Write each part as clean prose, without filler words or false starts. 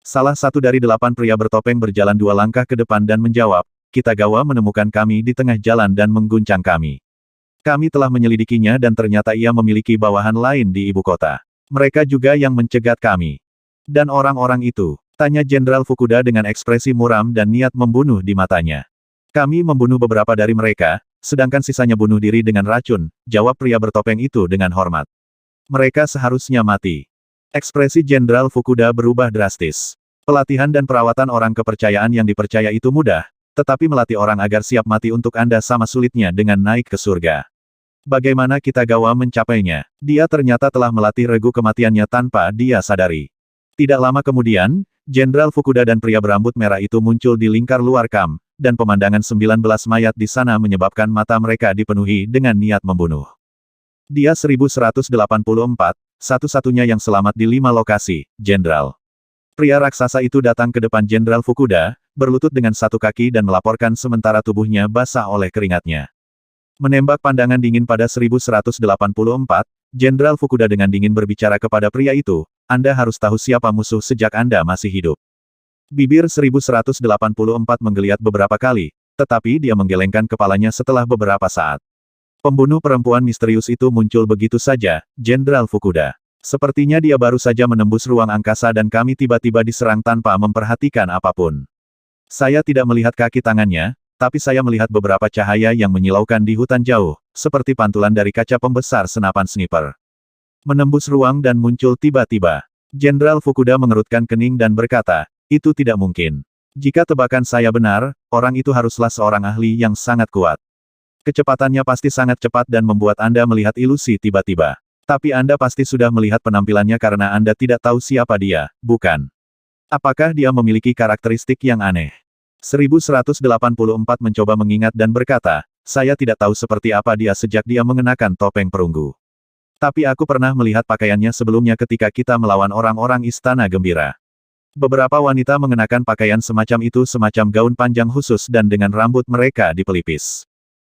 Salah satu dari 8 pria bertopeng berjalan 2 langkah ke depan dan menjawab, Kitagawa menemukan kami di tengah jalan dan mengguncang kami. Kami telah menyelidikinya dan ternyata ia memiliki bawahan lain di ibu kota. Mereka juga yang mencegat kami. Dan orang-orang itu, tanya Jenderal Fukuda dengan ekspresi muram dan niat membunuh di matanya. Kami membunuh beberapa dari mereka, sedangkan sisanya bunuh diri dengan racun, jawab pria bertopeng itu dengan hormat. Mereka seharusnya mati. Ekspresi Jenderal Fukuda berubah drastis. Pelatihan dan perawatan orang kepercayaan yang dipercaya itu mudah, tetapi melatih orang agar siap mati untuk Anda sama sulitnya dengan naik ke surga. Bagaimana Kitagawa mencapainya? Dia ternyata telah melatih regu kematiannya tanpa dia sadari. Tidak lama kemudian, Jenderal Fukuda dan pria berambut merah itu muncul di lingkar luar kamp, dan pemandangan 19 mayat di sana menyebabkan mata mereka dipenuhi dengan niat membunuh. Dia 1184, satu-satunya yang selamat di 5 lokasi, Jenderal. Pria raksasa itu datang ke depan Jenderal Fukuda, berlutut dengan satu kaki dan melaporkan sementara tubuhnya basah oleh keringatnya. Menembak pandangan dingin pada 1184, Jenderal Fukuda dengan dingin berbicara kepada pria itu, Anda harus tahu siapa musuh sejak Anda masih hidup. Bibir 1184 menggeliat beberapa kali, tetapi dia menggelengkan kepalanya setelah beberapa saat. Pembunuh perempuan misterius itu muncul begitu saja, Jenderal Fukuda. Sepertinya dia baru saja menembus ruang angkasa dan kami tiba-tiba diserang tanpa memperhatikan apapun. Saya tidak melihat kaki tangannya, tapi saya melihat beberapa cahaya yang menyilaukan di hutan jauh, seperti pantulan dari kaca pembesar senapan sniper. Menembus ruang dan muncul tiba-tiba. Jenderal Fukuda mengerutkan kening dan berkata, itu tidak mungkin. Jika tebakan saya benar, orang itu haruslah seorang ahli yang sangat kuat. Kecepatannya pasti sangat cepat dan membuat Anda melihat ilusi tiba-tiba. Tapi Anda pasti sudah melihat penampilannya karena Anda tidak tahu siapa dia, bukan? Apakah dia memiliki karakteristik yang aneh? 1184 mencoba mengingat dan berkata, saya tidak tahu seperti apa dia sejak dia mengenakan topeng perunggu. Tapi aku pernah melihat pakaiannya sebelumnya ketika kita melawan orang-orang Istana Gembira. Beberapa wanita mengenakan pakaian semacam itu semacam gaun panjang khusus dan dengan rambut mereka dipelipis.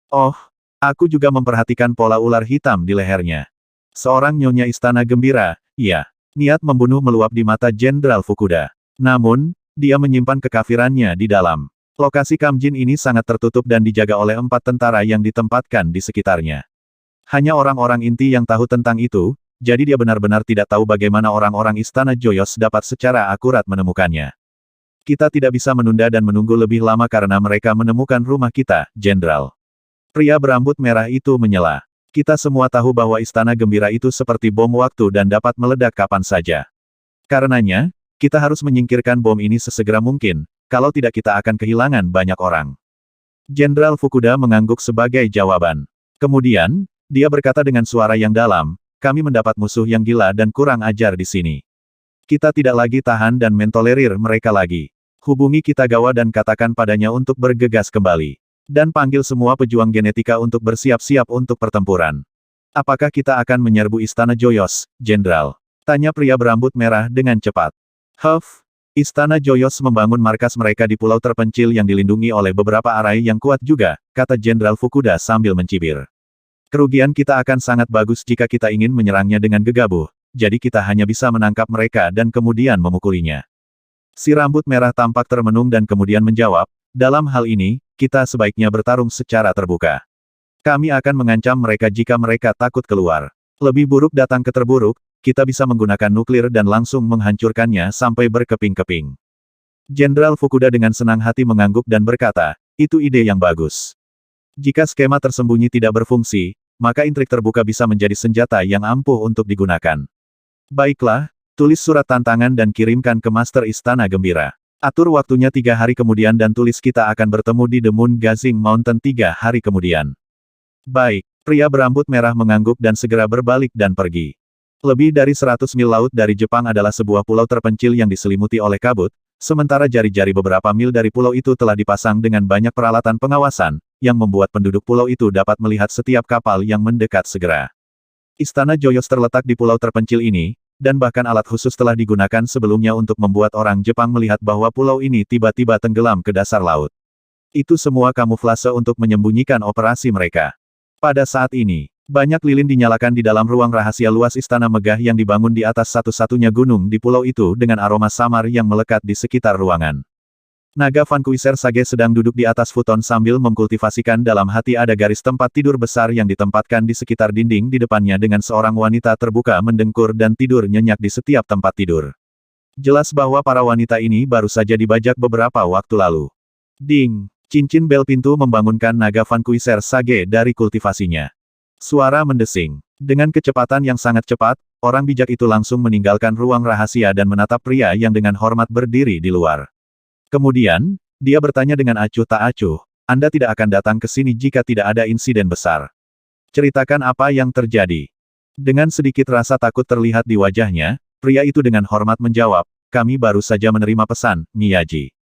Oh, aku juga memperhatikan pola ular hitam di lehernya. Seorang nyonya Istana Gembira, iya. Niat membunuh meluap di mata Jenderal Fukuda. Namun, dia menyimpan kekafirannya di dalam. Lokasi Kamjin ini sangat tertutup dan dijaga oleh 4 tentara yang ditempatkan di sekitarnya. Hanya orang-orang inti yang tahu tentang itu, jadi dia benar-benar tidak tahu bagaimana orang-orang Istana Joyos dapat secara akurat menemukannya. Kita tidak bisa menunda dan menunggu lebih lama karena mereka menemukan rumah kita, Jenderal. Pria berambut merah itu menyela. Kita semua tahu bahwa Istana Gembira itu seperti bom waktu dan dapat meledak kapan saja. Karenanya, kita harus menyingkirkan bom ini sesegera mungkin, kalau tidak kita akan kehilangan banyak orang. Jenderal Fukuda mengangguk sebagai jawaban. Kemudian, dia berkata dengan suara yang dalam, kami mendapat musuh yang gila dan kurang ajar di sini. Kita tidak lagi tahan dan mentolerir mereka lagi. Hubungi Kitagawa dan katakan padanya untuk bergegas kembali. Dan panggil semua pejuang genetika untuk bersiap-siap untuk pertempuran. Apakah kita akan menyerbu Istana Joyos, Jenderal? Tanya pria berambut merah dengan cepat. Istana Joyos membangun markas mereka di pulau terpencil yang dilindungi oleh beberapa arai yang kuat juga, kata Jenderal Fukuda sambil mencibir. Kerugian kita akan sangat bagus jika kita ingin menyerangnya dengan gegabah, jadi kita hanya bisa menangkap mereka dan kemudian memukulinya. Si rambut merah tampak termenung dan kemudian menjawab, dalam hal ini, kita sebaiknya bertarung secara terbuka. Kami akan mengancam mereka jika mereka takut keluar. Lebih buruk datang ke terburuk, kita bisa menggunakan nuklir dan langsung menghancurkannya sampai berkeping-keping. Jenderal Fukuda dengan senang hati mengangguk dan berkata, itu ide yang bagus. Jika skema tersembunyi tidak berfungsi, maka intrik terbuka bisa menjadi senjata yang ampuh untuk digunakan. Baiklah, tulis surat tantangan dan kirimkan ke Master Istana Gembira. Atur waktunya 3 hari kemudian dan tulis kita akan bertemu di The Moon Gazing Mountain 3 hari kemudian. Baik, pria berambut merah mengangguk dan segera berbalik dan pergi. Lebih dari 100 mil laut dari Jepang adalah sebuah pulau terpencil yang diselimuti oleh kabut, sementara jari-jari beberapa mil dari pulau itu telah dipasang dengan banyak peralatan pengawasan, yang membuat penduduk pulau itu dapat melihat setiap kapal yang mendekat segera. Istana Joyos terletak di pulau terpencil ini, dan bahkan alat khusus telah digunakan sebelumnya untuk membuat orang Jepang melihat bahwa pulau ini tiba-tiba tenggelam ke dasar laut. Itu semua kamuflase untuk menyembunyikan operasi mereka. Pada saat ini, Banyak lilin dinyalakan di dalam ruang rahasia luas istana megah yang dibangun di atas satu-satunya gunung di pulau itu dengan aroma samar yang melekat di sekitar ruangan. Naga Vanquisher Sage sedang duduk di atas futon sambil mengkultivasikan dalam hati ada garis tempat tidur besar yang ditempatkan di sekitar dinding di depannya dengan seorang wanita terbuka mendengkur dan tidur nyenyak di setiap tempat tidur. Jelas bahwa para wanita ini baru saja dibajak beberapa waktu lalu. Ding! Cincin bel pintu membangunkan Naga Vanquisher Sage dari kultivasinya. Suara mendesing. Dengan kecepatan yang sangat cepat, orang bijak itu langsung meninggalkan ruang rahasia dan menatap pria yang dengan hormat berdiri di luar. Kemudian, dia bertanya dengan acuh tak acuh, Anda tidak akan datang ke sini jika tidak ada insiden besar. Ceritakan apa yang terjadi. Dengan sedikit rasa takut terlihat di wajahnya, pria itu dengan hormat menjawab, kami baru saja menerima pesan, Miyaji.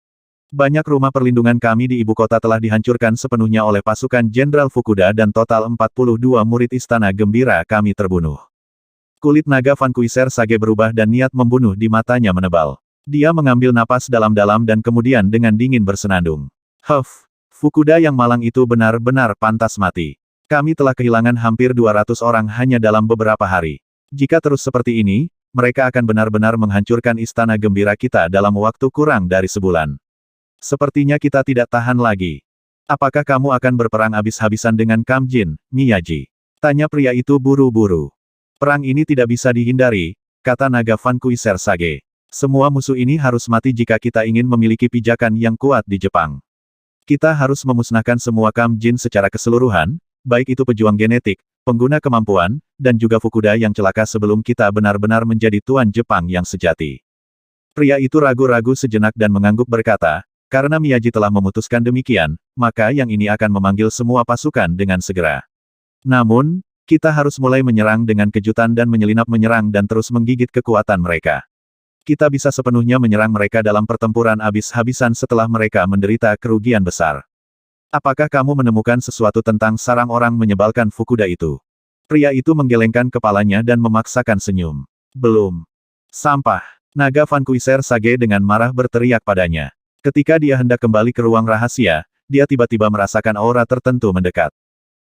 Banyak rumah perlindungan kami di ibu kota telah dihancurkan sepenuhnya oleh pasukan Jenderal Fukuda dan total 42 murid istana gembira kami terbunuh. Kulit naga Vanquisher Sage berubah dan niat membunuh di matanya menebal. Dia mengambil napas dalam-dalam dan kemudian dengan dingin bersenandung. Huff, Fukuda yang malang itu benar-benar pantas mati. Kami telah kehilangan hampir 200 orang hanya dalam beberapa hari. Jika terus seperti ini, mereka akan benar-benar menghancurkan istana gembira kita dalam waktu kurang dari sebulan. Sepertinya kita tidak tahan lagi. Apakah kamu akan berperang habis-habisan dengan Kam Jin, Miyaji? Tanya pria itu buru-buru. Perang ini tidak bisa dihindari, kata naga Vanquisher Sage. Semua musuh ini harus mati jika kita ingin memiliki pijakan yang kuat di Jepang. Kita harus memusnahkan semua Kam Jin secara keseluruhan, baik itu pejuang genetik, pengguna kemampuan, dan juga Fukuda yang celaka sebelum kita benar-benar menjadi tuan Jepang yang sejati. Pria itu ragu-ragu sejenak dan mengangguk berkata, karena Miyaji telah memutuskan demikian, maka yang ini akan memanggil semua pasukan dengan segera. Namun, kita harus mulai menyerang dengan kejutan dan menyelinap menyerang dan terus menggigit kekuatan mereka. Kita bisa sepenuhnya menyerang mereka dalam pertempuran habis-habisan setelah mereka menderita kerugian besar. Apakah kamu menemukan sesuatu tentang sarang orang menyebalkan Fukuda itu? Pria itu menggelengkan kepalanya dan memaksakan senyum. Belum. Sampah. Naga Vanquisher Sage dengan marah berteriak padanya. Ketika dia hendak kembali ke ruang rahasia, dia tiba-tiba merasakan aura tertentu mendekat.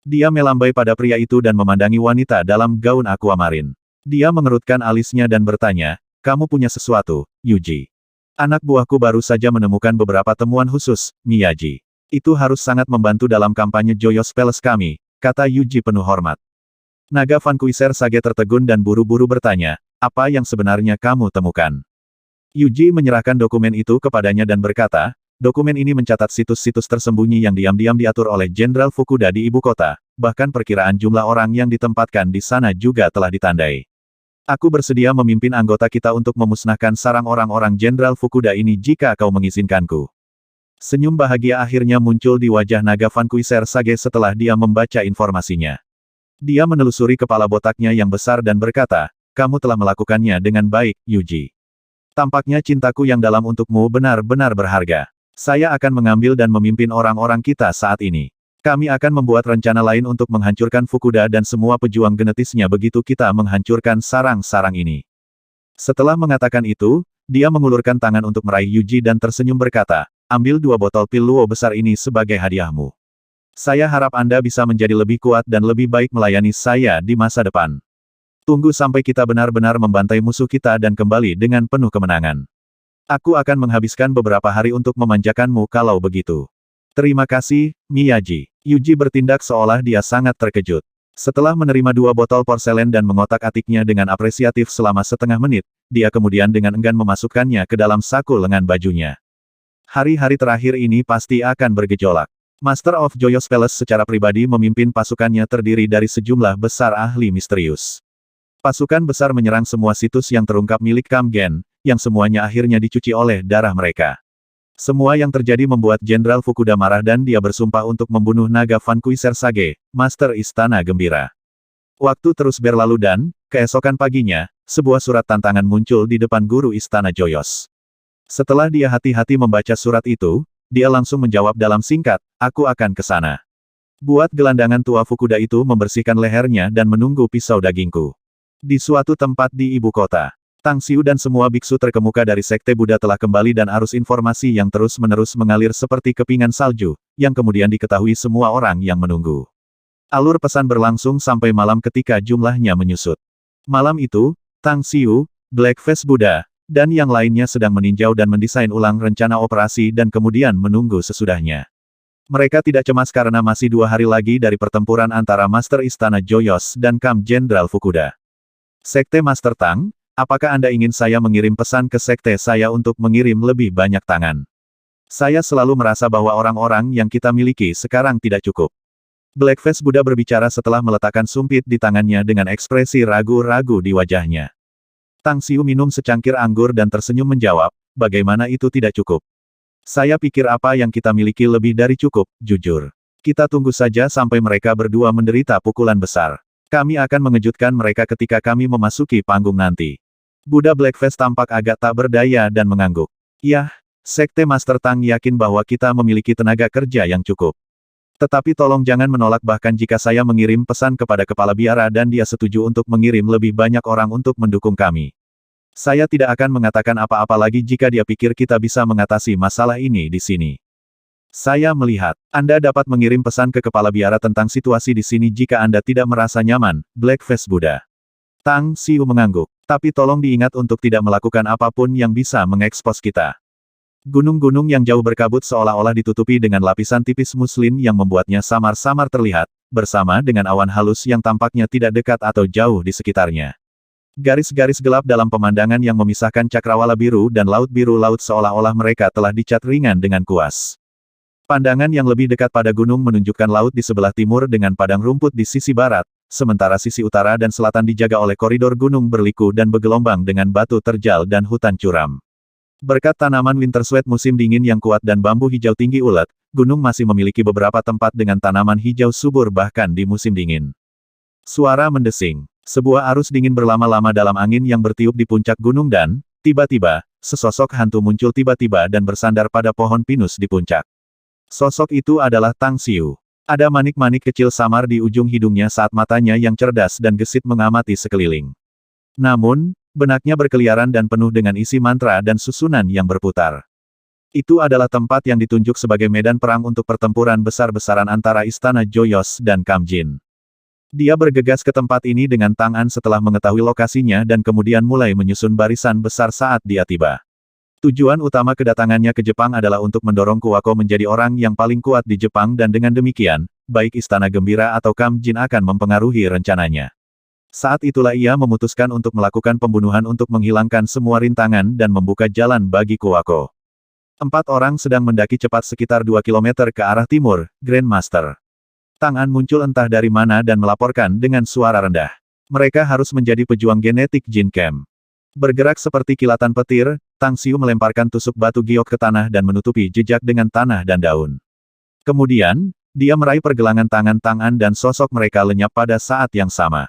Dia melambai pada pria itu dan memandangi wanita dalam gaun aquamarine. Dia mengerutkan alisnya dan bertanya, kamu punya sesuatu, Yuji. Anak buahku baru saja menemukan beberapa temuan khusus, Miyaji. Itu harus sangat membantu dalam kampanye Joyous Palace kami, kata Yuji penuh hormat. Naga Vanquisher Sage tertegun dan buru-buru bertanya, apa yang sebenarnya kamu temukan? Yuji menyerahkan dokumen itu kepadanya dan berkata, dokumen ini mencatat situs-situs tersembunyi yang diam-diam diatur oleh Jenderal Fukuda di ibu kota, bahkan perkiraan jumlah orang yang ditempatkan di sana juga telah ditandai. Aku bersedia memimpin anggota kita untuk memusnahkan sarang orang-orang Jenderal Fukuda ini jika kau mengizinkanku. Senyum bahagia akhirnya muncul di wajah naga Vanquisher Sage setelah dia membaca informasinya. Dia menelusuri kepala botaknya yang besar dan berkata, kamu telah melakukannya dengan baik, Yuji. Tampaknya cintaku yang dalam untukmu benar-benar berharga. Saya akan mengambil dan memimpin orang-orang kita saat ini. Kami akan membuat rencana lain untuk menghancurkan Fukuda dan semua pejuang genetisnya begitu kita menghancurkan sarang-sarang ini. Setelah mengatakan itu, dia mengulurkan tangan untuk meraih Yuji dan tersenyum berkata, ambil 2 botol pil luo besar ini sebagai hadiahmu. Saya harap Anda bisa menjadi lebih kuat dan lebih baik melayani saya di masa depan. Tunggu sampai kita benar-benar membantai musuh kita dan kembali dengan penuh kemenangan. Aku akan menghabiskan beberapa hari untuk memanjakanmu kalau begitu. Terima kasih, Miyaji. Yuji bertindak seolah dia sangat terkejut. Setelah menerima 2 botol porselen dan mengotak-atiknya dengan apresiatif selama setengah menit, dia kemudian dengan enggan memasukkannya ke dalam saku lengan bajunya. Hari-hari terakhir ini pasti akan bergejolak. Master of Joyous Palace secara pribadi memimpin pasukannya terdiri dari sejumlah besar ahli misterius. Pasukan besar menyerang semua situs yang terungkap milik Kam Gen, yang semuanya akhirnya dicuci oleh darah mereka. Semua yang terjadi membuat Jenderal Fukuda marah dan dia bersumpah untuk membunuh naga Vanquisher Sage, Master Istana Gembira. Waktu terus berlalu dan, keesokan paginya, sebuah surat tantangan muncul di depan guru Istana Joyous. Setelah dia hati-hati membaca surat itu, dia langsung menjawab dalam singkat, aku akan ke sana. Buat gelandangan tua Fukuda itu membersihkan lehernya dan menunggu pisau dagingku. Di suatu tempat di ibu kota, Tang Xiu dan semua biksu terkemuka dari Sekte Buddha telah kembali dan arus informasi yang terus-menerus mengalir seperti kepingan salju, yang kemudian diketahui semua orang yang menunggu. Alur pesan berlangsung sampai malam ketika jumlahnya menyusut. Malam itu, Tang Xiu, Blackface Buddha, dan yang lainnya sedang meninjau dan mendesain ulang rencana operasi dan kemudian menunggu sesudahnya. Mereka tidak cemas karena masih 2 hari lagi dari pertempuran antara Master Istana Joyos dan Kam Jenderal Fukuda. Sekte Master Tang, apakah Anda ingin saya mengirim pesan ke sekte saya untuk mengirim lebih banyak tangan? Saya selalu merasa bahwa orang-orang yang kita miliki sekarang tidak cukup. Blackface Buddha berbicara setelah meletakkan sumpit di tangannya dengan ekspresi ragu-ragu di wajahnya. Tang Xiu minum secangkir anggur dan tersenyum menjawab, bagaimana itu tidak cukup? Saya pikir apa yang kita miliki lebih dari cukup, jujur. Kita tunggu saja sampai mereka berdua menderita pukulan besar. Kami akan mengejutkan mereka ketika kami memasuki panggung nanti. Buddha Blackface tampak agak tak berdaya dan mengangguk. Yah, Sekte Master Tang yakin bahwa kita memiliki tenaga kerja yang cukup. Tetapi tolong jangan menolak bahkan jika saya mengirim pesan kepada kepala biara dan dia setuju untuk mengirim lebih banyak orang untuk mendukung kami. Saya tidak akan mengatakan apa-apa lagi jika dia pikir kita bisa mengatasi masalah ini di sini. Saya melihat, Anda dapat mengirim pesan ke kepala biara tentang situasi di sini jika Anda tidak merasa nyaman, Blackface Buddha. Tang Xiu mengangguk. Tapi tolong diingat untuk tidak melakukan apapun yang bisa mengekspos kita. Gunung-gunung yang jauh berkabut seolah-olah ditutupi dengan lapisan tipis muslin yang membuatnya samar-samar terlihat, bersama dengan awan halus yang tampaknya tidak dekat atau jauh di sekitarnya. Garis-garis gelap dalam pemandangan yang memisahkan cakrawala biru dan laut biru laut seolah-olah mereka telah dicat ringan dengan kuas. Pandangan yang lebih dekat pada gunung menunjukkan laut di sebelah timur dengan padang rumput di sisi barat, sementara sisi utara dan selatan dijaga oleh koridor gunung berliku dan bergelombang dengan batu terjal dan hutan curam. Berkat tanaman wintersweet musim dingin yang kuat dan bambu hijau tinggi ulet, gunung masih memiliki beberapa tempat dengan tanaman hijau subur bahkan di musim dingin. Suara mendesing. Sebuah arus dingin berlama-lama dalam angin yang bertiup di puncak gunung dan, tiba-tiba, sesosok hantu muncul tiba-tiba dan bersandar pada pohon pinus di puncak. Sosok itu adalah Tang Xiu. Ada manik-manik kecil samar di ujung hidungnya saat matanya yang cerdas dan gesit mengamati sekeliling. Namun, benaknya berkeliaran dan penuh dengan isi mantra dan susunan yang berputar. Itu adalah tempat yang ditunjuk sebagai medan perang untuk pertempuran besar-besaran antara Istana Joyos dan Kam Jin. Dia bergegas ke tempat ini dengan tangan setelah mengetahui lokasinya dan kemudian mulai menyusun barisan besar saat dia tiba. Tujuan utama kedatangannya ke Jepang adalah untuk mendorong Kuwako menjadi orang yang paling kuat di Jepang dan dengan demikian, baik Istana Gembira atau Kam Jin akan mempengaruhi rencananya. Saat itulah ia memutuskan untuk melakukan pembunuhan untuk menghilangkan semua rintangan dan membuka jalan bagi Kuwako. 4 orang sedang mendaki cepat sekitar 2 km ke arah timur, Grandmaster. Tangan muncul entah dari mana dan melaporkan dengan suara rendah. Mereka harus menjadi pejuang genetik Jin Kem. Bergerak seperti kilatan petir, Tang Xiu melemparkan tusuk batu giok ke tanah dan menutupi jejak dengan tanah dan daun. Kemudian, dia meraih pergelangan tangan dan sosok mereka lenyap pada saat yang sama.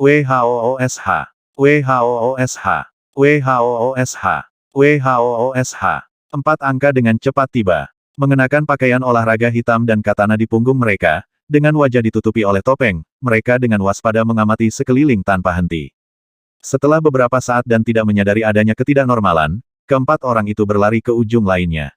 WHOOSH, WHOOSH, WHOOSH, WHOOSH. 4 angka dengan cepat tiba. Mengenakan pakaian olahraga hitam dan katana di punggung mereka, dengan wajah ditutupi oleh topeng, mereka dengan waspada mengamati sekeliling tanpa henti. Setelah beberapa saat dan tidak menyadari adanya ketidaknormalan, keempat orang itu berlari ke ujung lainnya.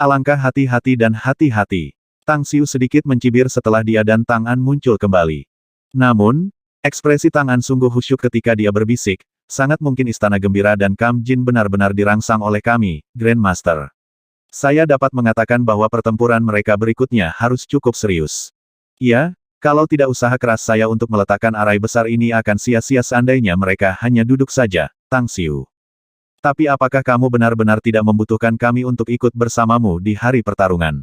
Alangkah hati-hati dan hati-hati. Tang Xiu sedikit mencibir setelah dia dan Tang An muncul kembali. Namun, ekspresi Tang An sungguh khusyuk ketika dia berbisik, sangat mungkin Istana Gembira dan Kam Jin benar-benar dirangsang oleh kami, Grandmaster. Saya dapat mengatakan bahwa pertempuran mereka berikutnya harus cukup serius. Ya, kalau tidak usaha keras saya untuk meletakkan arai besar ini akan sia-sia seandainya mereka hanya duduk saja, Tang Xiu. Tapi apakah kamu benar-benar tidak membutuhkan kami untuk ikut bersamamu di hari pertarungan?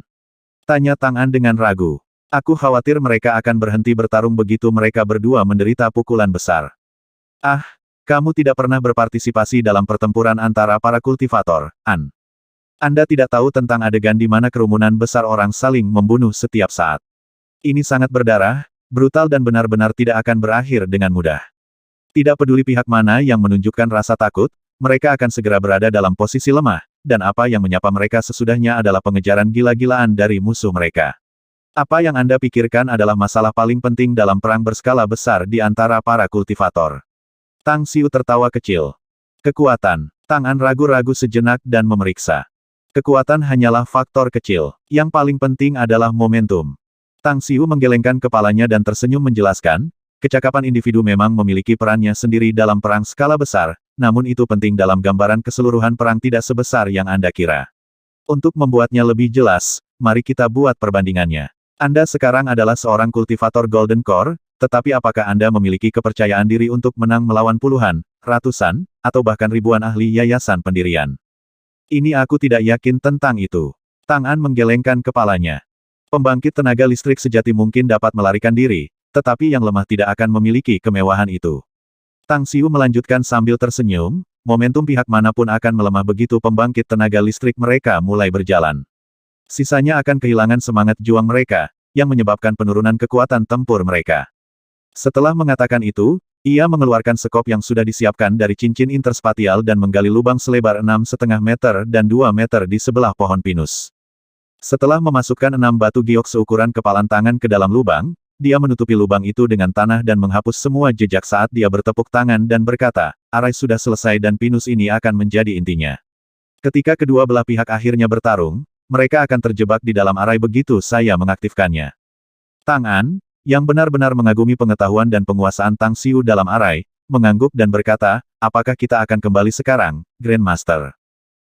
Tanya Tang An dengan ragu. Aku khawatir mereka akan berhenti bertarung begitu mereka berdua menderita pukulan besar. Ah, kamu tidak pernah berpartisipasi dalam pertempuran antara para kultivator, An. Anda tidak tahu tentang adegan di mana kerumunan besar orang saling membunuh setiap saat. Ini sangat berdarah, brutal dan benar-benar tidak akan berakhir dengan mudah. Tidak peduli pihak mana yang menunjukkan rasa takut, mereka akan segera berada dalam posisi lemah, dan apa yang menyapa mereka sesudahnya adalah pengejaran gila-gilaan dari musuh mereka. Apa yang Anda pikirkan adalah masalah paling penting dalam perang berskala besar di antara para kultivator. Tang Xiu tertawa kecil. Kekuatan. Tang An ragu-ragu sejenak dan memeriksa. Kekuatan hanyalah faktor kecil. Yang paling penting adalah momentum. Tang Xiu menggelengkan kepalanya dan tersenyum menjelaskan, kecakapan individu memang memiliki perannya sendiri dalam perang skala besar, namun itu penting dalam gambaran keseluruhan perang tidak sebesar yang Anda kira. Untuk membuatnya lebih jelas, mari kita buat perbandingannya. Anda sekarang adalah seorang kultivator Golden Core, tetapi apakah Anda memiliki kepercayaan diri untuk menang melawan puluhan, ratusan, atau bahkan ribuan ahli yayasan pendirian? Ini aku tidak yakin tentang itu. Tang An menggelengkan kepalanya. Pembangkit tenaga listrik sejati mungkin dapat melarikan diri, tetapi yang lemah tidak akan memiliki kemewahan itu. Tang Xiu melanjutkan sambil tersenyum, momentum pihak manapun akan melemah begitu pembangkit tenaga listrik mereka mulai berjalan. Sisanya akan kehilangan semangat juang mereka, yang menyebabkan penurunan kekuatan tempur mereka. Setelah mengatakan itu, ia mengeluarkan sekop yang sudah disiapkan dari cincin interspatial dan menggali lubang selebar 6,5 meter dan 2 meter di sebelah pohon pinus. Setelah memasukkan 6 batu giok seukuran kepalan tangan ke dalam lubang, dia menutupi lubang itu dengan tanah dan menghapus semua jejak saat dia bertepuk tangan dan berkata, arai sudah selesai dan pinus ini akan menjadi intinya. Ketika kedua belah pihak akhirnya bertarung, mereka akan terjebak di dalam arai begitu saya mengaktifkannya. Tang An, yang benar-benar mengagumi pengetahuan dan penguasaan Tang Xiu dalam arai, mengangguk dan berkata, apakah kita akan kembali sekarang, Grandmaster?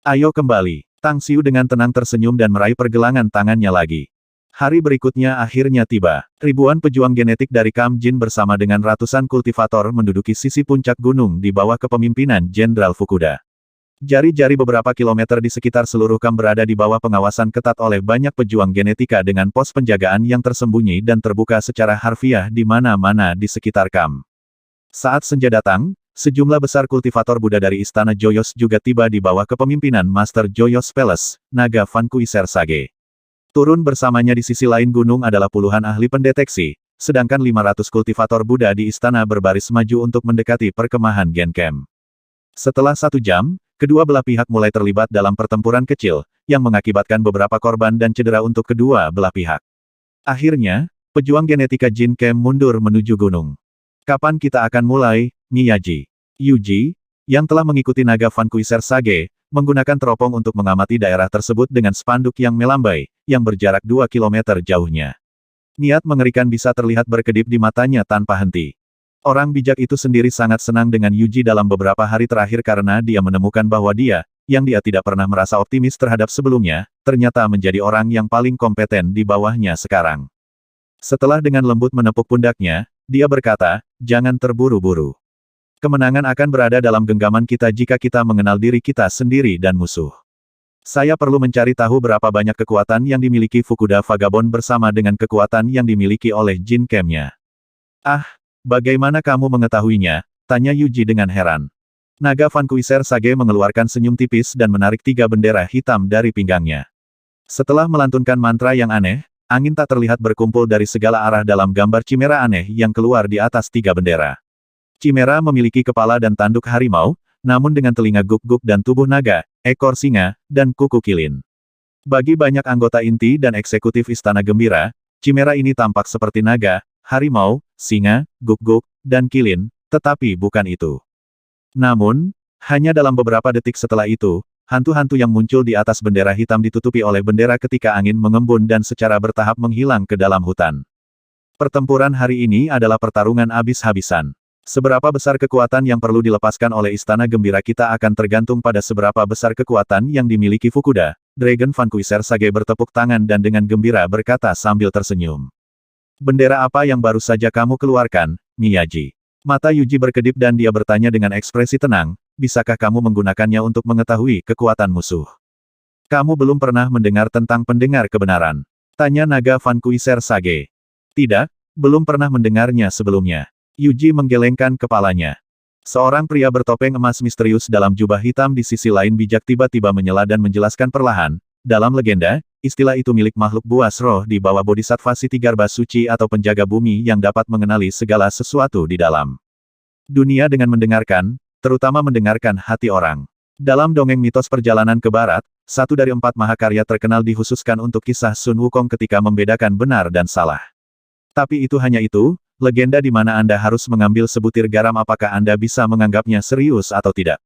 Ayo kembali. Tang Xiu dengan tenang tersenyum dan meraih pergelangan tangannya lagi. Hari berikutnya akhirnya tiba. Ribuan pejuang genetik dari Kam Jin bersama dengan ratusan kultivator menduduki sisi puncak gunung di bawah kepemimpinan Jenderal Fukuda. Jari-jari beberapa kilometer di sekitar seluruh Kam berada di bawah pengawasan ketat oleh banyak pejuang genetika dengan pos penjagaan yang tersembunyi dan terbuka secara harfiah di mana-mana di sekitar Kam. Saat senja datang, sejumlah besar kultivator Buddha dari Istana Joyos juga tiba di bawah kepemimpinan Master Joyos Palace, Naga Van Kuiser Sage. Turun bersamanya di sisi lain gunung adalah puluhan ahli pendeteksi, sedangkan 500 kultivator Buddha di istana berbaris maju untuk mendekati perkemahan Gen Camp. Setelah 1 jam, kedua belah pihak mulai terlibat dalam pertempuran kecil, yang mengakibatkan beberapa korban dan cedera untuk kedua belah pihak. Akhirnya, pejuang genetika Jin Camp mundur menuju gunung. Kapan kita akan mulai, Miyaji? Yuji, yang telah mengikuti Naga Van Kuiser Sage, menggunakan teropong untuk mengamati daerah tersebut dengan spanduk yang melambai, yang berjarak 2 kilometer jauhnya. Niat mengerikan bisa terlihat berkedip di matanya tanpa henti. Orang bijak itu sendiri sangat senang dengan Yuji dalam beberapa hari terakhir karena dia menemukan bahwa dia, yang dia tidak pernah merasa optimis terhadap sebelumnya, ternyata menjadi orang yang paling kompeten di bawahnya sekarang. Setelah dengan lembut menepuk pundaknya, dia berkata, jangan terburu-buru. Kemenangan akan berada dalam genggaman kita jika kita mengenal diri kita sendiri dan musuh. Saya perlu mencari tahu berapa banyak kekuatan yang dimiliki Fukuda Vagabond bersama dengan kekuatan yang dimiliki oleh Jin Camp-nya. Ah, bagaimana kamu mengetahuinya? Tanya Yuji dengan heran. Naga Van Kuiser Sage mengeluarkan senyum tipis dan menarik 3 bendera hitam dari pinggangnya. Setelah melantunkan mantra yang aneh, angin tak terlihat berkumpul dari segala arah dalam gambar chimera aneh yang keluar di atas 3 bendera. Chimera memiliki kepala dan tanduk harimau, namun dengan telinga guk-guk dan tubuh naga, ekor singa, dan kuku kilin. Bagi banyak anggota inti dan eksekutif Istana Gembira, chimera ini tampak seperti naga, harimau, singa, guk-guk, dan kilin, tetapi bukan itu. Namun, hanya dalam beberapa detik setelah itu, hantu-hantu yang muncul di atas bendera hitam ditutupi oleh bendera ketika angin mengembun dan secara bertahap menghilang ke dalam hutan. Pertempuran hari ini adalah pertarungan habis-habisan. Seberapa besar kekuatan yang perlu dilepaskan oleh Istana Gembira kita akan tergantung pada seberapa besar kekuatan yang dimiliki Fukuda. Dragon Van Kuiser Sage bertepuk tangan dan dengan gembira berkata sambil tersenyum. Bendera apa yang baru saja kamu keluarkan, Miyaji? Mata Yuji berkedip dan dia bertanya dengan ekspresi tenang, bisakah kamu menggunakannya untuk mengetahui kekuatan musuh? Kamu belum pernah mendengar tentang pendengar kebenaran? Tanya Naga Van Kuiser Sage. Tidak, belum pernah mendengarnya sebelumnya. Yuji menggelengkan kepalanya. Seorang pria bertopeng emas misterius dalam jubah hitam di sisi lain bijak tiba-tiba menyela dan menjelaskan perlahan. Dalam legenda, istilah itu milik makhluk buas roh di bawah Bodhisattva Sitigarbha suci atau penjaga bumi yang dapat mengenali segala sesuatu di dalam dunia dengan mendengarkan, terutama mendengarkan hati orang. Dalam dongeng mitos perjalanan ke barat, 1 dari 4 mahakarya terkenal dikhususkan untuk kisah Sun Wukong ketika membedakan benar dan salah. Tapi itu hanya itu, legenda di mana Anda harus mengambil sebutir garam apakah Anda bisa menganggapnya serius atau tidak.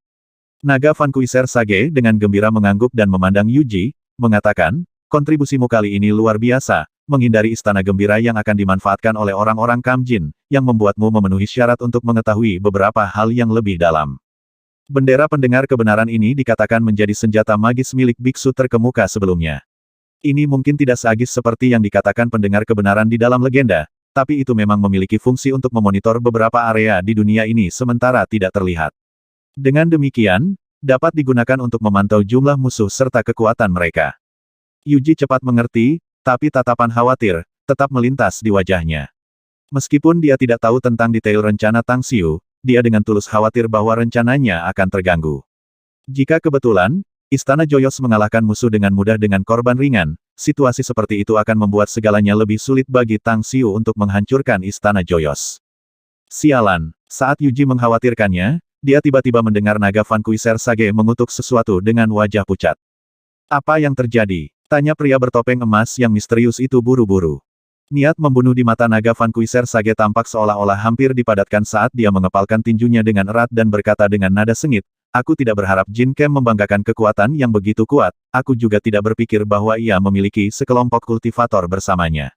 Naga Van Kuiser Sage dengan gembira mengangguk dan memandang Yuji, mengatakan, kontribusimu kali ini luar biasa, menghindari istana gembira yang akan dimanfaatkan oleh orang-orang Kamjin, yang membuatmu memenuhi syarat untuk mengetahui beberapa hal yang lebih dalam. Bendera pendengar kebenaran ini dikatakan menjadi senjata magis milik biksu terkemuka sebelumnya. Ini mungkin tidak seagis seperti yang dikatakan pendengar kebenaran di dalam legenda, tapi itu memang memiliki fungsi untuk memonitor beberapa area di dunia ini sementara tidak terlihat. Dengan demikian, dapat digunakan untuk memantau jumlah musuh serta kekuatan mereka. Yuji cepat mengerti, tapi tatapan khawatir tetap melintas di wajahnya. Meskipun dia tidak tahu tentang detail rencana Tang Xiu, dia dengan tulus khawatir bahwa rencananya akan terganggu. Jika kebetulan, Istana Joyos mengalahkan musuh dengan mudah dengan korban ringan, situasi seperti itu akan membuat segalanya lebih sulit bagi Tang Xiu untuk menghancurkan Istana Joyos. Sialan, saat Yuji mengkhawatirkannya, dia tiba-tiba mendengar naga Van Kuiser Sage mengutuk sesuatu dengan wajah pucat. Apa yang terjadi? Tanya pria bertopeng emas yang misterius itu buru-buru. Niat membunuh di mata naga Van Kuiser Sage tampak seolah-olah hampir dipadatkan saat dia mengepalkan tinjunya dengan erat dan berkata dengan nada sengit, "Aku tidak berharap Jin Kem membanggakan kekuatan yang begitu kuat, aku juga tidak berpikir bahwa ia memiliki sekelompok kultivator bersamanya.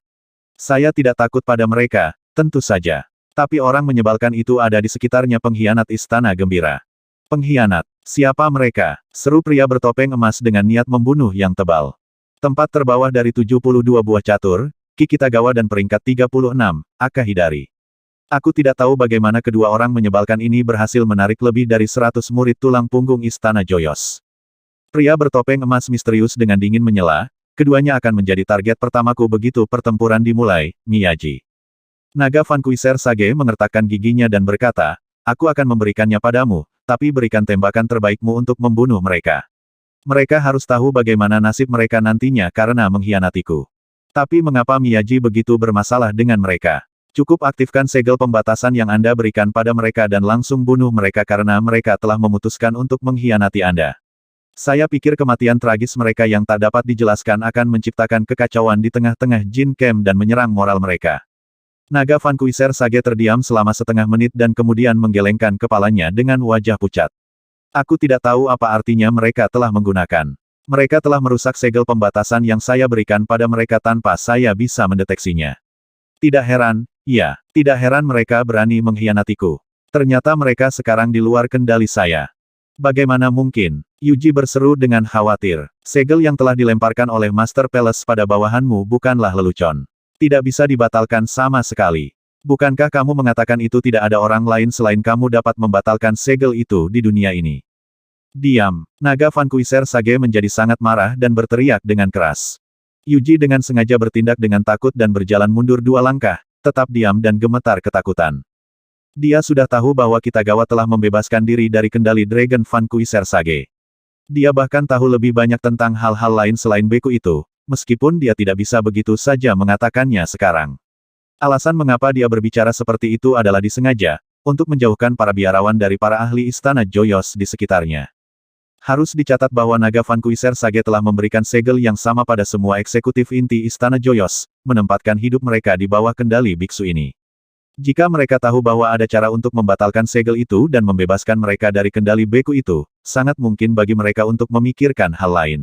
Saya tidak takut pada mereka, tentu saja. Tapi orang menyebalkan itu ada di sekitarnya pengkhianat Istana Gembira." "Pengkhianat? Siapa mereka?" seru pria bertopeng emas dengan niat membunuh yang tebal. Tempat terbawah dari 72 buah catur, Kikitagawa dan peringkat 36, Akahidari. Aku tidak tahu bagaimana kedua orang menyebalkan ini berhasil menarik lebih dari 100 murid tulang punggung Istana Joyos. Pria bertopeng emas misterius dengan dingin menyela, keduanya akan menjadi target pertamaku begitu pertempuran dimulai, Miyaji. Naga Van Kuiser Sage mengertakkan giginya dan berkata, "Aku akan memberikannya padamu, tapi berikan tembakan terbaikmu untuk membunuh mereka. Mereka harus tahu bagaimana nasib mereka nantinya karena mengkhianatiku." Tapi mengapa Miyaji begitu bermasalah dengan mereka? Cukup aktifkan segel pembatasan yang Anda berikan pada mereka dan langsung bunuh mereka karena mereka telah memutuskan untuk mengkhianati Anda. Saya pikir kematian tragis mereka yang tak dapat dijelaskan akan menciptakan kekacauan di tengah-tengah Jin Kem dan menyerang moral mereka. Naga Van Kuiser Sage terdiam selama setengah menit dan kemudian menggelengkan kepalanya dengan wajah pucat. Aku tidak tahu apa artinya mereka telah menggunakan. Mereka telah merusak segel pembatasan yang saya berikan pada mereka tanpa saya bisa mendeteksinya. Tidak heran, ya, tidak heran mereka berani mengkhianatiku. Ternyata mereka sekarang di luar kendali saya. Bagaimana mungkin? Yuji berseru dengan khawatir. Segel yang telah dilemparkan oleh Master Palace pada bawahanmu bukanlah lelucon. Tidak bisa dibatalkan sama sekali. Bukankah kamu mengatakan itu tidak ada orang lain selain kamu dapat membatalkan segel itu di dunia ini? Diam. Naga Van Kuiser Sage menjadi sangat marah dan berteriak dengan keras. Yuji dengan sengaja bertindak dengan takut dan berjalan mundur 2 langkah, tetap diam dan gemetar ketakutan. Dia sudah tahu bahwa Kitagawa telah membebaskan diri dari kendali Dragon Van Kuiser Sage. Dia bahkan tahu lebih banyak tentang hal-hal lain selain beku itu, meskipun dia tidak bisa begitu saja mengatakannya sekarang. Alasan mengapa dia berbicara seperti itu adalah disengaja, untuk menjauhkan para biarawan dari para ahli Istana Joyos di sekitarnya. Harus dicatat bahwa naga Van Kuiser Sage telah memberikan segel yang sama pada semua eksekutif inti Istana Joyos, menempatkan hidup mereka di bawah kendali biksu ini. Jika mereka tahu bahwa ada cara untuk membatalkan segel itu dan membebaskan mereka dari kendali beku itu, sangat mungkin bagi mereka untuk memikirkan hal lain.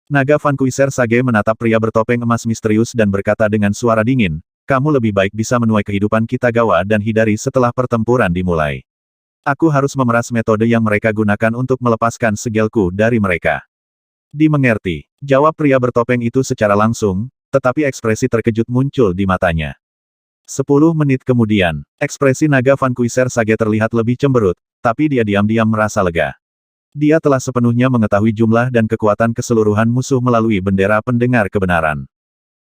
Naga Van Kuiser Sage menatap pria bertopeng emas misterius dan berkata dengan suara dingin, "Kamu lebih baik bisa menuai kehidupan Kitagawa dan Hidari setelah pertempuran dimulai. Aku harus memeras metode yang mereka gunakan untuk melepaskan segelku dari mereka." "Dimengerti," jawab pria bertopeng itu secara langsung, tetapi ekspresi terkejut muncul di matanya. 10 menit kemudian, ekspresi naga Van Kuiser Sage terlihat lebih cemberut, tapi dia diam-diam merasa lega. Dia telah sepenuhnya mengetahui jumlah dan kekuatan keseluruhan musuh melalui bendera pendengar kebenaran.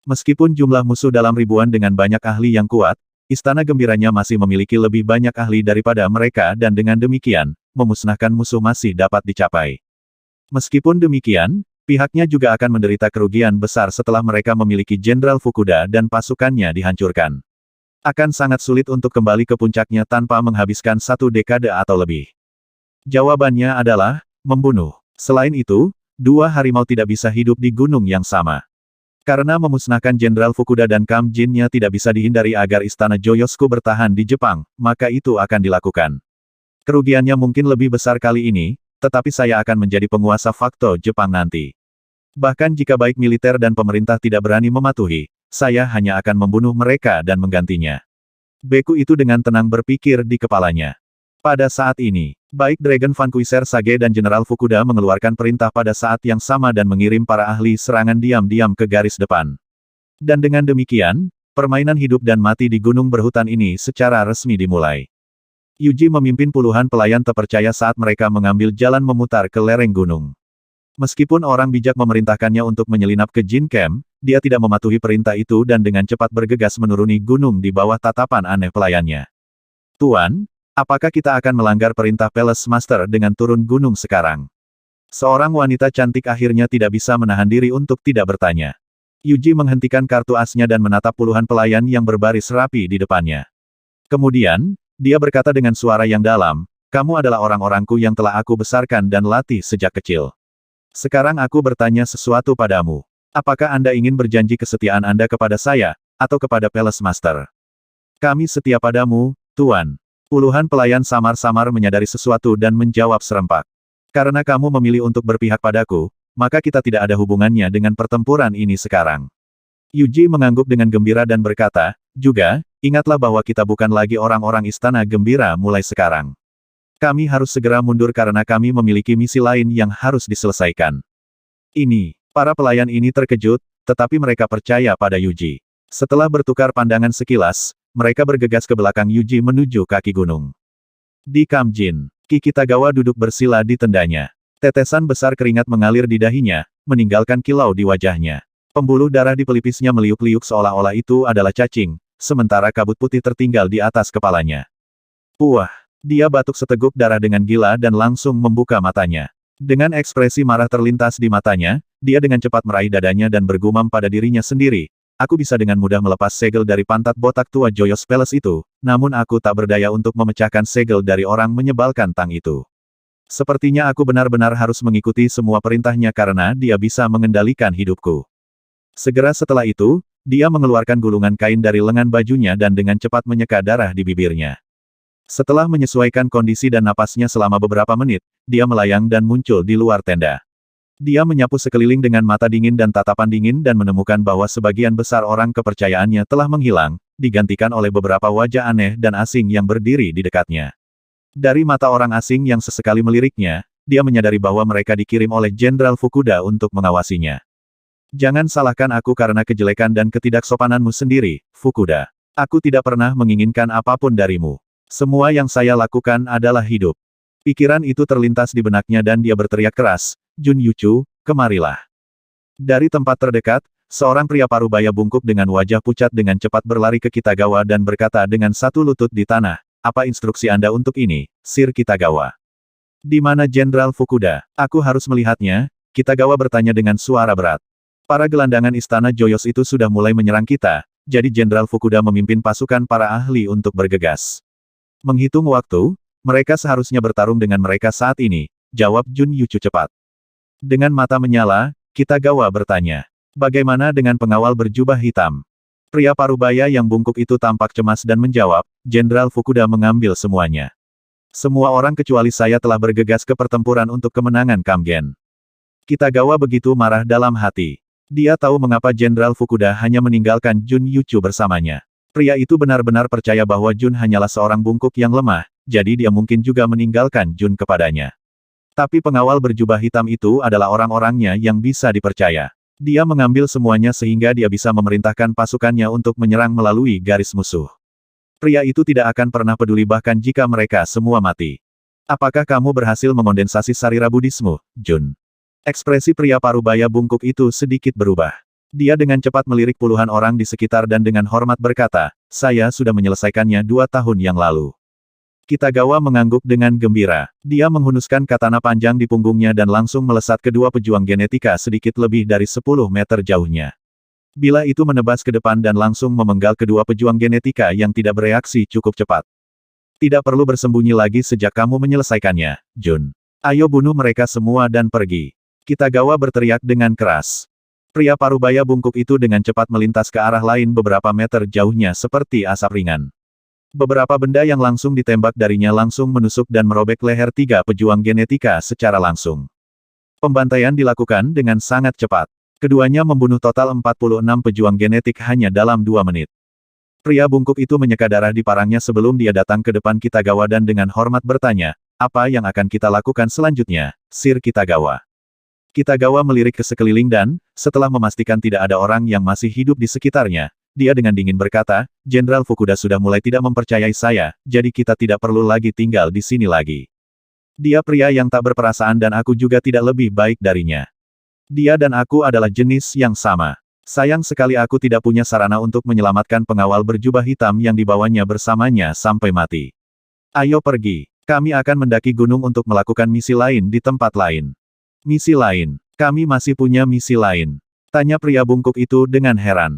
Meskipun jumlah musuh dalam ribuan dengan banyak ahli yang kuat, Istana Gembiranya masih memiliki lebih banyak ahli daripada mereka dan dengan demikian, memusnahkan musuh masih dapat dicapai. Meskipun demikian, pihaknya juga akan menderita kerugian besar setelah mereka memiliki Jenderal Fukuda dan pasukannya dihancurkan. Akan sangat sulit untuk kembali ke puncaknya tanpa menghabiskan 1 dekade atau lebih. Jawabannya adalah, membunuh. Selain itu, 2 harimau tidak bisa hidup di gunung yang sama. Karena memusnahkan Jenderal Fukuda dan Kamjin-nya tidak bisa dihindari agar Istana Joyosku bertahan di Jepang, maka itu akan dilakukan. Kerugiannya mungkin lebih besar kali ini, tetapi saya akan menjadi penguasa fakto Jepang nanti. Bahkan jika baik militer dan pemerintah tidak berani mematuhi, saya hanya akan membunuh mereka dan menggantinya. Beku itu dengan tenang berpikir di kepalanya. Pada saat ini, baik Dragon Vanquisher Sage dan Jenderal Fukuda mengeluarkan perintah pada saat yang sama dan mengirim para ahli serangan diam-diam ke garis depan. Dan dengan demikian, permainan hidup dan mati di gunung berhutan ini secara resmi dimulai. Yuji memimpin puluhan pelayan terpercaya saat mereka mengambil jalan memutar ke lereng gunung. Meskipun orang bijak memerintahkannya untuk menyelinap ke Jin Camp, dia tidak mematuhi perintah itu dan dengan cepat bergegas menuruni gunung di bawah tatapan aneh pelayannya. Tuan, apakah kita akan melanggar perintah Palace Master dengan turun gunung sekarang? Seorang wanita cantik akhirnya tidak bisa menahan diri untuk tidak bertanya. Yuji menghentikan kartu asnya dan menatap puluhan pelayan yang berbaris rapi di depannya. Kemudian, dia berkata dengan suara yang dalam, kamu adalah orang-orangku yang telah aku besarkan dan latih sejak kecil. Sekarang aku bertanya sesuatu padamu. Apakah Anda ingin berjanji kesetiaan Anda kepada saya, atau kepada Palace Master? Kami setia padamu, Tuan. Puluhan pelayan samar-samar menyadari sesuatu dan menjawab serempak. Karena kamu memilih untuk berpihak padaku, maka kita tidak ada hubungannya dengan pertempuran ini sekarang. Yuji mengangguk dengan gembira dan berkata, juga, ingatlah bahwa kita bukan lagi orang-orang istana gembira mulai sekarang. Kami harus segera mundur karena kami memiliki misi lain yang harus diselesaikan. Para pelayan ini terkejut, tetapi mereka percaya pada Yuji. Setelah bertukar pandangan sekilas, mereka bergegas ke belakang Yuji menuju kaki gunung. Di Camp Jin, Kikitagawa duduk bersila di tendanya. Tetesan besar keringat mengalir di dahinya, meninggalkan kilau di wajahnya. Pembuluh darah di pelipisnya meliuk-liuk seolah-olah itu adalah cacing, sementara kabut putih tertinggal di atas kepalanya. Puah! Dia batuk seteguk darah dengan gila dan langsung membuka matanya. Dengan ekspresi marah terlintas di matanya, dia dengan cepat meraih dadanya dan bergumam pada dirinya sendiri, aku bisa dengan mudah melepas segel dari pantat botak tua Joyous Palace itu, namun aku tak berdaya untuk memecahkan segel dari orang menyebalkan tang itu. Sepertinya aku benar-benar harus mengikuti semua perintahnya karena dia bisa mengendalikan hidupku. Segera setelah itu, dia mengeluarkan gulungan kain dari lengan bajunya dan dengan cepat menyeka darah di bibirnya. Setelah menyesuaikan kondisi dan napasnya selama beberapa menit, dia melayang dan muncul di luar tenda. Dia menyapu sekeliling dengan mata dingin dan tatapan dingin dan menemukan bahwa sebagian besar orang kepercayaannya telah menghilang, digantikan oleh beberapa wajah aneh dan asing yang berdiri di dekatnya. Dari mata orang asing yang sesekali meliriknya, dia menyadari bahwa mereka dikirim oleh Jenderal Fukuda untuk mengawasinya. Jangan salahkan aku karena kejelekan dan ketidaksopananmu sendiri, Fukuda. Aku tidak pernah menginginkan apapun darimu. Semua yang saya lakukan adalah hidup. Pikiran itu terlintas di benaknya dan dia berteriak keras, Jun Yuchu, kemarilah. Dari tempat terdekat, seorang pria parubaya bungkuk dengan wajah pucat dengan cepat berlari ke Kitagawa dan berkata dengan satu lutut di tanah, apa instruksi Anda untuk ini, Sir Kitagawa? Di mana Jenderal Fukuda? Aku harus melihatnya, Kitagawa bertanya dengan suara berat. Para gelandangan istana Joyous itu sudah mulai menyerang kita, jadi Jenderal Fukuda memimpin pasukan para ahli untuk bergegas. Menghitung waktu, mereka seharusnya bertarung dengan mereka saat ini, jawab Jun Yuchu cepat. Dengan mata menyala, Kitagawa bertanya. Bagaimana dengan pengawal berjubah hitam? Pria parubaya yang bungkuk itu tampak cemas dan menjawab, Jenderal Fukuda mengambil semuanya. Semua orang kecuali saya telah bergegas ke pertempuran untuk kemenangan Kamgen. Kitagawa begitu marah dalam hati. Dia tahu mengapa Jenderal Fukuda hanya meninggalkan Jun Yuchu bersamanya. Pria itu benar-benar percaya bahwa Jun hanyalah seorang bungkuk yang lemah, jadi dia mungkin juga meninggalkan Jun kepadanya. Tapi pengawal berjubah hitam itu adalah orang-orangnya yang bisa dipercaya. Dia mengambil semuanya sehingga dia bisa memerintahkan pasukannya untuk menyerang melalui garis musuh. Pria itu tidak akan pernah peduli bahkan jika mereka semua mati. Apakah kamu berhasil mengondensasi sarira Buddhisme, Jun? Ekspresi pria parubaya bungkuk itu sedikit berubah. Dia dengan cepat melirik puluhan orang di sekitar dan dengan hormat berkata, saya sudah menyelesaikannya 2 tahun yang lalu. Kitagawa mengangguk dengan gembira. Dia menghunuskan katana panjang di punggungnya dan langsung melesat kedua pejuang genetika sedikit lebih dari 10 meter jauhnya. Bila itu menebas ke depan dan langsung memenggal kedua pejuang genetika yang tidak bereaksi cukup cepat. Tidak perlu bersembunyi lagi sejak kamu menyelesaikannya, Jun. Ayo bunuh mereka semua dan pergi. Kitagawa berteriak dengan keras. Pria parubaya bungkuk itu dengan cepat melintas ke arah lain beberapa meter jauhnya seperti asap ringan. Beberapa benda yang langsung ditembak darinya langsung menusuk dan merobek leher 3 pejuang genetika secara langsung. Pembantaian dilakukan dengan sangat cepat. Keduanya membunuh total 46 pejuang genetik hanya dalam 2 menit. Pria bungkuk itu menyeka darah di parangnya sebelum dia datang ke depan Kitagawa dan dengan hormat bertanya, apa yang akan kita lakukan selanjutnya, Sir Kitagawa? Kitagawa melirik ke sekeliling dan, setelah memastikan tidak ada orang yang masih hidup di sekitarnya, dia dengan dingin berkata, Jenderal Fukuda sudah mulai tidak mempercayai saya, jadi kita tidak perlu lagi tinggal di sini lagi. Dia pria yang tak berperasaan dan aku juga tidak lebih baik darinya. Dia dan aku adalah jenis yang sama. Sayang sekali aku tidak punya sarana untuk menyelamatkan pengawal berjubah hitam yang dibawanya bersamanya sampai mati. Ayo pergi. Kami akan mendaki gunung untuk melakukan misi lain di tempat lain. Misi lain. Kami masih punya misi lain. Tanya pria bungkuk itu dengan heran.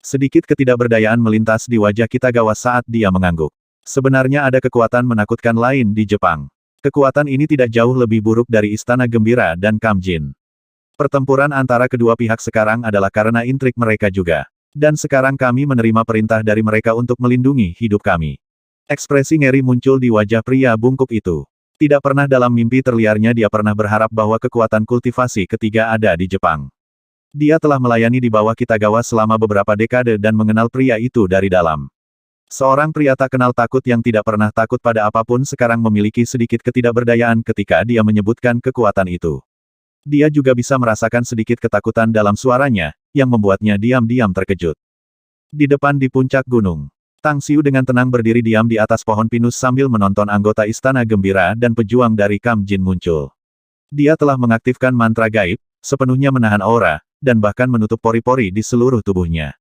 Sedikit ketidakberdayaan melintas di wajah Kitagawa saat dia mengangguk. Sebenarnya ada kekuatan menakutkan lain di Jepang. Kekuatan ini tidak jauh lebih buruk dari Istana Gembira dan Kamjin. Pertempuran antara kedua pihak sekarang adalah karena intrik mereka juga. Dan sekarang kami menerima perintah dari mereka untuk melindungi hidup kami. Ekspresi ngeri muncul di wajah pria bungkuk itu. Tidak pernah dalam mimpi terliarnya dia pernah berharap bahwa kekuatan kultivasi ketiga ada di Jepang. Dia telah melayani di bawah Kitagawa selama beberapa dekade dan mengenal pria itu dari dalam. Seorang pria tak kenal takut yang tidak pernah takut pada apapun sekarang memiliki sedikit ketidakberdayaan ketika dia menyebutkan kekuatan itu. Dia juga bisa merasakan sedikit ketakutan dalam suaranya, yang membuatnya diam-diam terkejut. Di depan di puncak gunung, Tang Xiu dengan tenang berdiri diam di atas pohon pinus sambil menonton anggota Istana Gembira dan pejuang dari Kamjin muncul. Dia telah mengaktifkan mantra gaib, sepenuhnya menahan aura, dan bahkan menutup pori-pori di seluruh tubuhnya.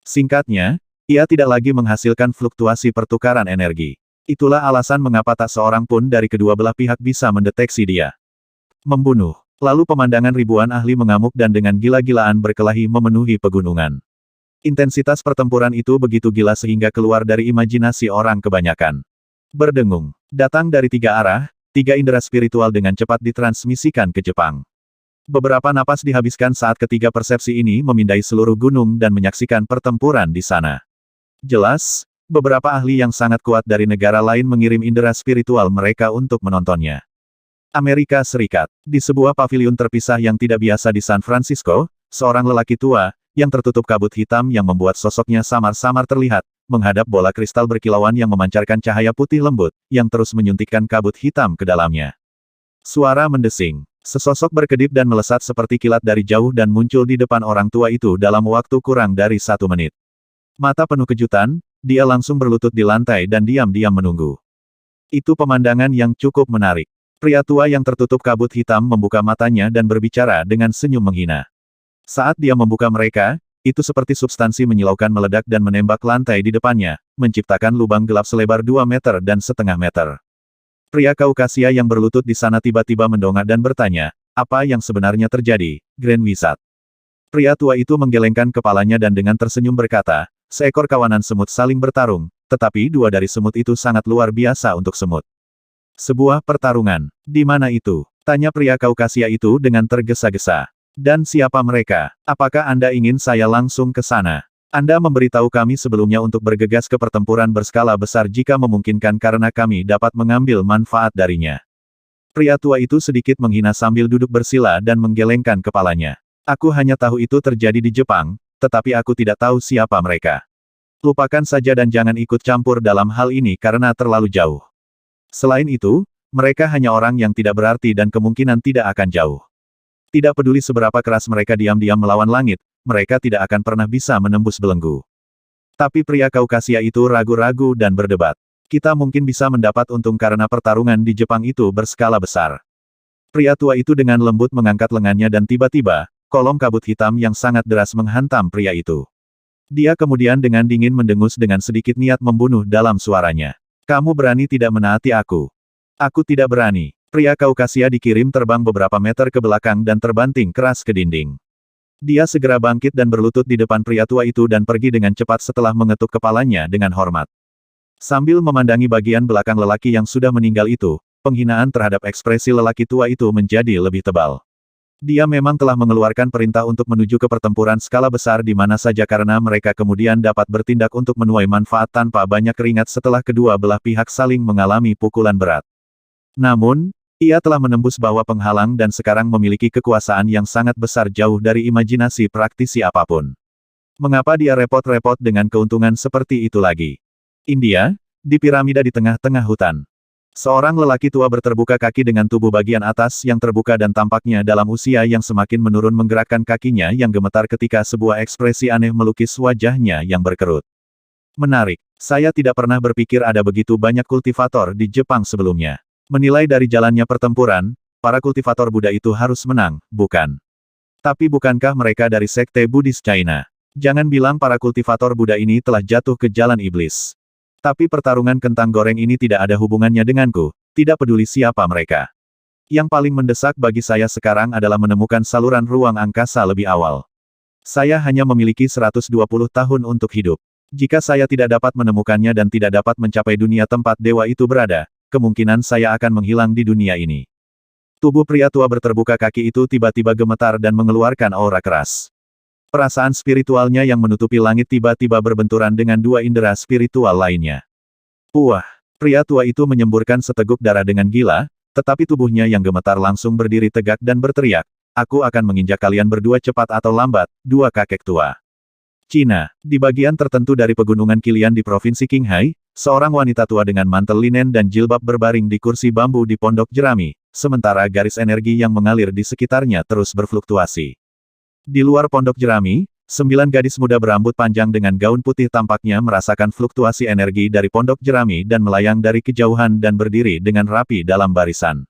Singkatnya, ia tidak lagi menghasilkan fluktuasi pertukaran energi. Itulah alasan mengapa tak seorang pun dari kedua belah pihak bisa mendeteksi dia. Membunuh. Lalu pemandangan ribuan ahli mengamuk dan dengan gila-gilaan berkelahi memenuhi pegunungan. Intensitas pertempuran itu begitu gila sehingga keluar dari imajinasi orang kebanyakan. Berdengung. Datang dari 3 arah, 3 indera spiritual dengan cepat ditransmisikan ke Jepang. Beberapa napas dihabiskan saat ketiga persepsi ini memindai seluruh gunung dan menyaksikan pertempuran di sana. Jelas, beberapa ahli yang sangat kuat dari negara lain mengirim indera spiritual mereka untuk menontonnya. Amerika Serikat. Di sebuah paviliun terpisah yang tidak biasa di San Francisco, seorang lelaki tua, yang tertutup kabut hitam yang membuat sosoknya samar-samar terlihat, menghadap bola kristal berkilauan yang memancarkan cahaya putih lembut, yang terus menyuntikkan kabut hitam ke dalamnya. Suara mendesing. Sesosok berkedip dan melesat seperti kilat dari jauh dan muncul di depan orang tua itu dalam waktu kurang dari 1 menit. Mata penuh kejutan, dia langsung berlutut di lantai dan diam-diam menunggu. Itu pemandangan yang cukup menarik. Pria tua yang tertutup kabut hitam membuka matanya dan berbicara dengan senyum menghina. Saat dia membuka mereka, itu seperti substansi menyilaukan meledak dan menembak lantai di depannya, menciptakan lubang gelap selebar 2,5 meter. Pria Kaukasia yang berlutut di sana tiba-tiba mendongak dan bertanya, apa yang sebenarnya terjadi, Grand Wizard? Pria tua itu menggelengkan kepalanya dan dengan tersenyum berkata, seekor kawanan semut saling bertarung, tetapi 2 dari semut itu sangat luar biasa untuk semut. Sebuah pertarungan. Di mana itu? Tanya pria Kaukasia itu dengan tergesa-gesa. Dan siapa mereka? Apakah Anda ingin saya langsung ke sana? Anda memberitahu kami sebelumnya untuk bergegas ke pertempuran berskala besar jika memungkinkan karena kami dapat mengambil manfaat darinya. Pria tua itu sedikit menghina sambil duduk bersila dan menggelengkan kepalanya. Aku hanya tahu itu terjadi di Jepang, tetapi aku tidak tahu siapa mereka. Lupakan saja dan jangan ikut campur dalam hal ini karena terlalu jauh. Selain itu, mereka hanya orang yang tidak berarti dan kemungkinan tidak akan jauh. Tidak peduli seberapa keras mereka diam-diam melawan langit, mereka tidak akan pernah bisa menembus belenggu. Tapi pria Kaukasia itu ragu-ragu dan berdebat. Kita mungkin bisa mendapat untung karena pertarungan di Jepang itu berskala besar. Pria tua itu dengan lembut mengangkat lengannya dan tiba-tiba, kolom kabut hitam yang sangat deras menghantam pria itu. Dia kemudian dengan dingin mendengus dengan sedikit niat membunuh dalam suaranya. Kamu berani tidak menaati aku? Aku tidak berani. Pria Kaukasia dikirim terbang beberapa meter ke belakang dan terbanting keras ke dinding. Dia segera bangkit dan berlutut di depan pria tua itu dan pergi dengan cepat setelah mengetuk kepalanya dengan hormat. Sambil memandangi bagian belakang lelaki yang sudah meninggal itu, penghinaan terhadap ekspresi lelaki tua itu menjadi lebih tebal. Dia memang telah mengeluarkan perintah untuk menuju ke pertempuran skala besar di mana saja karena mereka kemudian dapat bertindak untuk menuai manfaat tanpa banyak keringat setelah kedua belah pihak saling mengalami pukulan berat. Namun, Ia telah menembus bawah penghalang dan sekarang memiliki kekuasaan yang sangat besar jauh dari imajinasi praktisi apapun. Mengapa dia repot-repot dengan keuntungan seperti itu lagi? India, di piramida di tengah-tengah hutan. Seorang lelaki tua berterbuka kaki dengan tubuh bagian atas yang terbuka dan tampaknya dalam usia yang semakin menurun menggerakkan kakinya yang gemetar ketika sebuah ekspresi aneh melukis wajahnya yang berkerut. Menarik. Saya tidak pernah berpikir ada begitu banyak kultivator di Jepang sebelumnya. Menilai dari jalannya pertempuran, para kultivator Buddha itu harus menang, bukan? Tapi bukankah mereka dari sekte Buddhis China? Jangan bilang para kultivator Buddha ini telah jatuh ke jalan iblis. Tapi pertarungan kentang goreng ini tidak ada hubungannya denganku, tidak peduli siapa mereka. Yang paling mendesak bagi saya sekarang adalah menemukan saluran ruang angkasa lebih awal. Saya hanya memiliki 120 tahun untuk hidup. Jika saya tidak dapat menemukannya dan tidak dapat mencapai dunia tempat dewa itu berada, kemungkinan saya akan menghilang di dunia ini. Tubuh pria tua berterbuka kaki itu tiba-tiba gemetar dan mengeluarkan aura keras. Perasaan spiritualnya yang menutupi langit tiba-tiba berbenturan dengan dua indera spiritual lainnya. Puah! Pria tua itu menyemburkan seteguk darah dengan gila, tetapi tubuhnya yang gemetar langsung berdiri tegak dan berteriak, "Aku akan menginjak kalian berdua cepat atau lambat, dua kakek tua." Cina, di bagian tertentu dari pegunungan Qilian di Provinsi Qinghai, seorang wanita tua dengan mantel linen dan jilbab berbaring di kursi bambu di pondok jerami, sementara garis energi yang mengalir di sekitarnya terus berfluktuasi. Di luar pondok jerami, 9 gadis muda berambut panjang dengan gaun putih tampaknya merasakan fluktuasi energi dari pondok jerami dan melayang dari kejauhan dan berdiri dengan rapi dalam barisan.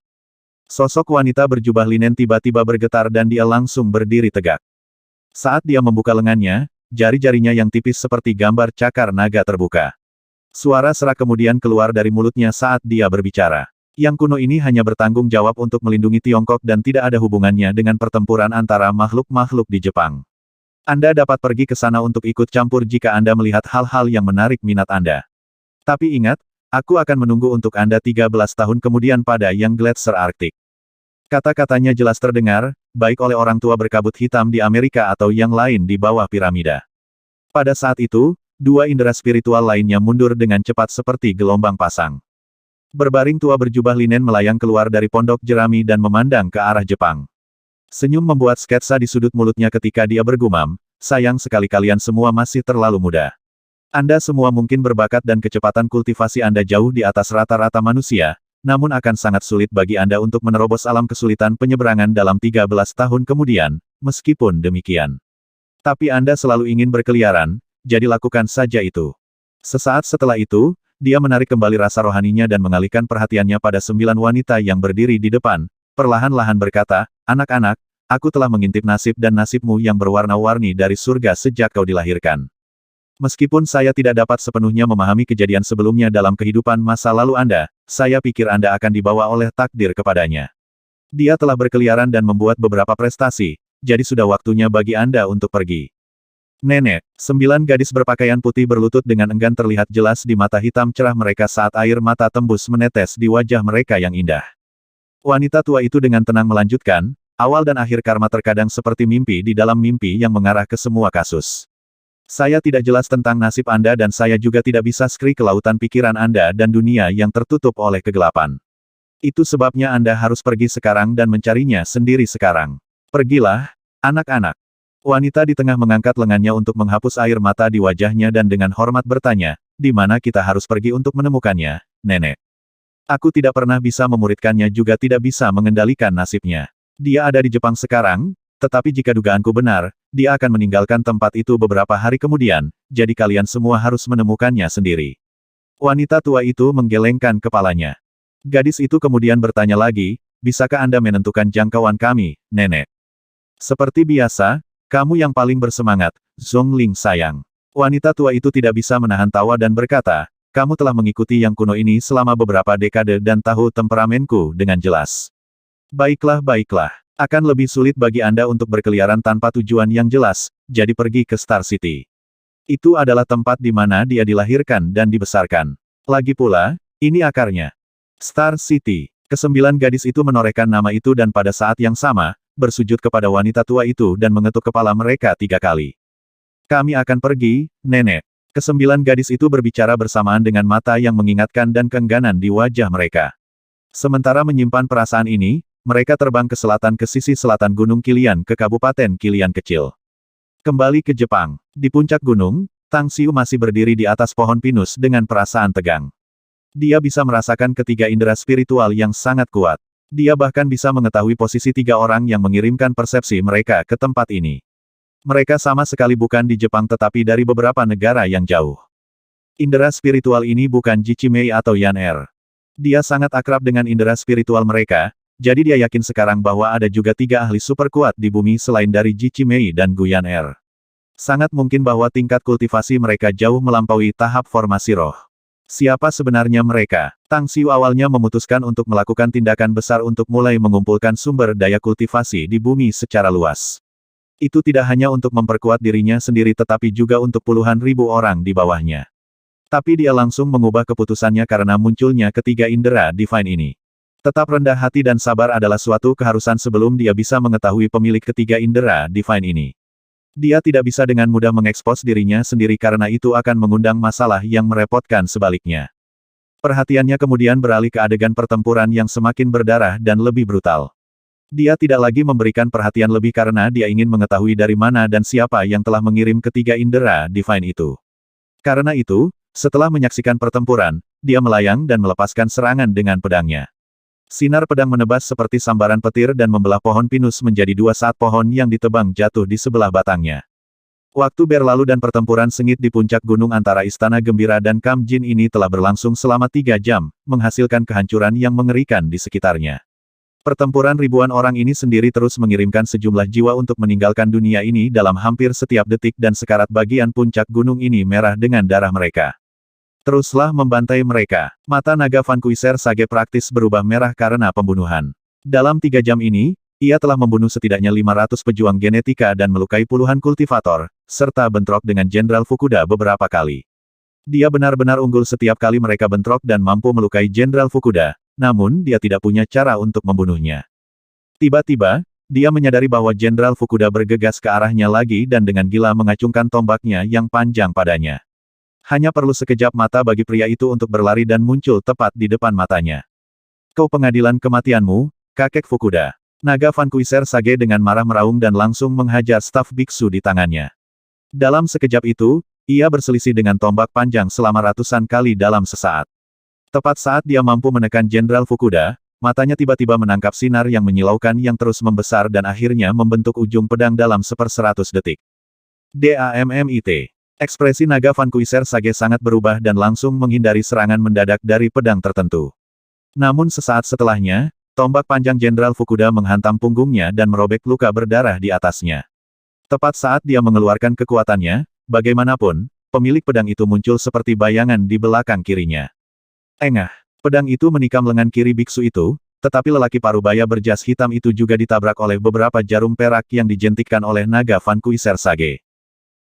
Sosok wanita berjubah linen tiba-tiba bergetar dan dia langsung berdiri tegak. Saat dia membuka lengannya, jari-jarinya yang tipis seperti gambar cakar naga terbuka. Suara serak kemudian keluar dari mulutnya saat dia berbicara. Yang kuno ini hanya bertanggung jawab untuk melindungi Tiongkok dan tidak ada hubungannya dengan pertempuran antara makhluk-makhluk di Jepang. Anda dapat pergi ke sana untuk ikut campur jika Anda melihat hal-hal yang menarik minat Anda. Tapi ingat, aku akan menunggu untuk Anda 13 tahun kemudian pada Yang Gletser Arktik. Kata-katanya jelas terdengar, baik oleh orang tua berkabut hitam di Amerika atau yang lain di bawah piramida. Pada saat itu, dua indera spiritual lainnya mundur dengan cepat seperti gelombang pasang. Berbaring tua berjubah linen melayang keluar dari pondok jerami dan memandang ke arah Jepang. Senyum membuat sketsa di sudut mulutnya ketika dia bergumam, sayang sekali kalian semua masih terlalu muda. Anda semua mungkin berbakat dan kecepatan kultivasi Anda jauh di atas rata-rata manusia, namun akan sangat sulit bagi Anda untuk menerobos alam kesulitan penyeberangan dalam 13 tahun kemudian, meskipun demikian. Tapi Anda selalu ingin berkeliaran, jadi lakukan saja itu. Sesaat setelah itu, dia menarik kembali rasa rohaninya dan mengalihkan perhatiannya pada 9 wanita yang berdiri di depan, perlahan-lahan berkata, "Anak-anak, aku telah mengintip nasib dan nasibmu yang berwarna-warni dari surga sejak kau dilahirkan. Meskipun saya tidak dapat sepenuhnya memahami kejadian sebelumnya dalam kehidupan masa lalu Anda, saya pikir Anda akan dibawa oleh takdir kepadanya. Dia telah berkeliaran dan membuat beberapa prestasi, jadi sudah waktunya bagi Anda untuk pergi." Nenek, 9 gadis berpakaian putih berlutut dengan enggan terlihat jelas di mata hitam cerah mereka saat air mata tembus menetes di wajah mereka yang indah. Wanita tua itu dengan tenang melanjutkan, awal dan akhir karma terkadang seperti mimpi di dalam mimpi yang mengarah ke semua kasus. Saya tidak jelas tentang nasib Anda dan saya juga tidak bisa skri ke lautan pikiran Anda dan dunia yang tertutup oleh kegelapan. Itu sebabnya Anda harus pergi sekarang dan mencarinya sendiri sekarang. Pergilah, anak-anak. Wanita di tengah mengangkat lengannya untuk menghapus air mata di wajahnya dan dengan hormat bertanya, "Di mana kita harus pergi untuk menemukannya, Nenek?" Aku tidak pernah bisa memuridkannya juga tidak bisa mengendalikan nasibnya. Dia ada di Jepang sekarang, tetapi jika dugaanku benar, dia akan meninggalkan tempat itu beberapa hari kemudian, jadi kalian semua harus menemukannya sendiri. Wanita tua itu menggelengkan kepalanya. Gadis itu kemudian bertanya lagi, "Bisakah Anda menentukan jangkauan kami, Nenek?" "Seperti biasa, kamu yang paling bersemangat, Zhongling sayang." Wanita tua itu tidak bisa menahan tawa dan berkata, "Kamu telah mengikuti yang kuno ini selama beberapa dekade dan tahu temperamenku dengan jelas. Baiklah, baiklah. Akan lebih sulit bagi Anda untuk berkeliaran tanpa tujuan yang jelas, jadi pergi ke Star City. Itu adalah tempat di mana dia dilahirkan dan dibesarkan. Lagi pula, ini akarnya. Star City." Kesembilan gadis itu menorehkan nama itu dan pada saat yang sama, bersujud kepada wanita tua itu dan mengetuk kepala mereka 3 kali. "Kami akan pergi, Nenek." Kesembilan gadis itu berbicara bersamaan dengan mata yang mengingatkan dan keengganan di wajah mereka. Sementara menyimpan perasaan ini, mereka terbang ke selatan ke sisi selatan Gunung Qilian ke Kabupaten Qilian kecil. Kembali ke Jepang. Di puncak gunung, Tang Xiu masih berdiri di atas pohon pinus dengan perasaan tegang. Dia bisa merasakan ketiga indera spiritual yang sangat kuat. Dia bahkan bisa mengetahui posisi tiga orang yang mengirimkan persepsi mereka ke tempat ini. Mereka sama sekali bukan di Jepang tetapi dari beberapa negara yang jauh. Indera spiritual ini bukan Ji Mei atau Yan Er. Dia sangat akrab dengan indera spiritual mereka, jadi dia yakin sekarang bahwa ada juga tiga ahli super kuat di bumi selain dari Ji Mei dan Gu Yan Er. Sangat mungkin bahwa tingkat kultivasi mereka jauh melampaui tahap formasi roh. Siapa sebenarnya mereka? Tang Xiu awalnya memutuskan untuk melakukan tindakan besar untuk mulai mengumpulkan sumber daya kultivasi di bumi secara luas. Itu tidak hanya untuk memperkuat dirinya sendiri tetapi juga untuk puluhan ribu orang di bawahnya. Tapi dia langsung mengubah keputusannya karena munculnya ketiga indera divine ini. Tetap rendah hati dan sabar adalah suatu keharusan sebelum dia bisa mengetahui pemilik ketiga indera divine ini. Dia tidak bisa dengan mudah mengekspos dirinya sendiri karena itu akan mengundang masalah yang merepotkan sebaliknya. Perhatiannya kemudian beralih ke adegan pertempuran yang semakin berdarah dan lebih brutal. Dia tidak lagi memberikan perhatian lebih karena dia ingin mengetahui dari mana dan siapa yang telah mengirim ketiga indera divine itu. Karena itu, setelah menyaksikan pertempuran, dia melayang dan melepaskan serangan dengan pedangnya. Sinar pedang menebas seperti sambaran petir dan membelah pohon pinus menjadi dua saat pohon yang ditebang jatuh di sebelah batangnya. Waktu berlalu dan pertempuran sengit di puncak gunung antara Istana Gembira dan Kam Jin ini telah berlangsung selama 3 jam, menghasilkan kehancuran yang mengerikan di sekitarnya. Pertempuran ribuan orang ini sendiri terus mengirimkan sejumlah jiwa untuk meninggalkan dunia ini dalam hampir setiap detik dan sekarat bagian puncak gunung ini merah dengan darah mereka. Teruslah membantai mereka. Mata naga Van Kuiser Sage praktis berubah merah karena pembunuhan. Dalam 3 jam ini, ia telah membunuh setidaknya 500 pejuang genetika dan melukai puluhan kultivator, serta bentrok dengan Jenderal Fukuda beberapa kali. Dia benar-benar unggul setiap kali mereka bentrok dan mampu melukai Jenderal Fukuda, namun dia tidak punya cara untuk membunuhnya. Tiba-tiba, dia menyadari bahwa Jenderal Fukuda bergegas ke arahnya lagi dan dengan gila mengacungkan tombaknya yang panjang padanya. Hanya perlu sekejap mata bagi pria itu untuk berlari dan muncul tepat di depan matanya. Kau pengadilan kematianmu, kakek Fukuda. Naga Van Kuiser Sage dengan marah meraung dan langsung menghajar staf biksu di tangannya. Dalam sekejap itu, ia berselisih dengan tombak panjang selama ratusan kali dalam sesaat. Tepat saat dia mampu menekan Jenderal Fukuda, matanya tiba-tiba menangkap sinar yang menyilaukan yang terus membesar dan akhirnya membentuk ujung pedang dalam 1/100 detik. DAMMIT. Ekspresi naga Van Kuiser Sage sangat berubah dan langsung menghindari serangan mendadak dari pedang tertentu. Namun sesaat setelahnya, tombak panjang Jenderal Fukuda menghantam punggungnya dan merobek luka berdarah di atasnya. Tepat saat dia mengeluarkan kekuatannya, bagaimanapun, pemilik pedang itu muncul seperti bayangan di belakang kirinya. Engah, pedang itu menikam lengan kiri biksu itu, tetapi lelaki parubaya berjas hitam itu juga ditabrak oleh beberapa jarum perak yang dijentikkan oleh naga Van Kuiser Sage.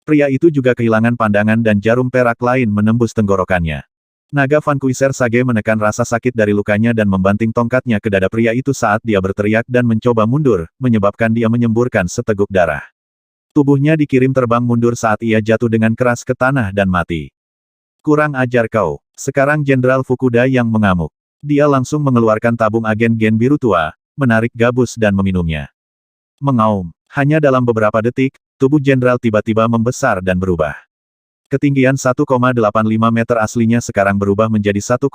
Pria itu juga kehilangan pandangan dan jarum perak lain menembus tenggorokannya. Naga Van Kuiser Sage menekan rasa sakit dari lukanya dan membanting tongkatnya ke dada pria itu saat dia berteriak dan mencoba mundur, menyebabkan dia menyemburkan seteguk darah. Tubuhnya dikirim terbang mundur saat ia jatuh dengan keras ke tanah dan mati. Kurang ajar kau. Sekarang Jenderal Fukuda yang mengamuk. Dia langsung mengeluarkan tabung agen gen biru tua, menarik gabus dan meminumnya. Mengaum. Hanya dalam beberapa detik, tubuh jenderal tiba-tiba membesar dan berubah. Ketinggian 1,85 meter aslinya sekarang berubah menjadi 1,9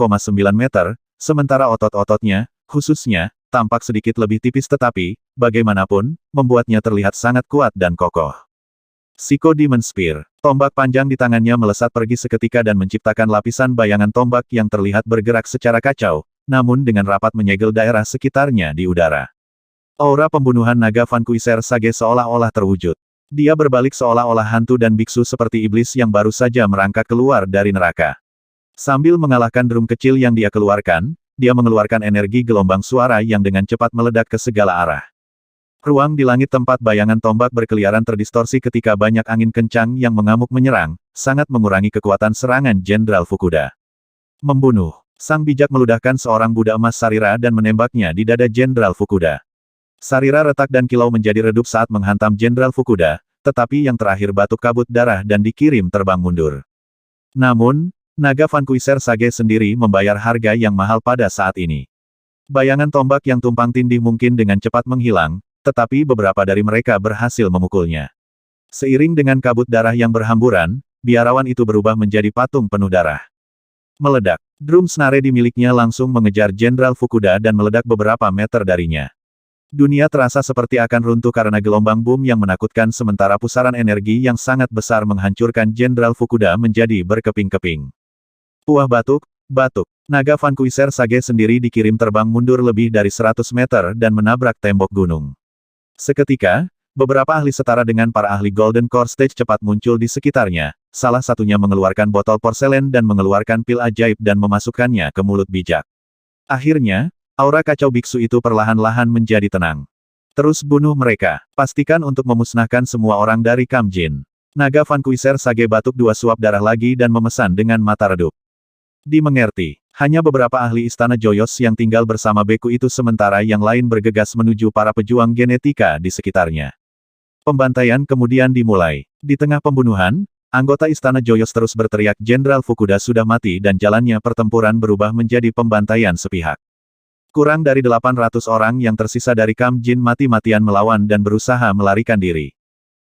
meter, sementara otot-ototnya, khususnya, tampak sedikit lebih tipis tetapi, bagaimanapun, membuatnya terlihat sangat kuat dan kokoh. Psycho Demon Spear. Tombak panjang di tangannya melesat pergi seketika dan menciptakan lapisan bayangan tombak yang terlihat bergerak secara kacau, namun dengan rapat menyegel daerah sekitarnya di udara. Aura pembunuhan naga Van Kuiser Sage seolah-olah terwujud. Dia berbalik seolah-olah hantu dan biksu seperti iblis yang baru saja merangkak keluar dari neraka. Sambil mengalahkan drum kecil yang dia keluarkan, dia mengeluarkan energi gelombang suara yang dengan cepat meledak ke segala arah. Ruang di langit tempat bayangan tombak berkeliaran terdistorsi ketika banyak angin kencang yang mengamuk menyerang, sangat mengurangi kekuatan serangan Jenderal Fukuda. Membunuh. Sang bijak meludahkan seorang budak emas Sarira dan menembaknya di dada Jenderal Fukuda. Sarira retak dan kilau menjadi redup saat menghantam Jenderal Fukuda, tetapi yang terakhir batuk kabut darah dan dikirim terbang mundur. Namun, naga Van Kuiser Sage sendiri membayar harga yang mahal pada saat ini. Bayangan tombak yang tumpang tindih mungkin dengan cepat menghilang, tetapi beberapa dari mereka berhasil memukulnya. Seiring dengan kabut darah yang berhamburan, biarawan itu berubah menjadi patung penuh darah. Meledak. Drum snare di miliknya langsung mengejar Jenderal Fukuda dan meledak beberapa meter darinya. Dunia terasa seperti akan runtuh karena gelombang boom yang menakutkan sementara pusaran energi yang sangat besar menghancurkan Jenderal Fukuda menjadi berkeping-keping. Puah batuk, batuk. Naga Vanquisher Sage sendiri dikirim terbang mundur lebih dari 100 meter dan menabrak tembok gunung. Seketika, beberapa ahli setara dengan para ahli Golden Core Stage cepat muncul di sekitarnya, salah satunya mengeluarkan botol porselen dan mengeluarkan pil ajaib dan memasukkannya ke mulut bijak. Akhirnya, aura kacau biksu itu perlahan-lahan menjadi tenang. Terus bunuh mereka. Pastikan untuk memusnahkan semua orang dari Kamjin. Naga Vanquisher Sage batuk 2 suap darah lagi dan memesan dengan mata redup. Dimengerti. Hanya beberapa ahli istana Joyos yang tinggal bersama beku itu sementara yang lain bergegas menuju para pejuang genetika di sekitarnya. Pembantaian kemudian dimulai. Di tengah pembunuhan, anggota istana Joyos terus berteriak Jenderal Fukuda sudah mati dan jalannya pertempuran berubah menjadi pembantaian sepihak. Kurang dari 800 orang yang tersisa dari Kamjin mati-matian melawan dan berusaha melarikan diri.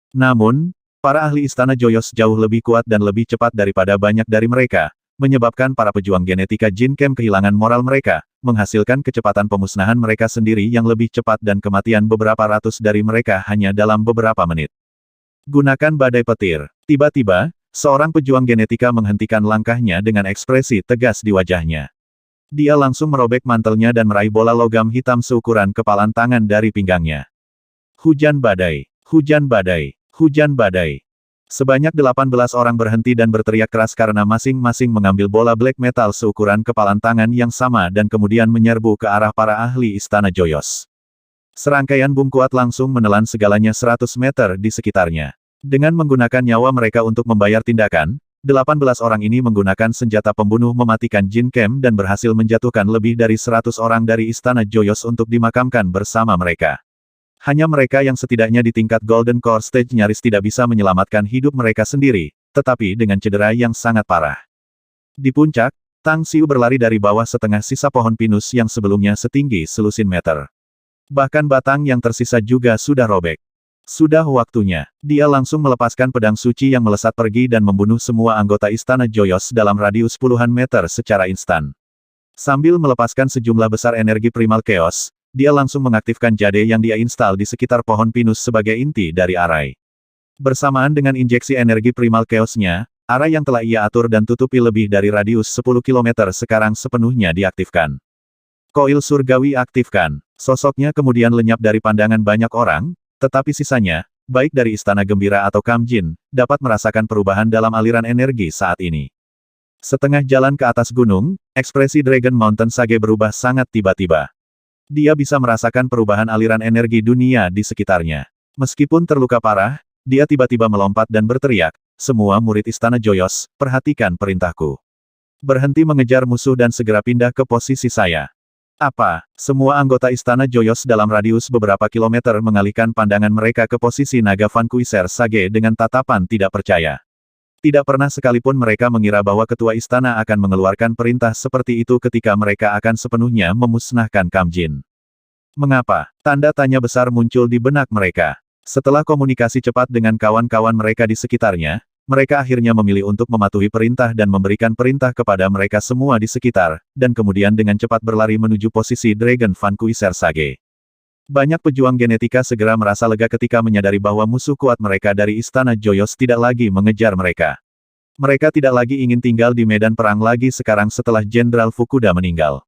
Namun, para ahli istana Joyos jauh lebih kuat dan lebih cepat daripada banyak dari mereka, menyebabkan para pejuang genetika Jin Kem kehilangan moral mereka, menghasilkan kecepatan pemusnahan mereka sendiri yang lebih cepat dan kematian beberapa ratus dari mereka hanya dalam beberapa menit. Gunakan badai petir. Tiba-tiba, seorang pejuang genetika menghentikan langkahnya dengan ekspresi tegas di wajahnya. Dia langsung merobek mantelnya dan meraih bola logam hitam seukuran kepalan tangan dari pinggangnya. Hujan badai, hujan badai, hujan badai. Sebanyak 18 orang berhenti dan berteriak keras karena masing-masing mengambil bola black metal seukuran kepalan tangan yang sama dan kemudian menyerbu ke arah para ahli istana Joyos. Serangkaian bom kuat langsung menelan segalanya 100 meter di sekitarnya. Dengan menggunakan nyawa mereka untuk membayar tindakan, 18 orang ini menggunakan senjata pembunuh mematikan Jin Kem dan berhasil menjatuhkan lebih dari 100 orang dari istana Joyos untuk dimakamkan bersama mereka. Hanya mereka yang setidaknya di tingkat Golden Core Stage nyaris tidak bisa menyelamatkan hidup mereka sendiri, tetapi dengan cedera yang sangat parah. Di puncak, Tang Xiu berlari dari bawah setengah sisa pohon pinus yang sebelumnya setinggi selusin meter. Bahkan batang yang tersisa juga sudah robek. Sudah waktunya. Dia langsung melepaskan pedang suci yang melesat pergi dan membunuh semua anggota istana Joyos dalam radius puluhan meter secara instan. Sambil melepaskan sejumlah besar energi primal chaos, dia langsung mengaktifkan jade yang dia instal di sekitar pohon pinus sebagai inti dari arai. Bersamaan dengan injeksi energi primal chaos-nya, arai yang telah ia atur dan tutupi lebih dari radius 10 km sekarang sepenuhnya diaktifkan. Koil surgawi aktifkan. Sosoknya kemudian lenyap dari pandangan banyak orang, tetapi sisanya, baik dari Istana Gembira atau Kamjin, dapat merasakan perubahan dalam aliran energi saat ini. Setengah jalan ke atas gunung, ekspresi Dragon Mountain Sage berubah sangat tiba-tiba. Dia bisa merasakan perubahan aliran energi dunia di sekitarnya. Meskipun terluka parah, dia tiba-tiba melompat dan berteriak, "Semua murid Istana Joyos, perhatikan perintahku. Berhenti mengejar musuh dan segera pindah ke posisi saya." Apa? Semua anggota Istana Joyos dalam radius beberapa kilometer mengalihkan pandangan mereka ke posisi Naga Vanquisher Sage dengan tatapan tidak percaya. Tidak pernah sekalipun mereka mengira bahwa ketua istana akan mengeluarkan perintah seperti itu ketika mereka akan sepenuhnya memusnahkan Kamjin. Mengapa? Tanda tanya besar muncul di benak mereka. Setelah komunikasi cepat dengan kawan-kawan mereka di sekitarnya, mereka akhirnya memilih untuk mematuhi perintah dan memberikan perintah kepada mereka semua di sekitar, dan kemudian dengan cepat berlari menuju posisi Dragon Vanquisher Sage. Banyak pejuang genetika segera merasa lega ketika menyadari bahwa musuh kuat mereka dari Istana Joyos tidak lagi mengejar mereka. Mereka tidak lagi ingin tinggal di medan perang lagi sekarang setelah Jenderal Fukuda meninggal.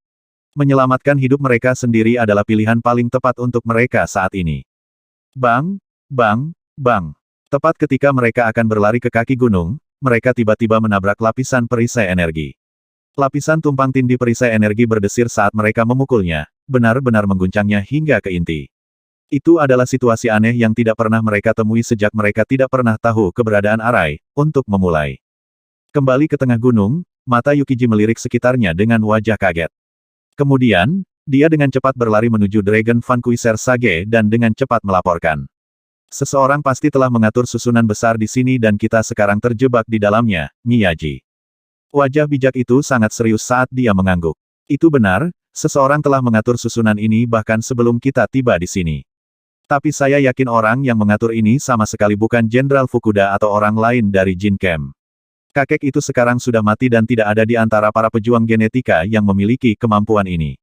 Menyelamatkan hidup mereka sendiri adalah pilihan paling tepat untuk mereka saat ini. Bang, bang, bang. Tepat ketika mereka akan berlari ke kaki gunung, mereka tiba-tiba menabrak lapisan perisai energi. Lapisan tumpang tindih perisai energi berdesir saat mereka memukulnya, benar-benar mengguncangnya hingga ke inti. Itu adalah situasi aneh yang tidak pernah mereka temui sejak mereka tidak pernah tahu keberadaan arai, untuk memulai. Kembali ke tengah gunung, mata Yukiji melirik sekitarnya dengan wajah kaget. Kemudian, dia dengan cepat berlari menuju Dragon Vanquisher Sage dan dengan cepat melaporkan. Seseorang pasti telah mengatur susunan besar di sini dan kita sekarang terjebak di dalamnya, Miyaji. Wajah bijak itu sangat serius saat dia mengangguk. Itu benar, seseorang telah mengatur susunan ini bahkan sebelum kita tiba di sini. Tapi saya yakin orang yang mengatur ini sama sekali bukan Jenderal Fukuda atau orang lain dari Jin Camp. Kakek itu sekarang sudah mati dan tidak ada di antara para pejuang genetika yang memiliki kemampuan ini.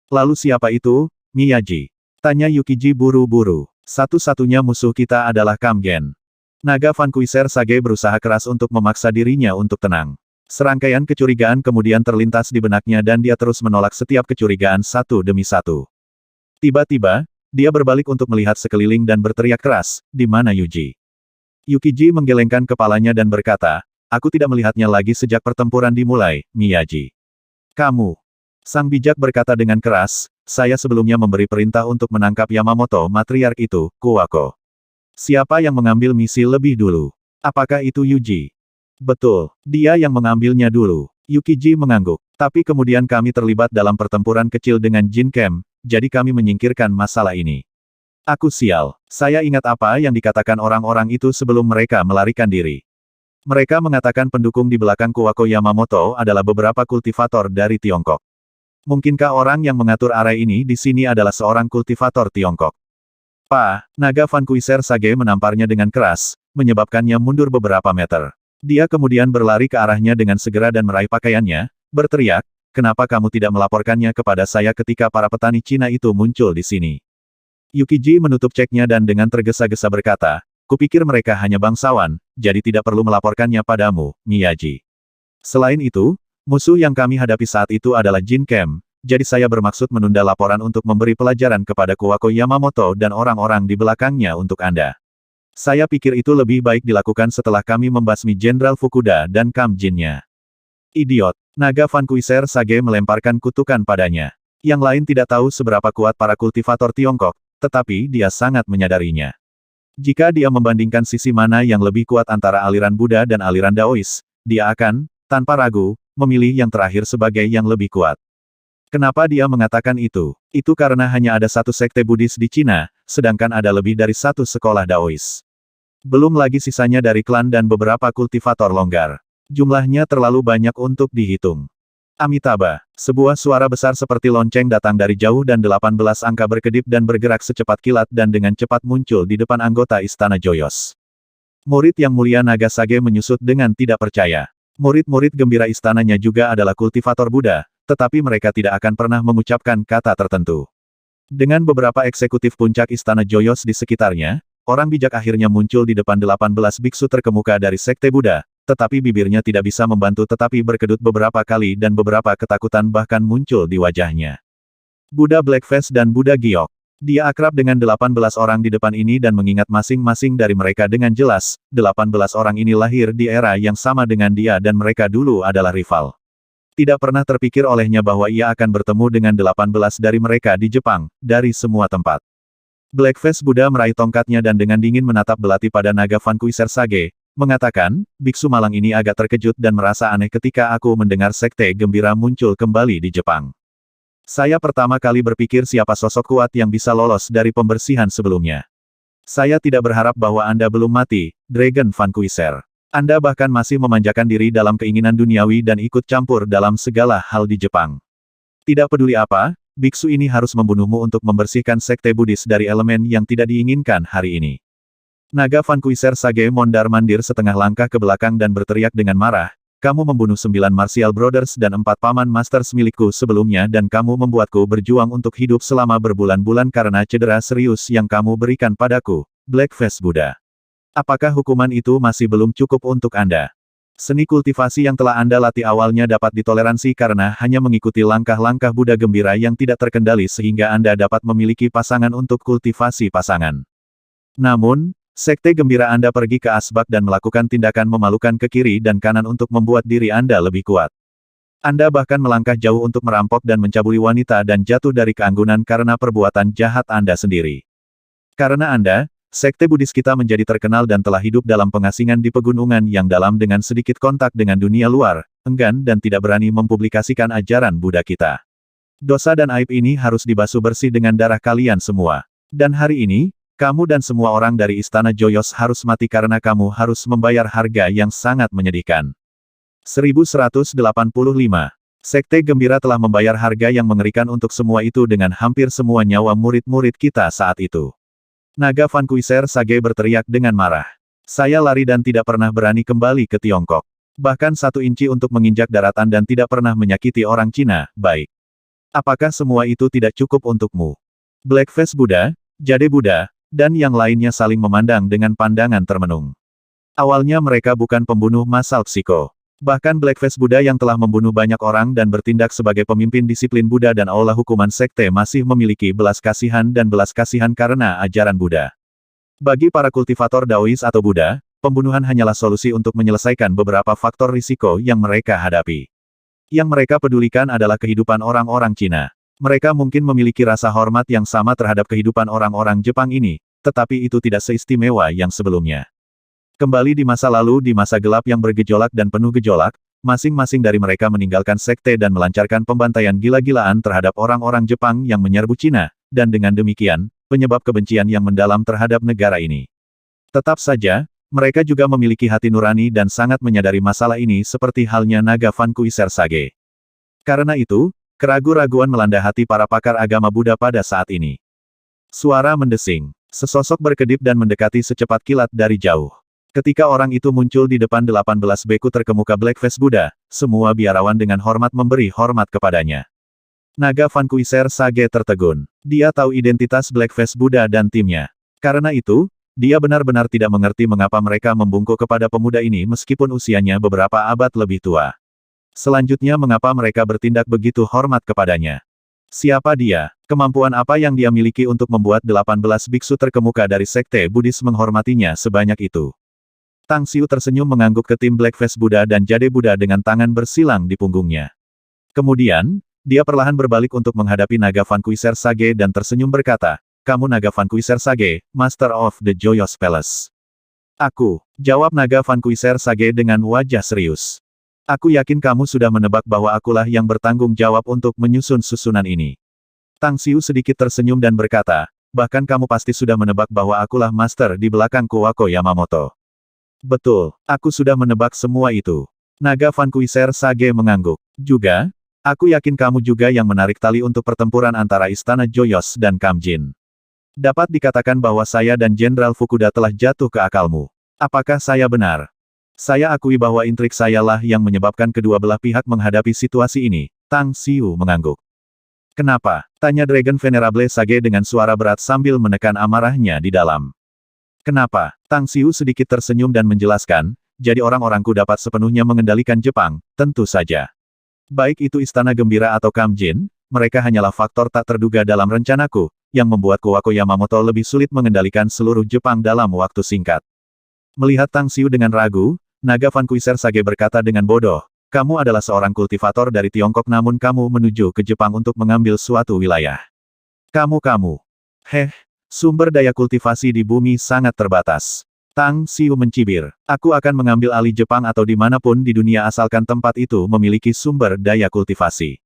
Lalu siapa itu, Miyaji? Tanya Yukiji buru-buru. Satu-satunya musuh kita adalah Kamgen. Naga Vanquisher Sage berusaha keras untuk memaksa dirinya untuk tenang. Serangkaian kecurigaan kemudian terlintas di benaknya dan dia terus menolak setiap kecurigaan satu demi satu. Tiba-tiba, dia berbalik untuk melihat sekeliling dan berteriak keras, "Di mana Yuji?" Yukiji menggelengkan kepalanya dan berkata, "Aku tidak melihatnya lagi sejak pertempuran dimulai, Miyaji." "Kamu." Sang bijak berkata dengan keras, "Saya sebelumnya memberi perintah untuk menangkap Yamamoto matriark itu, Kuwako. Siapa yang mengambil misi lebih dulu? Apakah itu Yuji?" "Betul, dia yang mengambilnya dulu." Yukiji mengangguk. "Tapi kemudian kami terlibat dalam pertempuran kecil dengan Jin Camp, jadi kami menyingkirkan masalah ini." "Aku sial. Saya ingat apa yang dikatakan orang-orang itu sebelum mereka melarikan diri. Mereka mengatakan pendukung di belakang Kuwako Yamamoto adalah beberapa kultivator dari Tiongkok. Mungkinkah orang yang mengatur area ini di sini adalah seorang kultivator Tiongkok?" "Pak," naga Vanquisher Sage menamparnya dengan keras, menyebabkannya mundur beberapa meter. Dia kemudian berlari ke arahnya dengan segera dan meraih pakaiannya, berteriak, "Kenapa kamu tidak melaporkannya kepada saya ketika para petani Cina itu muncul di sini?" Yukiji menutup ceknya dan dengan tergesa-gesa berkata, "Kupikir mereka hanya bangsawan, jadi tidak perlu melaporkannya padamu, Miyaji. Selain itu, musuh yang kami hadapi saat itu adalah Jin Camp, jadi saya bermaksud menunda laporan untuk memberi pelajaran kepada Kuwako Yamamoto dan orang-orang di belakangnya untuk Anda. Saya pikir itu lebih baik dilakukan setelah kami membasmi Jenderal Fukuda dan Kam Jin-nya." "Idiot!" Naga Vanquisher Sage melemparkan kutukan padanya. Yang lain tidak tahu seberapa kuat para kultivator Tiongkok, tetapi dia sangat menyadarinya. Jika dia membandingkan sisi mana yang lebih kuat antara aliran Buddha dan aliran Daois, dia akan, tanpa ragu, memilih yang terakhir sebagai yang lebih kuat. Kenapa dia mengatakan itu? Itu karena hanya ada satu sekte Buddhis di Cina, sedangkan ada lebih dari satu sekolah Daois. Belum lagi sisanya dari klan dan beberapa kultivator longgar. Jumlahnya terlalu banyak untuk dihitung. Amitabha, sebuah suara besar seperti lonceng datang dari jauh dan 18 angka berkedip dan bergerak secepat kilat dan dengan cepat muncul di depan anggota Istana Joyos. Murid yang mulia Naga Sage menyusut dengan tidak percaya. Murid-murid gembira istananya juga adalah kultivator Buddha, tetapi mereka tidak akan pernah mengucapkan kata tertentu. Dengan beberapa eksekutif puncak Istana Joyos di sekitarnya, orang bijak akhirnya muncul di depan 18 biksu terkemuka dari Sekte Buddha, tetapi bibirnya tidak bisa membantu tetapi berkedut beberapa kali dan beberapa ketakutan bahkan muncul di wajahnya. Buddha Blackface dan Buddha Giok. Dia akrab dengan 18 orang di depan ini dan mengingat masing-masing dari mereka dengan jelas, 18 orang ini lahir di era yang sama dengan dia dan mereka dulu adalah rival. Tidak pernah terpikir olehnya bahwa ia akan bertemu dengan 18 dari mereka di Jepang, dari semua tempat. Blackface Buddha meraih tongkatnya dan dengan dingin menatap belati pada naga Vanquisher Sage, mengatakan, "Biksu malang ini agak terkejut dan merasa aneh ketika aku mendengar sekte gembira muncul kembali di Jepang. Saya pertama kali berpikir siapa sosok kuat yang bisa lolos dari pembersihan sebelumnya. Saya tidak berharap bahwa Anda belum mati, Dragon Vanquisher. Anda bahkan masih memanjakan diri dalam keinginan duniawi dan ikut campur dalam segala hal di Jepang. Tidak peduli apa, biksu ini harus membunuhmu untuk membersihkan sekte Buddhis dari elemen yang tidak diinginkan hari ini." Naga Vanquisher Sage mondar-mandir setengah langkah ke belakang dan berteriak dengan marah, "Kamu membunuh 9 Martial Brothers dan 4 paman Masters milikku sebelumnya dan kamu membuatku berjuang untuk hidup selama berbulan-bulan karena cedera serius yang kamu berikan padaku, Blackface Buddha. Apakah hukuman itu masih belum cukup untuk Anda? Seni kultivasi yang telah Anda latih awalnya dapat ditoleransi karena hanya mengikuti langkah-langkah Buddha gembira yang tidak terkendali sehingga Anda dapat memiliki pasangan untuk kultivasi pasangan. Namun, sekte gembira Anda pergi ke asbak dan melakukan tindakan memalukan ke kiri dan kanan untuk membuat diri Anda lebih kuat. Anda bahkan melangkah jauh untuk merampok dan mencabuli wanita dan jatuh dari keanggunan karena perbuatan jahat Anda sendiri. Karena Anda, sekte Buddhis kita menjadi terkenal dan telah hidup dalam pengasingan di pegunungan yang dalam dengan sedikit kontak dengan dunia luar, enggan dan tidak berani mempublikasikan ajaran Buddha kita. Dosa dan aib ini harus dibasuh bersih dengan darah kalian semua. Dan hari ini, kamu dan semua orang dari Istana Joyos harus mati karena kamu harus membayar harga yang sangat menyedihkan." 1185. Sekte Gembira telah membayar harga yang mengerikan untuk semua itu dengan hampir semua nyawa murid-murid kita saat itu. Naga Vanquisher Sage berteriak dengan marah. Saya lari dan tidak pernah berani kembali ke Tiongkok. Bahkan 1 inci untuk menginjak daratan dan tidak pernah menyakiti orang Cina, baik. Apakah semua itu tidak cukup untukmu? Blackface Buddha, Jade Buddha, dan yang lainnya saling memandang dengan pandangan termenung. Awalnya mereka bukan pembunuh massal psiko. Bahkan Blackface Buddha yang telah membunuh banyak orang dan bertindak sebagai pemimpin disiplin Buddha dan aula hukuman sekte masih memiliki belas kasihan dan belas kasihan karena ajaran Buddha. Bagi para kultivator Daois atau Buddha, pembunuhan hanyalah solusi untuk menyelesaikan beberapa faktor risiko yang mereka hadapi. Yang mereka pedulikan adalah kehidupan orang-orang Cina. Mereka mungkin memiliki rasa hormat yang sama terhadap kehidupan orang-orang Jepang ini, tetapi itu tidak seistimewa yang sebelumnya. Kembali di masa lalu di masa gelap yang bergejolak dan penuh gejolak, masing-masing dari mereka meninggalkan sekte dan melancarkan pembantaian gila-gilaan terhadap orang-orang Jepang yang menyerbu Cina, dan dengan demikian, penyebab kebencian yang mendalam terhadap negara ini. Tetap saja, mereka juga memiliki hati nurani dan sangat menyadari masalah ini seperti halnya Naga Vanquisher Sage. Karena itu, keraguan-raguan melanda hati para pakar agama Buddha pada saat ini. Suara mendesing. Sesosok berkedip dan mendekati secepat kilat dari jauh. Ketika orang itu muncul di depan 18 beku terkemuka Blackface Buddha, semua biarawan dengan hormat memberi hormat kepadanya. Naga Vanquisher Sage tertegun. Dia tahu identitas Blackface Buddha dan timnya. Karena itu, dia benar-benar tidak mengerti mengapa mereka membungkuk kepada pemuda ini meskipun usianya beberapa abad lebih tua. Selanjutnya mengapa mereka bertindak begitu hormat kepadanya. Siapa dia? Kemampuan apa yang dia miliki untuk membuat 18 biksu terkemuka dari sekte Buddhis menghormatinya sebanyak itu? Tang Xiu tersenyum mengangguk ke tim Blackface Buddha dan Jade Buddha dengan tangan bersilang di punggungnya. Kemudian, dia perlahan berbalik untuk menghadapi Naga Vanquisher Sage dan tersenyum berkata, "Kamu Naga Vanquisher Sage, Master of the Joyous Palace." "Aku," jawab Naga Vanquisher Sage dengan wajah serius. "Aku yakin kamu sudah menebak bahwa akulah yang bertanggung jawab untuk menyusun susunan ini." Tang Xiu sedikit tersenyum dan berkata, "Bahkan kamu pasti sudah menebak bahwa akulah master di belakang Kuwako Yamamoto." "Betul, aku sudah menebak semua itu." Naga Vanquisher Sage mengangguk. "Juga, aku yakin kamu juga yang menarik tali untuk pertempuran antara Istana Joyous dan Kamjin. Dapat dikatakan bahwa saya dan Jenderal Fukuda telah jatuh ke akalmu. Apakah saya benar?" "Saya akui bahwa intrik sayalah yang menyebabkan kedua belah pihak menghadapi situasi ini." Tang Xiu mengangguk. "Kenapa?" tanya Dragon Venerable Sage dengan suara berat sambil menekan amarahnya di dalam. "Kenapa?" Tang Xiu sedikit tersenyum dan menjelaskan, "Jadi orang-orangku dapat sepenuhnya mengendalikan Jepang, tentu saja. Baik itu Istana Gembira atau Kamjin, mereka hanyalah faktor tak terduga dalam rencanaku, yang membuat Kuwako Yamamoto lebih sulit mengendalikan seluruh Jepang dalam waktu singkat." Melihat Tang Xiu dengan ragu, Naga Vanquisher Sage berkata dengan bodoh, "Kamu adalah seorang kultivator dari Tiongkok namun kamu menuju ke Jepang untuk mengambil suatu wilayah. Kamu. Sumber daya kultivasi di bumi sangat terbatas." Tang Xiu mencibir. "Aku akan mengambil alih Jepang atau dimanapun di dunia asalkan tempat itu memiliki sumber daya kultivasi.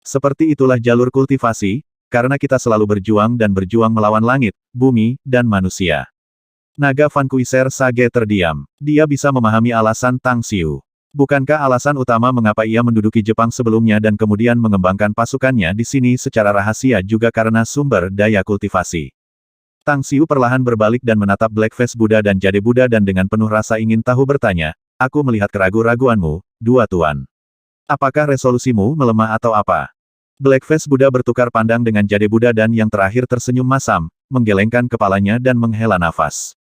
Seperti itulah jalur kultivasi, karena kita selalu berjuang dan berjuang melawan langit, bumi, dan manusia." Naga Vanquisher Sage terdiam. Dia bisa memahami alasan Tang Xiu. Bukankah alasan utama mengapa ia menduduki Jepang sebelumnya dan kemudian mengembangkan pasukannya di sini secara rahasia juga karena sumber daya kultivasi? Tang Xiu perlahan berbalik dan menatap Blackface Buddha dan Jade Buddha dan dengan penuh rasa ingin tahu bertanya, "Aku melihat keraguan-raguanmu, Dua Tuan. Apakah resolusimu melemah atau apa?" Blackface Buddha bertukar pandang dengan Jade Buddha dan yang terakhir tersenyum masam, menggelengkan kepalanya dan menghela nafas.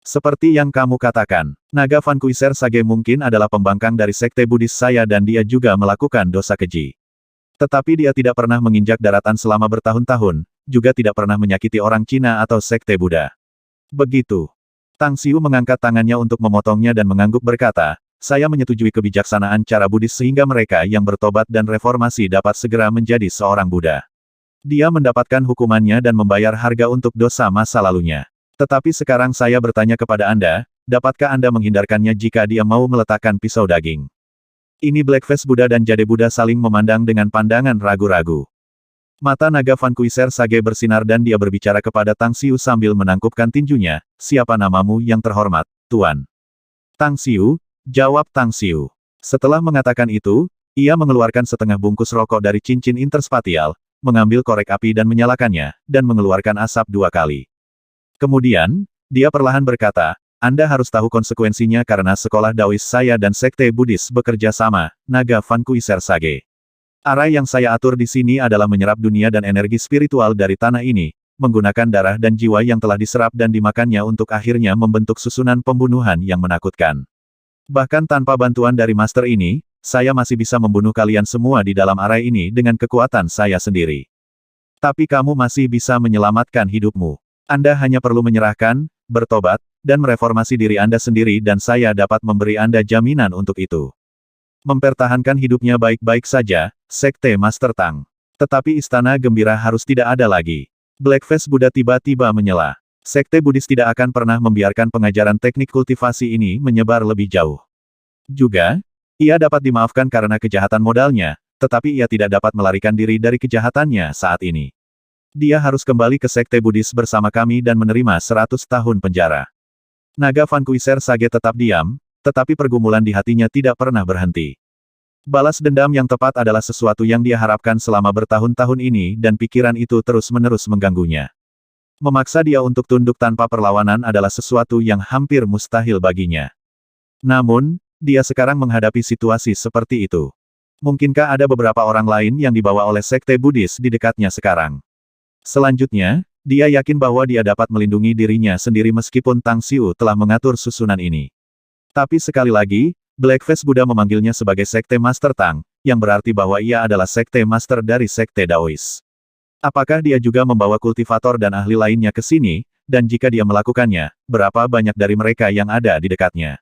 "Seperti yang kamu katakan, Naga Vanquisher Sage mungkin adalah pembangkang dari sekte Buddhis saya dan dia juga melakukan dosa keji. Tetapi dia tidak pernah menginjak daratan selama bertahun-tahun, juga tidak pernah menyakiti orang Cina atau sekte Buddha." "Begitu." Tang Xiu mengangkat tangannya untuk memotongnya dan mengangguk berkata, "Saya menyetujui kebijaksanaan cara Buddhis sehingga mereka yang bertobat dan reformasi dapat segera menjadi seorang Buddha. Dia mendapatkan hukumannya dan membayar harga untuk dosa masa lalunya. Tetapi sekarang saya bertanya kepada Anda, dapatkah Anda menghindarkannya jika dia mau meletakkan pisau daging?" Ini Blackface Buddha dan Jade Buddha saling memandang dengan pandangan ragu-ragu. Mata Naga Vanquisher Sage bersinar dan dia berbicara kepada Tang Xiu sambil menangkupkan tinjunya, "Siapa namamu yang terhormat, Tuan?" "Tang Xiu," jawab Tang Xiu. Setelah mengatakan itu, Ia mengeluarkan setengah bungkus rokok dari cincin interspatial, mengambil korek api dan menyalakannya, dan mengeluarkan asap 2 kali. Kemudian, dia perlahan berkata, Anda harus tahu konsekuensinya karena sekolah Daois saya dan Sekte Buddhis bekerja sama, Naga Vankuiser Sage. Arai yang saya atur di sini adalah menyerap dunia dan energi spiritual dari tanah ini, menggunakan darah dan jiwa yang telah diserap dan dimakannya untuk akhirnya membentuk susunan pembunuhan yang menakutkan. Bahkan tanpa bantuan dari master ini, saya masih bisa membunuh kalian semua di dalam arai ini dengan kekuatan saya sendiri. Tapi kamu masih bisa menyelamatkan hidupmu. Anda hanya perlu menyerahkan, bertobat, dan mereformasi diri Anda sendiri dan saya dapat memberi Anda jaminan untuk itu. Mempertahankan hidupnya baik-baik saja, Sekte Master Tang. Tetapi istana gembira harus tidak ada lagi. Blackface Buddha tiba-tiba menyela. Sekte Buddhis tidak akan pernah membiarkan pengajaran teknik kultivasi ini menyebar lebih jauh. Juga, ia dapat dimaafkan karena kejahatan modalnya, tetapi ia tidak dapat melarikan diri dari kejahatannya saat ini. Dia harus kembali ke Sekte Buddhis bersama kami dan menerima 100 tahun penjara. Naga Vankuiser Sage tetap diam, tetapi pergumulan di hatinya tidak pernah berhenti. Balas dendam yang tepat adalah sesuatu yang dia harapkan selama bertahun-tahun ini dan pikiran itu terus-menerus mengganggunya. Memaksa dia untuk tunduk tanpa perlawanan adalah sesuatu yang hampir mustahil baginya. Namun, dia sekarang menghadapi situasi seperti itu. Mungkinkah ada beberapa orang lain yang dibawa oleh Sekte Buddhis di dekatnya sekarang? Selanjutnya, dia yakin bahwa dia dapat melindungi dirinya sendiri meskipun Tang Xiu telah mengatur susunan ini. Tapi sekali lagi, Blackface Buddha memanggilnya sebagai Sekte Master Tang, yang berarti bahwa ia adalah Sekte Master dari Sekte Daois. Apakah dia juga membawa kultivator dan ahli lainnya ke sini, dan jika dia melakukannya, berapa banyak dari mereka yang ada di dekatnya?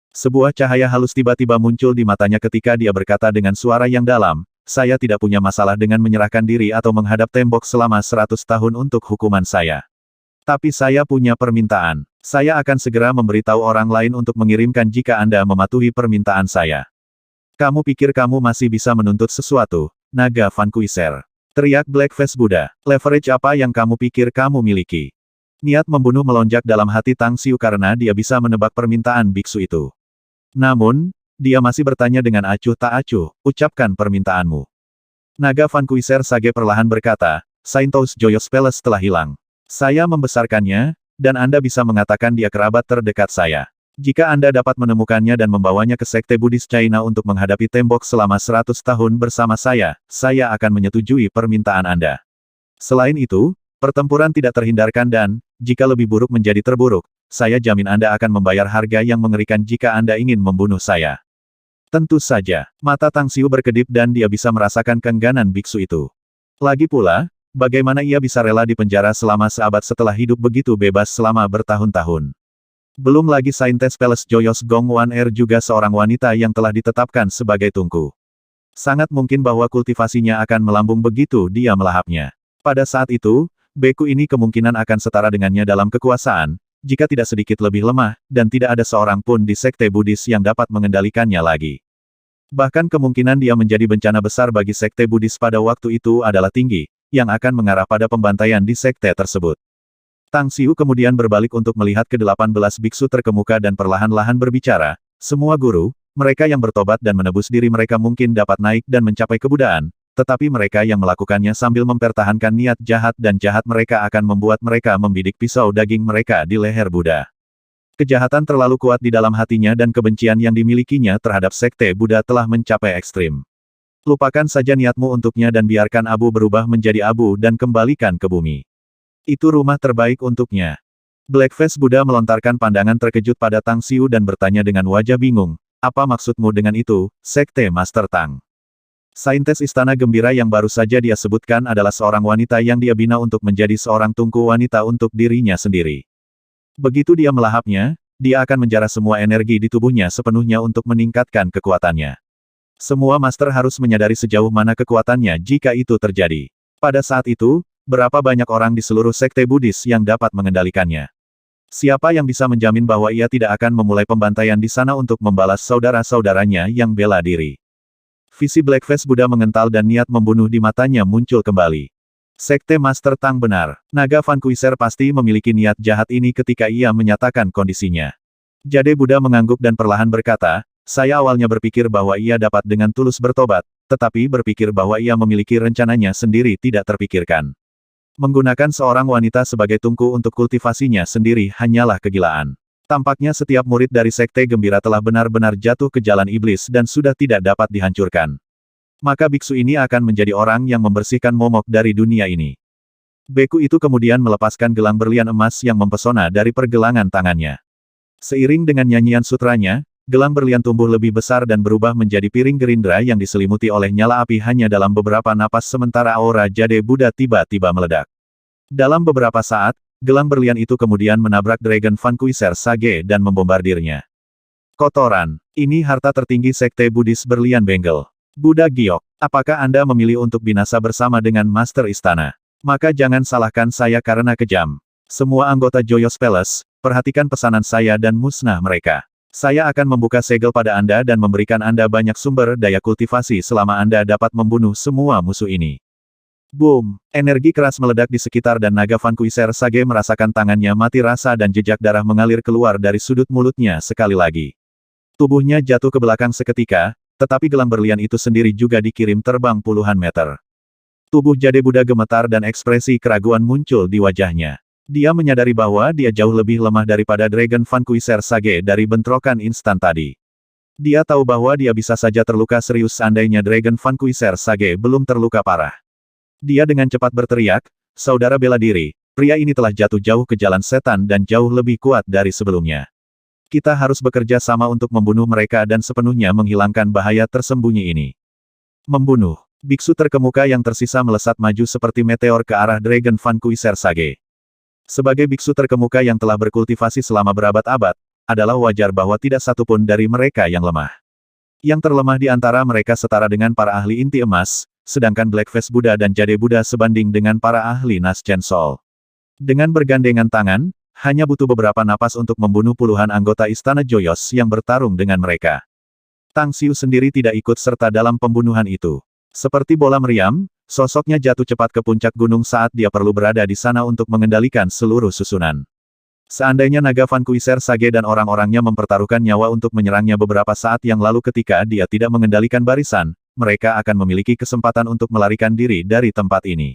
Sebuah cahaya halus tiba-tiba muncul di matanya ketika dia berkata dengan suara yang dalam, saya tidak punya masalah dengan menyerahkan diri atau menghadap tembok selama 100 tahun untuk hukuman saya. Tapi saya punya permintaan. Saya akan segera memberitahu orang lain untuk mengirimkan jika Anda mematuhi permintaan saya. Kamu pikir kamu masih bisa menuntut sesuatu, Naga Vankuiser? Teriak Blackface Buddha. Leverage apa yang kamu pikir kamu miliki? Niat membunuh melonjak dalam hati Tang Xiu karena dia bisa menebak permintaan biksu itu. Namun, dia masih bertanya dengan acuh tak acuh, ucapkan permintaanmu. Naga Vankuiser Sage perlahan berkata, Saintos Joyous Palace telah hilang. Saya membesarkannya, dan Anda bisa mengatakan dia kerabat terdekat saya. Jika Anda dapat menemukannya dan membawanya ke Sekte Buddhis China untuk menghadapi tembok selama 100 tahun bersama saya akan menyetujui permintaan Anda. Selain itu, pertempuran tidak terhindarkan dan, jika lebih buruk menjadi terburuk, saya jamin Anda akan membayar harga yang mengerikan jika Anda ingin membunuh saya. Tentu saja, mata Tang Xiu berkedip dan dia bisa merasakan keengganan biksu itu. Lagi pula, bagaimana ia bisa rela di penjara selama seabad setelah hidup begitu bebas selama bertahun-tahun? Belum lagi Saintes Palace Joyous Gong Wan Er juga seorang wanita yang telah ditetapkan sebagai tungku. Sangat mungkin bahwa kultivasinya akan melambung begitu dia melahapnya. Pada saat itu, beku ini kemungkinan akan setara dengannya dalam kekuasaan, jika tidak sedikit lebih lemah, dan tidak ada seorang pun di Sekte Buddhis yang dapat mengendalikannya lagi. Bahkan kemungkinan dia menjadi bencana besar bagi Sekte Buddhis pada waktu itu adalah tinggi, yang akan mengarah pada pembantaian di sekte tersebut. Tang Xiu kemudian berbalik untuk melihat ke-18 biksu terkemuka dan perlahan-lahan berbicara, semua guru, mereka yang bertobat dan menebus diri mereka mungkin dapat naik dan mencapai kebudaan, tetapi mereka yang melakukannya sambil mempertahankan niat jahat dan jahat mereka akan membuat mereka membidik pisau daging mereka di leher Buddha. Kejahatan terlalu kuat di dalam hatinya dan kebencian yang dimilikinya terhadap Sekte Buddha telah mencapai ekstrim. Lupakan saja niatmu untuknya dan biarkan abu berubah menjadi abu dan kembalikan ke bumi. Itu rumah terbaik untuknya. Blackface Buddha melontarkan pandangan terkejut pada Tang Xiu dan bertanya dengan wajah bingung, apa maksudmu dengan itu, Sekte Master Tang? Saintes Istana Gembira yang baru saja dia sebutkan adalah seorang wanita yang dia bina untuk menjadi seorang tungku wanita untuk dirinya sendiri. Begitu dia melahapnya, dia akan menjarah semua energi di tubuhnya sepenuhnya untuk meningkatkan kekuatannya. Semua master harus menyadari sejauh mana kekuatannya jika itu terjadi. Pada saat itu, berapa banyak orang di seluruh Sekte Buddhis yang dapat mengendalikannya? Siapa yang bisa menjamin bahwa ia tidak akan memulai pembantaian di sana untuk membalas saudara-saudaranya yang bela diri? Visi Blackface Buddha mengental dan niat membunuh di matanya muncul kembali. Sekte Master Tang benar. Naga Vankuiser pasti memiliki niat jahat ini ketika ia menyatakan kondisinya. Jade Buddha mengangguk dan perlahan berkata, Saya awalnya berpikir bahwa ia dapat dengan tulus bertobat, tetapi berpikir bahwa ia memiliki rencananya sendiri tidak terpikirkan. Menggunakan seorang wanita sebagai tungku untuk kultivasinya sendiri hanyalah kegilaan. Tampaknya setiap murid dari Sekte Gembira telah benar-benar jatuh ke jalan iblis dan sudah tidak dapat dihancurkan. Maka biksu ini akan menjadi orang yang membersihkan momok dari dunia ini. Beku itu kemudian melepaskan gelang berlian emas yang mempesona dari pergelangan tangannya. Seiring dengan nyanyian sutranya, gelang berlian tumbuh lebih besar dan berubah menjadi piring gerindra yang diselimuti oleh nyala api hanya dalam beberapa napas sementara aura Jade Buddha tiba-tiba meledak. Dalam beberapa saat, gelang berlian itu kemudian menabrak Dragon Vanquisher Sage dan membombardirnya. Kotoran, ini harta tertinggi Sekte Buddhis Berlian Benggel. Buddha Giok, apakah Anda memilih untuk binasa bersama dengan Master Istana? Maka jangan salahkan saya karena kejam. Semua anggota Joyous Palace, perhatikan pesanan saya dan musnah mereka. Saya akan membuka segel pada Anda dan memberikan Anda banyak sumber daya kultivasi selama Anda dapat membunuh semua musuh ini. Boom! Energi keras meledak di sekitar dan naga Vanquisher Sage merasakan tangannya mati rasa dan jejak darah mengalir keluar dari sudut mulutnya sekali lagi. Tubuhnya jatuh ke belakang seketika, tetapi gelang berlian itu sendiri juga dikirim terbang puluhan meter. Tubuh Jade Buddha gemetar dan ekspresi keraguan muncul di wajahnya. Dia menyadari bahwa dia jauh lebih lemah daripada Dragon Vanquisher Sage dari bentrokan instan tadi. Dia tahu bahwa dia bisa saja terluka serius seandainya Dragon Vanquisher Sage belum terluka parah. Dia dengan cepat berteriak, "Saudara bela diri, pria ini telah jatuh jauh ke jalan setan dan jauh lebih kuat dari sebelumnya. Kita harus bekerja sama untuk membunuh mereka dan sepenuhnya menghilangkan bahaya tersembunyi ini." Membunuh. Biksu terkemuka yang tersisa melesat maju seperti meteor ke arah Dragon Vanquisher Sage. Sebagai biksu terkemuka yang telah berkultivasi selama berabad-abad, adalah wajar bahwa tidak satupun dari mereka yang lemah. Yang terlemah di antara mereka setara dengan para ahli inti emas, sedangkan Blackface Buddha dan Jade Buddha sebanding dengan para ahli Naschen Soul. Dengan bergandengan tangan, hanya butuh beberapa napas untuk membunuh puluhan anggota Istana Joyous yang bertarung dengan mereka. Tang Xiu sendiri tidak ikut serta dalam pembunuhan itu. Seperti bola meriam, sosoknya jatuh cepat ke puncak gunung saat dia perlu berada di sana untuk mengendalikan seluruh susunan. Seandainya naga Vanquisher Sage dan orang-orangnya mempertaruhkan nyawa untuk menyerangnya beberapa saat yang lalu ketika dia tidak mengendalikan barisan, mereka akan memiliki kesempatan untuk melarikan diri dari tempat ini.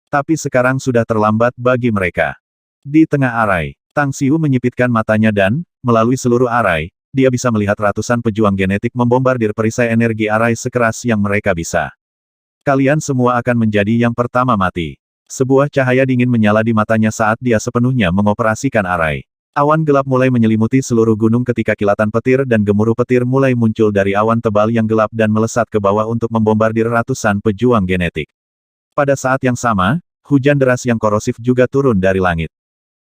Tapi sekarang sudah terlambat bagi mereka. Di tengah arai, Tang Xiu menyipitkan matanya dan, melalui seluruh arai, dia bisa melihat ratusan pejuang genetik membombardir perisai energi arai sekeras yang mereka bisa. Kalian semua akan menjadi yang pertama mati. Sebuah cahaya dingin menyala di matanya saat dia sepenuhnya mengoperasikan arai. Awan gelap mulai menyelimuti seluruh gunung ketika kilatan petir dan gemuruh petir mulai muncul dari awan tebal yang gelap dan melesat ke bawah untuk membombardir ratusan pejuang genetik. Pada saat yang sama, hujan deras yang korosif juga turun dari langit.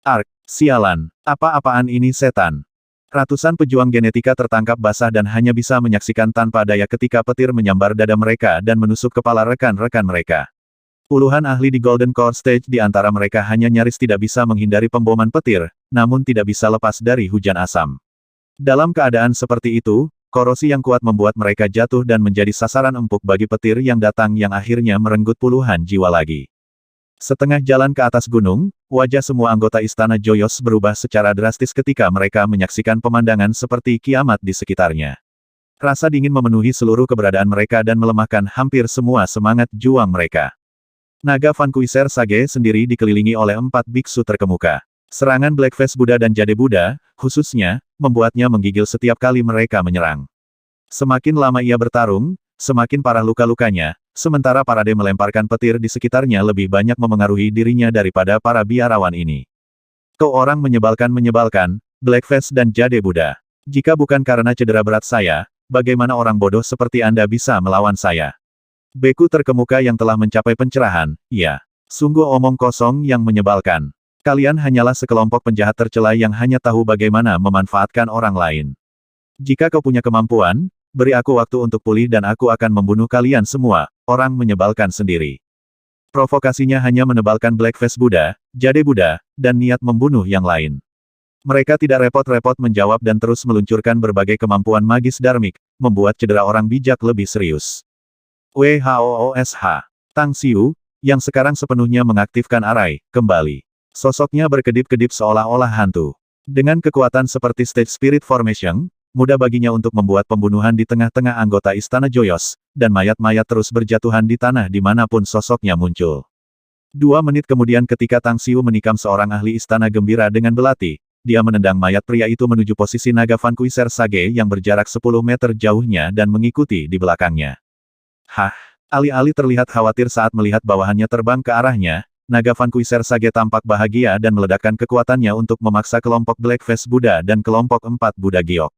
Ark, sialan, apa-apaan ini setan? Ratusan pejuang genetika tertangkap basah dan hanya bisa menyaksikan tanpa daya ketika petir menyambar dada mereka dan menusuk kepala rekan-rekan mereka. Puluhan ahli di Golden Core Stage di antara mereka hanya nyaris tidak bisa menghindari pemboman petir, namun tidak bisa lepas dari hujan asam. Dalam keadaan seperti itu, korosi yang kuat membuat mereka jatuh dan menjadi sasaran empuk bagi petir yang datang yang akhirnya merenggut puluhan jiwa lagi. Setengah jalan ke atas gunung, wajah semua anggota Istana Joyous berubah secara drastis ketika mereka menyaksikan pemandangan seperti kiamat di sekitarnya. Rasa dingin memenuhi seluruh keberadaan mereka dan melemahkan hampir semua semangat juang mereka. Naga Vanquisher Sage sendiri dikelilingi oleh 4 biksu terkemuka. Serangan Blackface Buddha dan Jade Buddha, khususnya, membuatnya menggigil setiap kali mereka menyerang. Semakin lama ia bertarung, semakin parah luka-lukanya, sementara Parade melemparkan petir di sekitarnya lebih banyak memengaruhi dirinya daripada para biarawan ini. Kau orang menyebalkan, Blackface dan Jade Buddha. Jika bukan karena cedera berat saya, bagaimana orang bodoh seperti Anda bisa melawan saya? Beku terkemuka yang telah mencapai pencerahan, ya. Sungguh omong kosong yang menyebalkan. Kalian hanyalah sekelompok penjahat tercela yang hanya tahu bagaimana memanfaatkan orang lain. Jika kau punya kemampuan, beri aku waktu untuk pulih dan aku akan membunuh kalian semua, orang menyebalkan sendiri. Provokasinya hanya menebalkan Blackface Buddha, Jade Buddha, dan niat membunuh yang lain. Mereka tidak repot-repot menjawab dan terus meluncurkan berbagai kemampuan magis darmik, membuat cedera orang bijak lebih serius. WHOOSH. Tang Xiu, yang sekarang sepenuhnya mengaktifkan arai, kembali. Sosoknya berkedip-kedip seolah-olah hantu. Dengan kekuatan seperti Stage Spirit Formation, mudah baginya untuk membuat pembunuhan di tengah-tengah anggota Istana Joyos, dan mayat-mayat terus berjatuhan di tanah dimanapun sosoknya muncul. 2 menit kemudian ketika Tang Xiu menikam seorang ahli Istana Gembira dengan belati, dia menendang mayat pria itu menuju posisi naga Vanquisher Sage yang berjarak 10 meter jauhnya dan mengikuti di belakangnya. Hah! Alih-alih terlihat khawatir saat melihat bawahannya terbang ke arahnya, naga Vanquisher Sage tampak bahagia dan meledakkan kekuatannya untuk memaksa kelompok Blackface Buddha dan kelompok 4 Buddha Giok.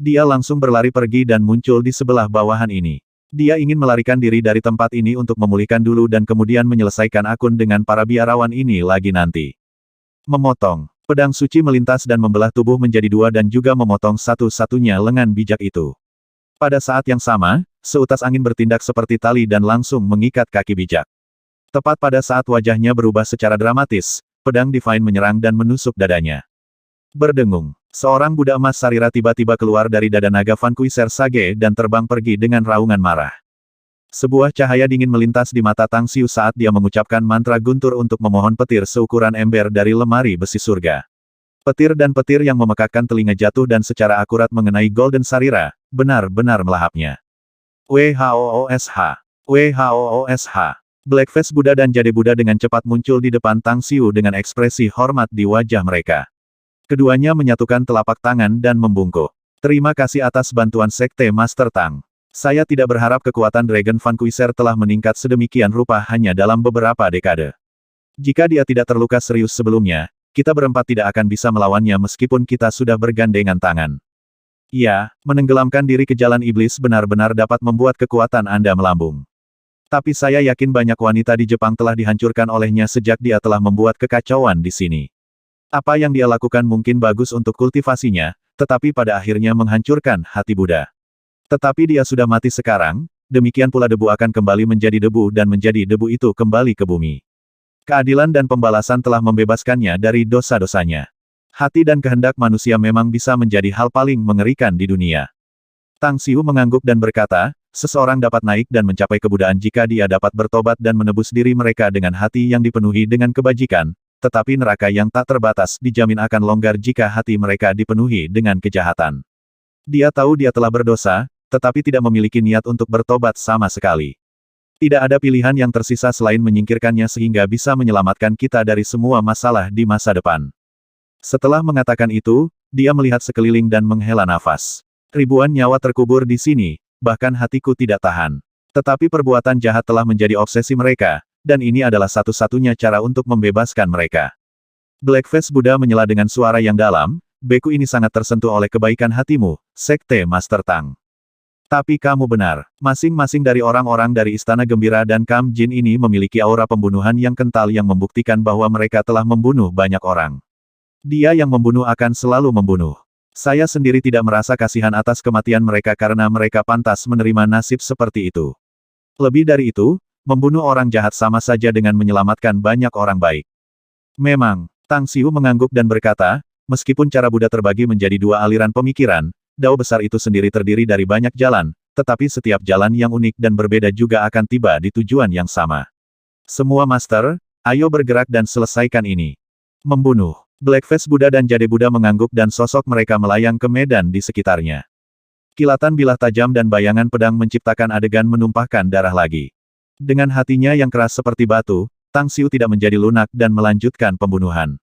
Dia langsung berlari pergi dan muncul di sebelah bawahan ini. Dia ingin melarikan diri dari tempat ini untuk memulihkan dulu dan kemudian menyelesaikan akun dengan para biarawan ini lagi nanti. Memotong. Pedang suci melintas dan membelah tubuh menjadi 2 dan juga memotong satu-satunya lengan bijak itu. Pada saat yang sama, seutas angin bertindak seperti tali dan langsung mengikat kaki bijak. Tepat pada saat wajahnya berubah secara dramatis, pedang Divine menyerang dan menusuk dadanya. Berdengung, seorang Buddha emas Sarira tiba-tiba keluar dari dada naga Vanquisher Sage dan terbang pergi dengan raungan marah. Sebuah cahaya dingin melintas di mata Tang Xiu saat dia mengucapkan mantra guntur untuk memohon petir seukuran ember dari lemari besi surga. Petir dan petir yang memekakkan telinga jatuh dan secara akurat mengenai Golden Sarira, benar-benar melahapnya. WHOOSH. WHOOSH. Blackface Buddha dan Jade Buddha dengan cepat muncul di depan Tang Xiu dengan ekspresi hormat di wajah mereka. Keduanya menyatukan telapak tangan dan membungkuk. Terima kasih atas bantuan Sekte Master Tang. Saya tidak berharap kekuatan Dragon Vanquisher telah meningkat sedemikian rupa hanya dalam beberapa dekade. Jika dia tidak terluka serius sebelumnya, kita berempat tidak akan bisa melawannya meskipun kita sudah bergandengan tangan. Ya, menenggelamkan diri ke jalan iblis benar-benar dapat membuat kekuatan Anda melambung. Tapi saya yakin banyak wanita di Jepang telah dihancurkan olehnya sejak dia telah membuat kekacauan di sini. Apa yang dia lakukan mungkin bagus untuk kultivasinya, tetapi pada akhirnya menghancurkan hati Buddha. Tetapi dia sudah mati sekarang, demikian pula debu akan kembali menjadi debu dan menjadi debu itu kembali ke bumi. Keadilan dan pembalasan telah membebaskannya dari dosa-dosanya. Hati dan kehendak manusia memang bisa menjadi hal paling mengerikan di dunia. Tang Xiu mengangguk dan berkata, seseorang dapat naik dan mencapai kebudaan jika dia dapat bertobat dan menebus diri mereka dengan hati yang dipenuhi dengan kebajikan, tetapi neraka yang tak terbatas dijamin akan longgar jika hati mereka dipenuhi dengan kejahatan. Dia tahu dia telah berdosa, tetapi tidak memiliki niat untuk bertobat sama sekali. Tidak ada pilihan yang tersisa selain menyingkirkannya sehingga bisa menyelamatkan kita dari semua masalah di masa depan. Setelah mengatakan itu, dia melihat sekeliling dan menghela nafas. Ribuan nyawa terkubur di sini. Bahkan hatiku tidak tahan. Tetapi perbuatan jahat telah menjadi obsesi mereka, dan ini adalah satu-satunya cara untuk membebaskan mereka. Blackface Buddha menyela dengan suara yang dalam, beku ini sangat tersentuh oleh kebaikan hatimu, Sekte Master Tang. Tapi kamu benar, masing-masing dari orang-orang dari Istana Gembira dan Kam Jin ini memiliki aura pembunuhan yang kental yang membuktikan bahwa mereka telah membunuh banyak orang. Dia yang membunuh akan selalu membunuh. Saya sendiri tidak merasa kasihan atas kematian mereka karena mereka pantas menerima nasib seperti itu. Lebih dari itu, membunuh orang jahat sama saja dengan menyelamatkan banyak orang baik. Memang, Tang Xiu mengangguk dan berkata, meskipun cara Buddha terbagi menjadi 2 aliran pemikiran, dao besar itu sendiri terdiri dari banyak jalan, tetapi setiap jalan yang unik dan berbeda juga akan tiba di tujuan yang sama. Semua master, ayo bergerak dan selesaikan ini. Membunuh. Blackface Buddha dan Jade Buddha mengangguk dan sosok mereka melayang ke medan di sekitarnya. Kilatan bilah tajam dan bayangan pedang menciptakan adegan menumpahkan darah lagi. Dengan hatinya yang keras seperti batu, Tang Xiu tidak menjadi lunak dan melanjutkan pembunuhan.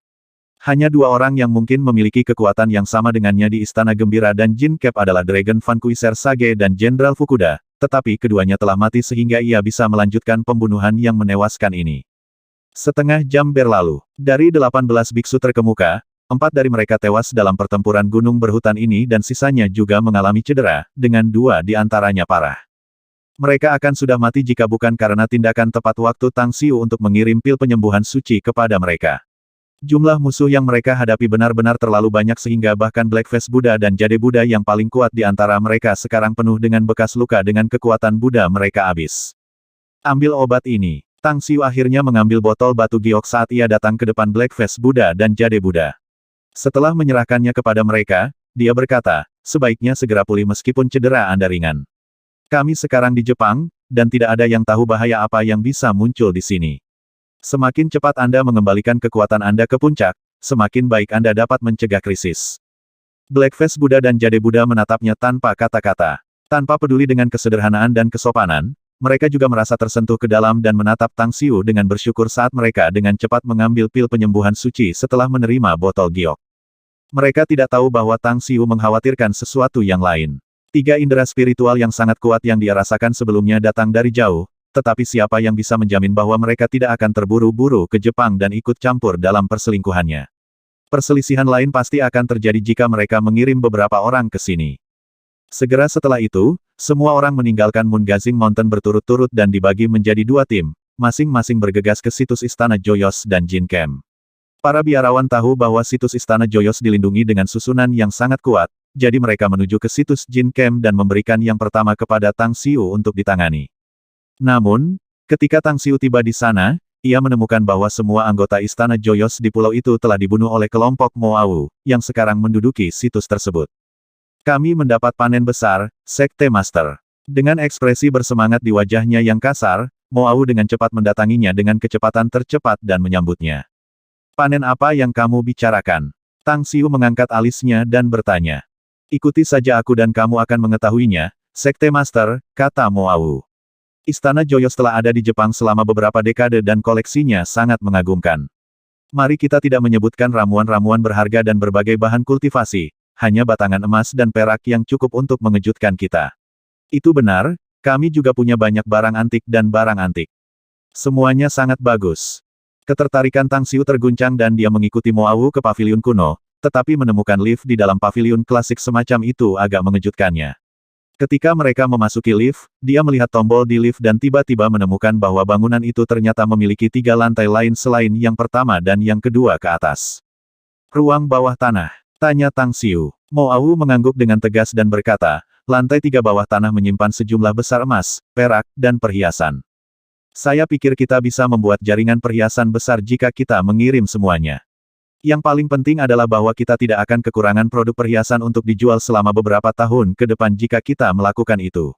Hanya 2 orang yang mungkin memiliki kekuatan yang sama dengannya di Istana Gembira dan Jin Cap adalah Dragon Vanquisher Sage dan Jenderal Fukuda, tetapi keduanya telah mati sehingga ia bisa melanjutkan pembunuhan yang menewaskan ini. Setengah jam berlalu. Dari 18 biksu terkemuka, 4 dari mereka tewas dalam pertempuran gunung berhutan ini dan sisanya juga mengalami cedera, dengan 2 di antaranya parah. Mereka akan sudah mati jika bukan karena tindakan tepat waktu Tang Xiu untuk mengirim pil penyembuhan suci kepada mereka. Jumlah musuh yang mereka hadapi benar-benar terlalu banyak sehingga bahkan Blackface Buddha dan Jade Buddha yang paling kuat di antara mereka sekarang penuh dengan bekas luka dengan kekuatan Buddha mereka habis. Ambil obat ini. Tang Xiu akhirnya mengambil botol batu giok saat ia datang ke depan Blackface Buddha dan Jade Buddha. Setelah menyerahkannya kepada mereka, dia berkata, sebaiknya segera pulih meskipun cedera Anda ringan. Kami sekarang di Jepang, dan tidak ada yang tahu bahaya apa yang bisa muncul di sini. Semakin cepat Anda mengembalikan kekuatan Anda ke puncak, semakin baik Anda dapat mencegah krisis. Blackface Buddha dan Jade Buddha menatapnya tanpa kata-kata. Tanpa peduli dengan kesederhanaan dan kesopanan, mereka juga merasa tersentuh ke dalam dan menatap Tang Xiu dengan bersyukur saat mereka dengan cepat mengambil pil penyembuhan suci setelah menerima botol giok. Mereka tidak tahu bahwa Tang Xiu mengkhawatirkan sesuatu yang lain. 3 indera spiritual yang sangat kuat yang dia rasakan sebelumnya datang dari jauh, tetapi siapa yang bisa menjamin bahwa mereka tidak akan terburu-buru ke Jepang dan ikut campur dalam perselingkuhannya. Perselisihan lain pasti akan terjadi jika mereka mengirim beberapa orang ke sini. Segera setelah itu, semua orang meninggalkan Moongazing Mountain berturut-turut dan dibagi menjadi 2 tim, masing-masing bergegas ke situs Istana Joyos dan Jin Camp. Para biarawan tahu bahwa situs Istana Joyos dilindungi dengan susunan yang sangat kuat, jadi mereka menuju ke situs Jin Camp dan memberikan yang pertama kepada Tang Xiu untuk ditangani. Namun, ketika Tang Xiu tiba di sana, ia menemukan bahwa semua anggota Istana Joyos di pulau itu telah dibunuh oleh kelompok Moau, yang sekarang menduduki situs tersebut. Kami mendapat panen besar, Sekte Master. Dengan ekspresi bersemangat di wajahnya yang kasar, Moau dengan cepat mendatanginya dengan kecepatan tercepat dan menyambutnya. Panen apa yang kamu bicarakan? Tang Xiu mengangkat alisnya dan bertanya. Ikuti saja aku dan kamu akan mengetahuinya, Sekte Master, kata Moau. Istana Joyos telah ada di Jepang selama beberapa dekade dan koleksinya sangat mengagumkan. Mari kita tidak menyebutkan ramuan-ramuan berharga dan berbagai bahan kultivasi, hanya batangan emas dan perak yang cukup untuk mengejutkan kita. Itu benar, kami juga punya banyak barang antik dan barang antik. Semuanya sangat bagus. Ketertarikan Tang Xiu terguncang dan dia mengikuti Moau ke paviliun kuno, tetapi menemukan lift di dalam paviliun klasik semacam itu agak mengejutkannya. Ketika mereka memasuki lift, dia melihat tombol di lift dan tiba-tiba menemukan bahwa bangunan itu ternyata memiliki 3 lantai lain selain yang pertama dan yang kedua ke atas. Ruang bawah tanah, tanya Tang Xiu. Moau mengangguk dengan tegas dan berkata, lantai 3 bawah tanah menyimpan sejumlah besar emas, perak, dan perhiasan. Saya pikir kita bisa membuat jaringan perhiasan besar jika kita mengirim semuanya. Yang paling penting adalah bahwa kita tidak akan kekurangan produk perhiasan untuk dijual selama beberapa tahun ke depan jika kita melakukan itu.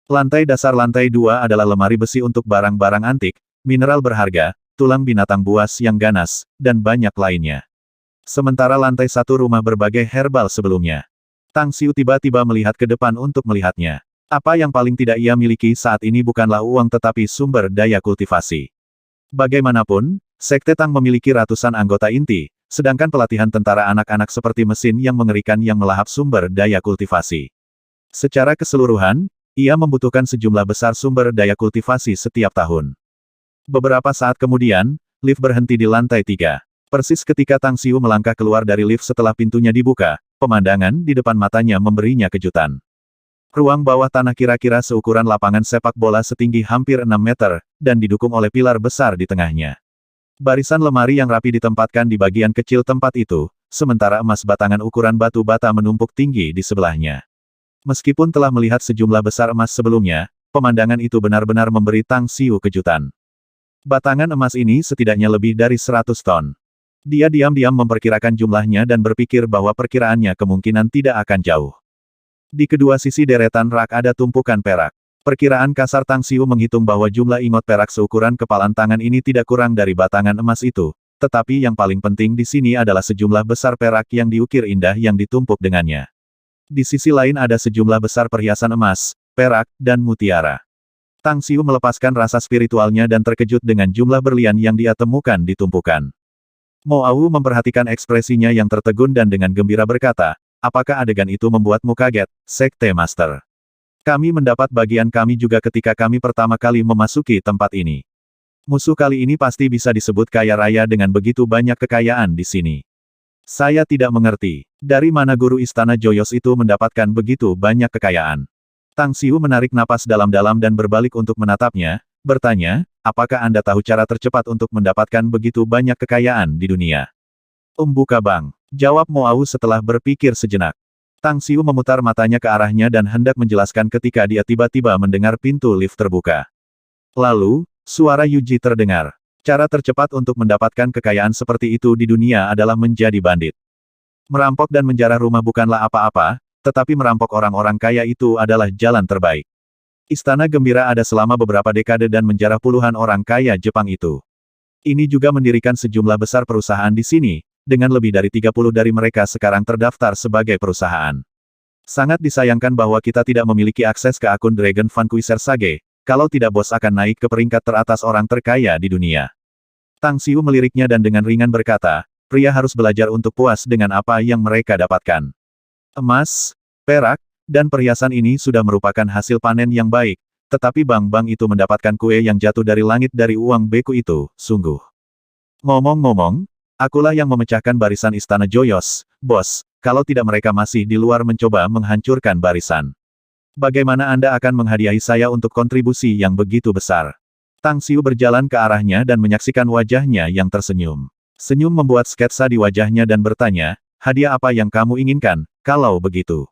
Lantai dasar lantai 2 adalah lemari besi untuk barang-barang antik, mineral berharga, tulang binatang buas yang ganas, dan banyak lainnya. Sementara lantai 1 rumah berbagai herbal sebelumnya. Tang Xiu tiba-tiba melihat ke depan untuk melihatnya. Apa yang paling tidak ia miliki saat ini bukanlah uang tetapi sumber daya kultivasi. Bagaimanapun, Sekte Tang memiliki ratusan anggota inti, sedangkan pelatihan tentara anak-anak seperti mesin yang mengerikan yang melahap sumber daya kultivasi. Secara keseluruhan, ia membutuhkan sejumlah besar sumber daya kultivasi setiap tahun. Beberapa saat kemudian, lift berhenti di lantai 3. Persis ketika Tang Xiu melangkah keluar dari lift setelah pintunya dibuka, pemandangan di depan matanya memberinya kejutan. Ruang bawah tanah kira-kira seukuran lapangan sepak bola setinggi hampir 6 meter, dan didukung oleh pilar besar di tengahnya. Barisan lemari yang rapi ditempatkan di bagian kecil tempat itu, sementara emas batangan ukuran batu bata menumpuk tinggi di sebelahnya. Meskipun telah melihat sejumlah besar emas sebelumnya, pemandangan itu benar-benar memberi Tang Xiu kejutan. Batangan emas ini setidaknya lebih dari 100 ton. Dia diam-diam memperkirakan jumlahnya dan berpikir bahwa perkiraannya kemungkinan tidak akan jauh. Di kedua sisi deretan rak ada tumpukan perak. Perkiraan kasar Tang Xiu menghitung bahwa jumlah ingot perak seukuran kepalan tangan ini tidak kurang dari batangan emas itu, tetapi yang paling penting di sini adalah sejumlah besar perak yang diukir indah yang ditumpuk dengannya. Di sisi lain ada sejumlah besar perhiasan emas, perak, dan mutiara. Tang Xiu melepaskan rasa spiritualnya dan terkejut dengan jumlah berlian yang dia temukan di tumpukan. Moau memperhatikan ekspresinya yang tertegun dan dengan gembira berkata, apakah adegan itu membuatmu kaget, Sekte Master? Kami mendapat bagian kami juga ketika kami pertama kali memasuki tempat ini. Musuh kali ini pasti bisa disebut kaya raya dengan begitu banyak kekayaan di sini. Saya tidak mengerti, dari mana guru Istana Joyos itu mendapatkan begitu banyak kekayaan. Tang Xiu menarik napas dalam-dalam dan berbalik untuk menatapnya, bertanya, apakah Anda tahu cara tercepat untuk mendapatkan begitu banyak kekayaan di dunia? Buka bank, jawab Moau setelah berpikir sejenak. Tang Xiu memutar matanya ke arahnya dan hendak menjelaskan ketika dia tiba-tiba mendengar pintu lift terbuka. Lalu, suara Yuji terdengar. Cara tercepat untuk mendapatkan kekayaan seperti itu di dunia adalah menjadi bandit. Merampok dan menjarah rumah bukanlah apa-apa, tetapi merampok orang-orang kaya itu adalah jalan terbaik. Istana Gembira ada selama beberapa dekade dan menjarah puluhan orang kaya Jepang itu. Ini juga mendirikan sejumlah besar perusahaan di sini, dengan lebih dari 30 dari mereka sekarang terdaftar sebagai perusahaan. Sangat disayangkan bahwa kita tidak memiliki akses ke akun Dragon Vanquisher Sage, kalau tidak bos akan naik ke peringkat teratas orang terkaya di dunia. Tang Xiu meliriknya dan dengan ringan berkata, pria harus belajar untuk puas dengan apa yang mereka dapatkan. Emas, perak, dan perhiasan ini sudah merupakan hasil panen yang baik, tetapi bank-bank itu mendapatkan kue yang jatuh dari langit dari uang beku itu, sungguh. Ngomong-ngomong, akulah yang memecahkan barisan istana Joyos, bos, kalau tidak mereka masih di luar mencoba menghancurkan barisan. Bagaimana Anda akan menghadiahi saya untuk kontribusi yang begitu besar? Tang Xiu berjalan ke arahnya dan menyaksikan wajahnya yang tersenyum. Senyum membuat sketsa di wajahnya dan bertanya, hadiah apa yang kamu inginkan, kalau begitu?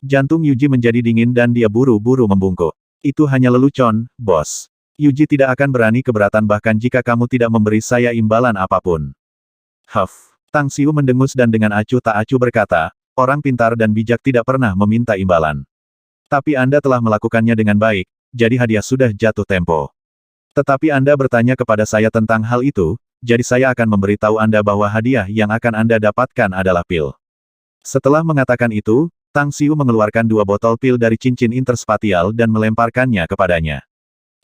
Jantung Yuji menjadi dingin dan dia buru-buru membungkuk. Itu hanya lelucon, bos. Yuji tidak akan berani keberatan bahkan jika kamu tidak memberi saya imbalan apapun. Huff. Tang Xiu mendengus dan dengan acuh tak acuh berkata, orang pintar dan bijak tidak pernah meminta imbalan. Tapi Anda telah melakukannya dengan baik, jadi hadiah sudah jatuh tempo. Tetapi Anda bertanya kepada saya tentang hal itu, jadi saya akan memberitahu Anda bahwa hadiah yang akan Anda dapatkan adalah pil. Setelah mengatakan itu, Tang Xiu mengeluarkan 2 botol pil dari cincin interspatial dan melemparkannya kepadanya.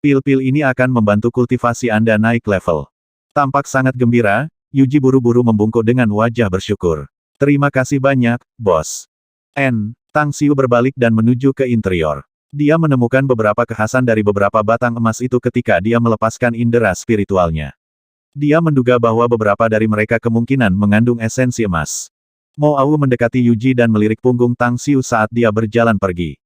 Pil-pil ini akan membantu kultivasi Anda naik level. Tampak sangat gembira, Yuji buru-buru membungkuk dengan wajah bersyukur. Terima kasih banyak, bos. Tang Xiu berbalik dan menuju ke interior. Dia menemukan beberapa kekhasan dari beberapa batang emas itu ketika dia melepaskan indera spiritualnya. Dia menduga bahwa beberapa dari mereka kemungkinan mengandung esensi emas. Mo Au mendekati Yuji dan melirik punggung Tang Xiu saat dia berjalan pergi.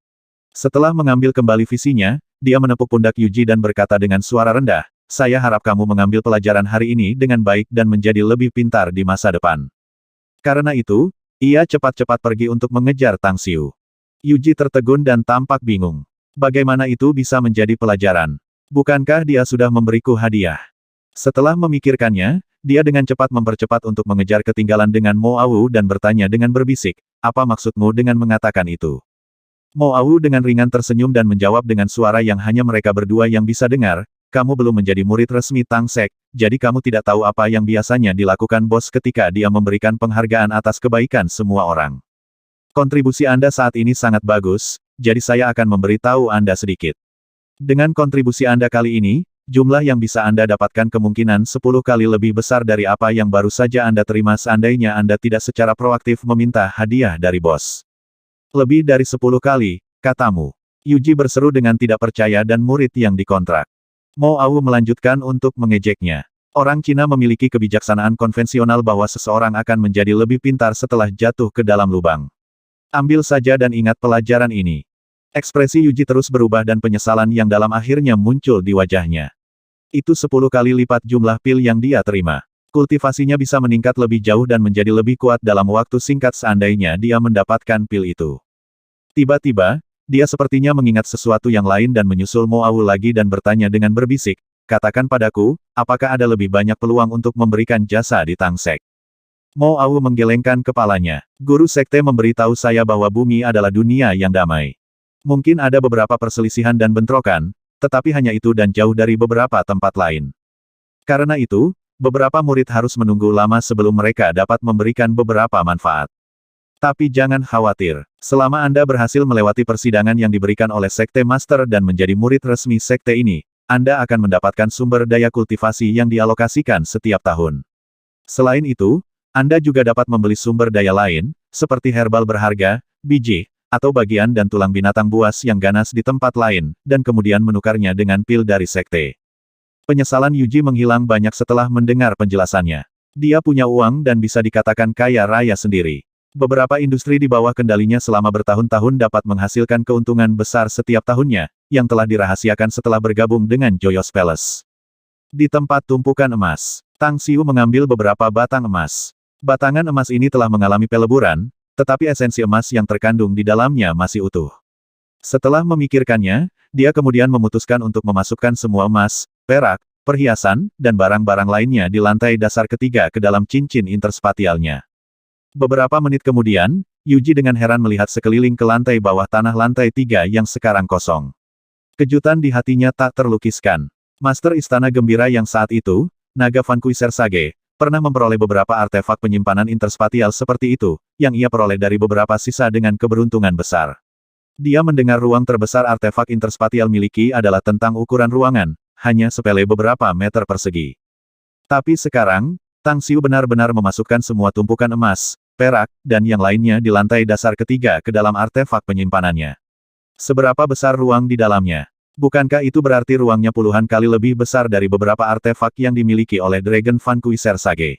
Setelah mengambil kembali visinya, dia menepuk pundak Yuji dan berkata dengan suara rendah, saya harap kamu mengambil pelajaran hari ini dengan baik dan menjadi lebih pintar di masa depan. Karena itu, ia cepat-cepat pergi untuk mengejar Tang Xiu. Yuji tertegun dan tampak bingung. Bagaimana itu bisa menjadi pelajaran? Bukankah dia sudah memberiku hadiah? Setelah memikirkannya, dia dengan cepat mempercepat untuk mengejar ketinggalan dengan Mo Au dan bertanya dengan berbisik, apa maksudmu dengan mengatakan itu? Mo Au dengan ringan tersenyum dan menjawab dengan suara yang hanya mereka berdua yang bisa dengar, kamu belum menjadi murid resmi Tang Sek, jadi kamu tidak tahu apa yang biasanya dilakukan bos ketika dia memberikan penghargaan atas kebaikan semua orang. Kontribusi Anda saat ini sangat bagus, jadi saya akan memberitahu Anda sedikit. Dengan kontribusi Anda kali ini, jumlah yang bisa Anda dapatkan kemungkinan 10 kali lebih besar dari apa yang baru saja Anda terima seandainya Anda tidak secara proaktif meminta hadiah dari bos. Lebih dari 10 kali, katamu. Yuji berseru dengan tidak percaya dan murid yang dikontrak. Mo Au melanjutkan untuk mengejeknya. Orang Cina memiliki kebijaksanaan konvensional bahwa seseorang akan menjadi lebih pintar setelah jatuh ke dalam lubang. Ambil saja dan ingat pelajaran ini. Ekspresi Yuji terus berubah dan penyesalan yang dalam akhirnya muncul di wajahnya. Itu 10 kali lipat jumlah pil yang dia terima. Kultivasinya bisa meningkat lebih jauh dan menjadi lebih kuat dalam waktu singkat seandainya dia mendapatkan pil itu. Tiba-tiba, dia sepertinya mengingat sesuatu yang lain dan menyusul Mo Au lagi dan bertanya dengan berbisik, katakan padaku, apakah ada lebih banyak peluang untuk memberikan jasa di Tang Sek? Mo Au menggelengkan kepalanya. Guru sekte memberitahu saya bahwa bumi adalah dunia yang damai. Mungkin ada beberapa perselisihan dan bentrokan, tetapi hanya itu dan jauh dari beberapa tempat lain. Karena itu, beberapa murid harus menunggu lama sebelum mereka dapat memberikan beberapa manfaat. Tapi jangan khawatir, selama Anda berhasil melewati persidangan yang diberikan oleh Sekte Master dan menjadi murid resmi sekte ini, Anda akan mendapatkan sumber daya kultivasi yang dialokasikan setiap tahun. Selain itu, Anda juga dapat membeli sumber daya lain, seperti herbal berharga, biji, atau bagian dan tulang binatang buas yang ganas di tempat lain, dan kemudian menukarnya dengan pil dari sekte. Penyesalan Yuji menghilang banyak setelah mendengar penjelasannya. Dia punya uang dan bisa dikatakan kaya raya sendiri. Beberapa industri di bawah kendalinya selama bertahun-tahun dapat menghasilkan keuntungan besar setiap tahunnya, yang telah dirahasiakan setelah bergabung dengan Joyous Palace. Di tempat tumpukan emas, Tang Xiu mengambil beberapa batang emas. Batangan emas ini telah mengalami peleburan, tetapi esensi emas yang terkandung di dalamnya masih utuh. Setelah memikirkannya, dia kemudian memutuskan untuk memasukkan semua emas, perak, perhiasan, dan barang-barang lainnya di lantai dasar ketiga ke dalam cincin interspatialnya. Beberapa menit kemudian, Yuji dengan heran melihat sekeliling ke lantai bawah tanah lantai 3 yang sekarang kosong. Kejutan di hatinya tak terlukiskan. Master Istana Gembira yang saat itu, Naga Vanquisher Sage, pernah memperoleh beberapa artefak penyimpanan interspatial seperti itu, yang ia peroleh dari beberapa sisa dengan keberuntungan besar. Dia mendengar ruang terbesar artefak interspatial miliki adalah tentang ukuran ruangan, hanya sepele beberapa meter persegi. Tapi sekarang, Tang Xiu benar-benar memasukkan semua tumpukan emas, perak, dan yang lainnya di lantai dasar ketiga ke dalam artefak penyimpanannya. Seberapa besar ruang di dalamnya? Bukankah itu berarti ruangnya puluhan kali lebih besar dari beberapa artefak yang dimiliki oleh Dragon Vanquisher Sage?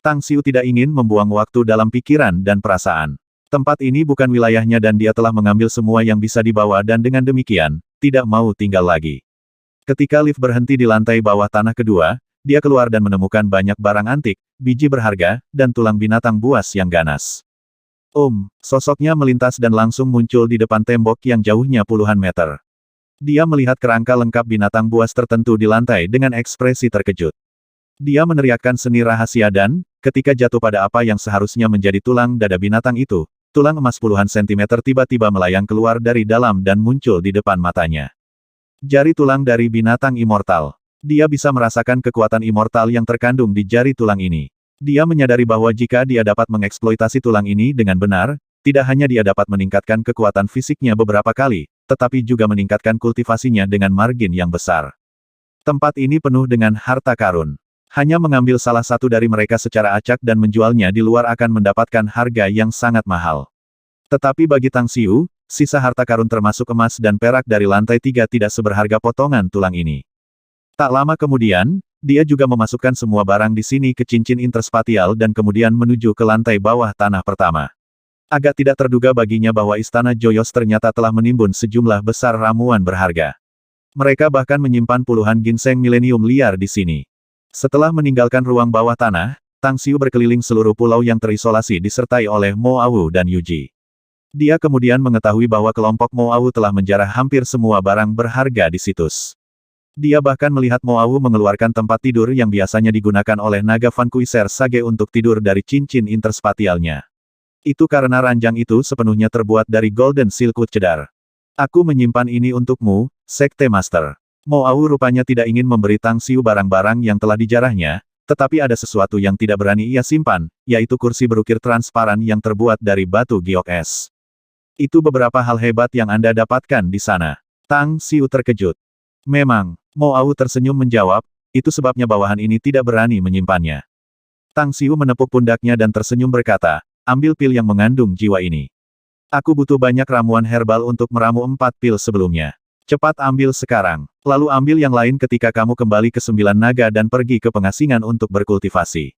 Tang Xiu tidak ingin membuang waktu dalam pikiran dan perasaan. Tempat ini bukan wilayahnya dan dia telah mengambil semua yang bisa dibawa dan dengan demikian, tidak mau tinggal lagi. Ketika lift berhenti di lantai bawah tanah kedua, dia keluar dan menemukan banyak barang antik, biji berharga, dan tulang binatang buas yang ganas. Sosoknya melintas dan langsung muncul di depan tembok yang jauhnya puluhan meter. Dia melihat kerangka lengkap binatang buas tertentu di lantai dengan ekspresi terkejut. Dia meneriakkan seni rahasia dan, ketika jatuh pada apa yang seharusnya menjadi tulang dada binatang itu, tulang emas puluhan sentimeter tiba-tiba melayang keluar dari dalam dan muncul di depan matanya. Jari tulang dari binatang immortal. Dia bisa merasakan kekuatan immortal yang terkandung di jari tulang ini. Dia menyadari bahwa jika dia dapat mengeksploitasi tulang ini dengan benar, tidak hanya dia dapat meningkatkan kekuatan fisiknya beberapa kali, tetapi juga meningkatkan kultivasinya dengan margin yang besar. Tempat ini penuh dengan harta karun. Hanya mengambil salah satu dari mereka secara acak dan menjualnya di luar akan mendapatkan harga yang sangat mahal. Tetapi bagi Tang Xiu, sisa harta karun termasuk emas dan perak dari lantai 3 tidak seberharga potongan tulang ini. Tak lama kemudian, dia juga memasukkan semua barang di sini ke cincin interspatial dan kemudian menuju ke lantai bawah tanah pertama. Agak tidak terduga baginya bahwa Istana Joyos ternyata telah menimbun sejumlah besar ramuan berharga. Mereka bahkan menyimpan puluhan ginseng milenium liar di sini. Setelah meninggalkan ruang bawah tanah, Tang Xiu berkeliling seluruh pulau yang terisolasi disertai oleh Mo Awu dan Yuji. Dia kemudian mengetahui bahwa kelompok Mo Awu telah menjarah hampir semua barang berharga di situs. Dia bahkan melihat Mo Awu mengeluarkan tempat tidur yang biasanya digunakan oleh naga Vanquisher Sage untuk tidur dari cincin interspatialnya. Itu karena ranjang itu sepenuhnya terbuat dari Golden Silkwood cedar. Aku menyimpan ini untukmu, Sekte Master. Mo Awu rupanya tidak ingin memberi Tang Xiu barang-barang yang telah dijarahnya, tetapi ada sesuatu yang tidak berani ia simpan, yaitu kursi berukir transparan yang terbuat dari batu giok es. Itu beberapa hal hebat yang Anda dapatkan di sana. Tang Xiu terkejut. Memang, Mo Awu tersenyum menjawab, itu sebabnya bawahan ini tidak berani menyimpannya. Tang Xiu menepuk pundaknya dan tersenyum berkata, ambil pil yang mengandung jiwa ini. Aku butuh banyak ramuan herbal untuk meramu 4 pil sebelumnya. Cepat ambil sekarang, lalu ambil yang lain ketika kamu kembali ke 9 naga dan pergi ke pengasingan untuk berkultivasi.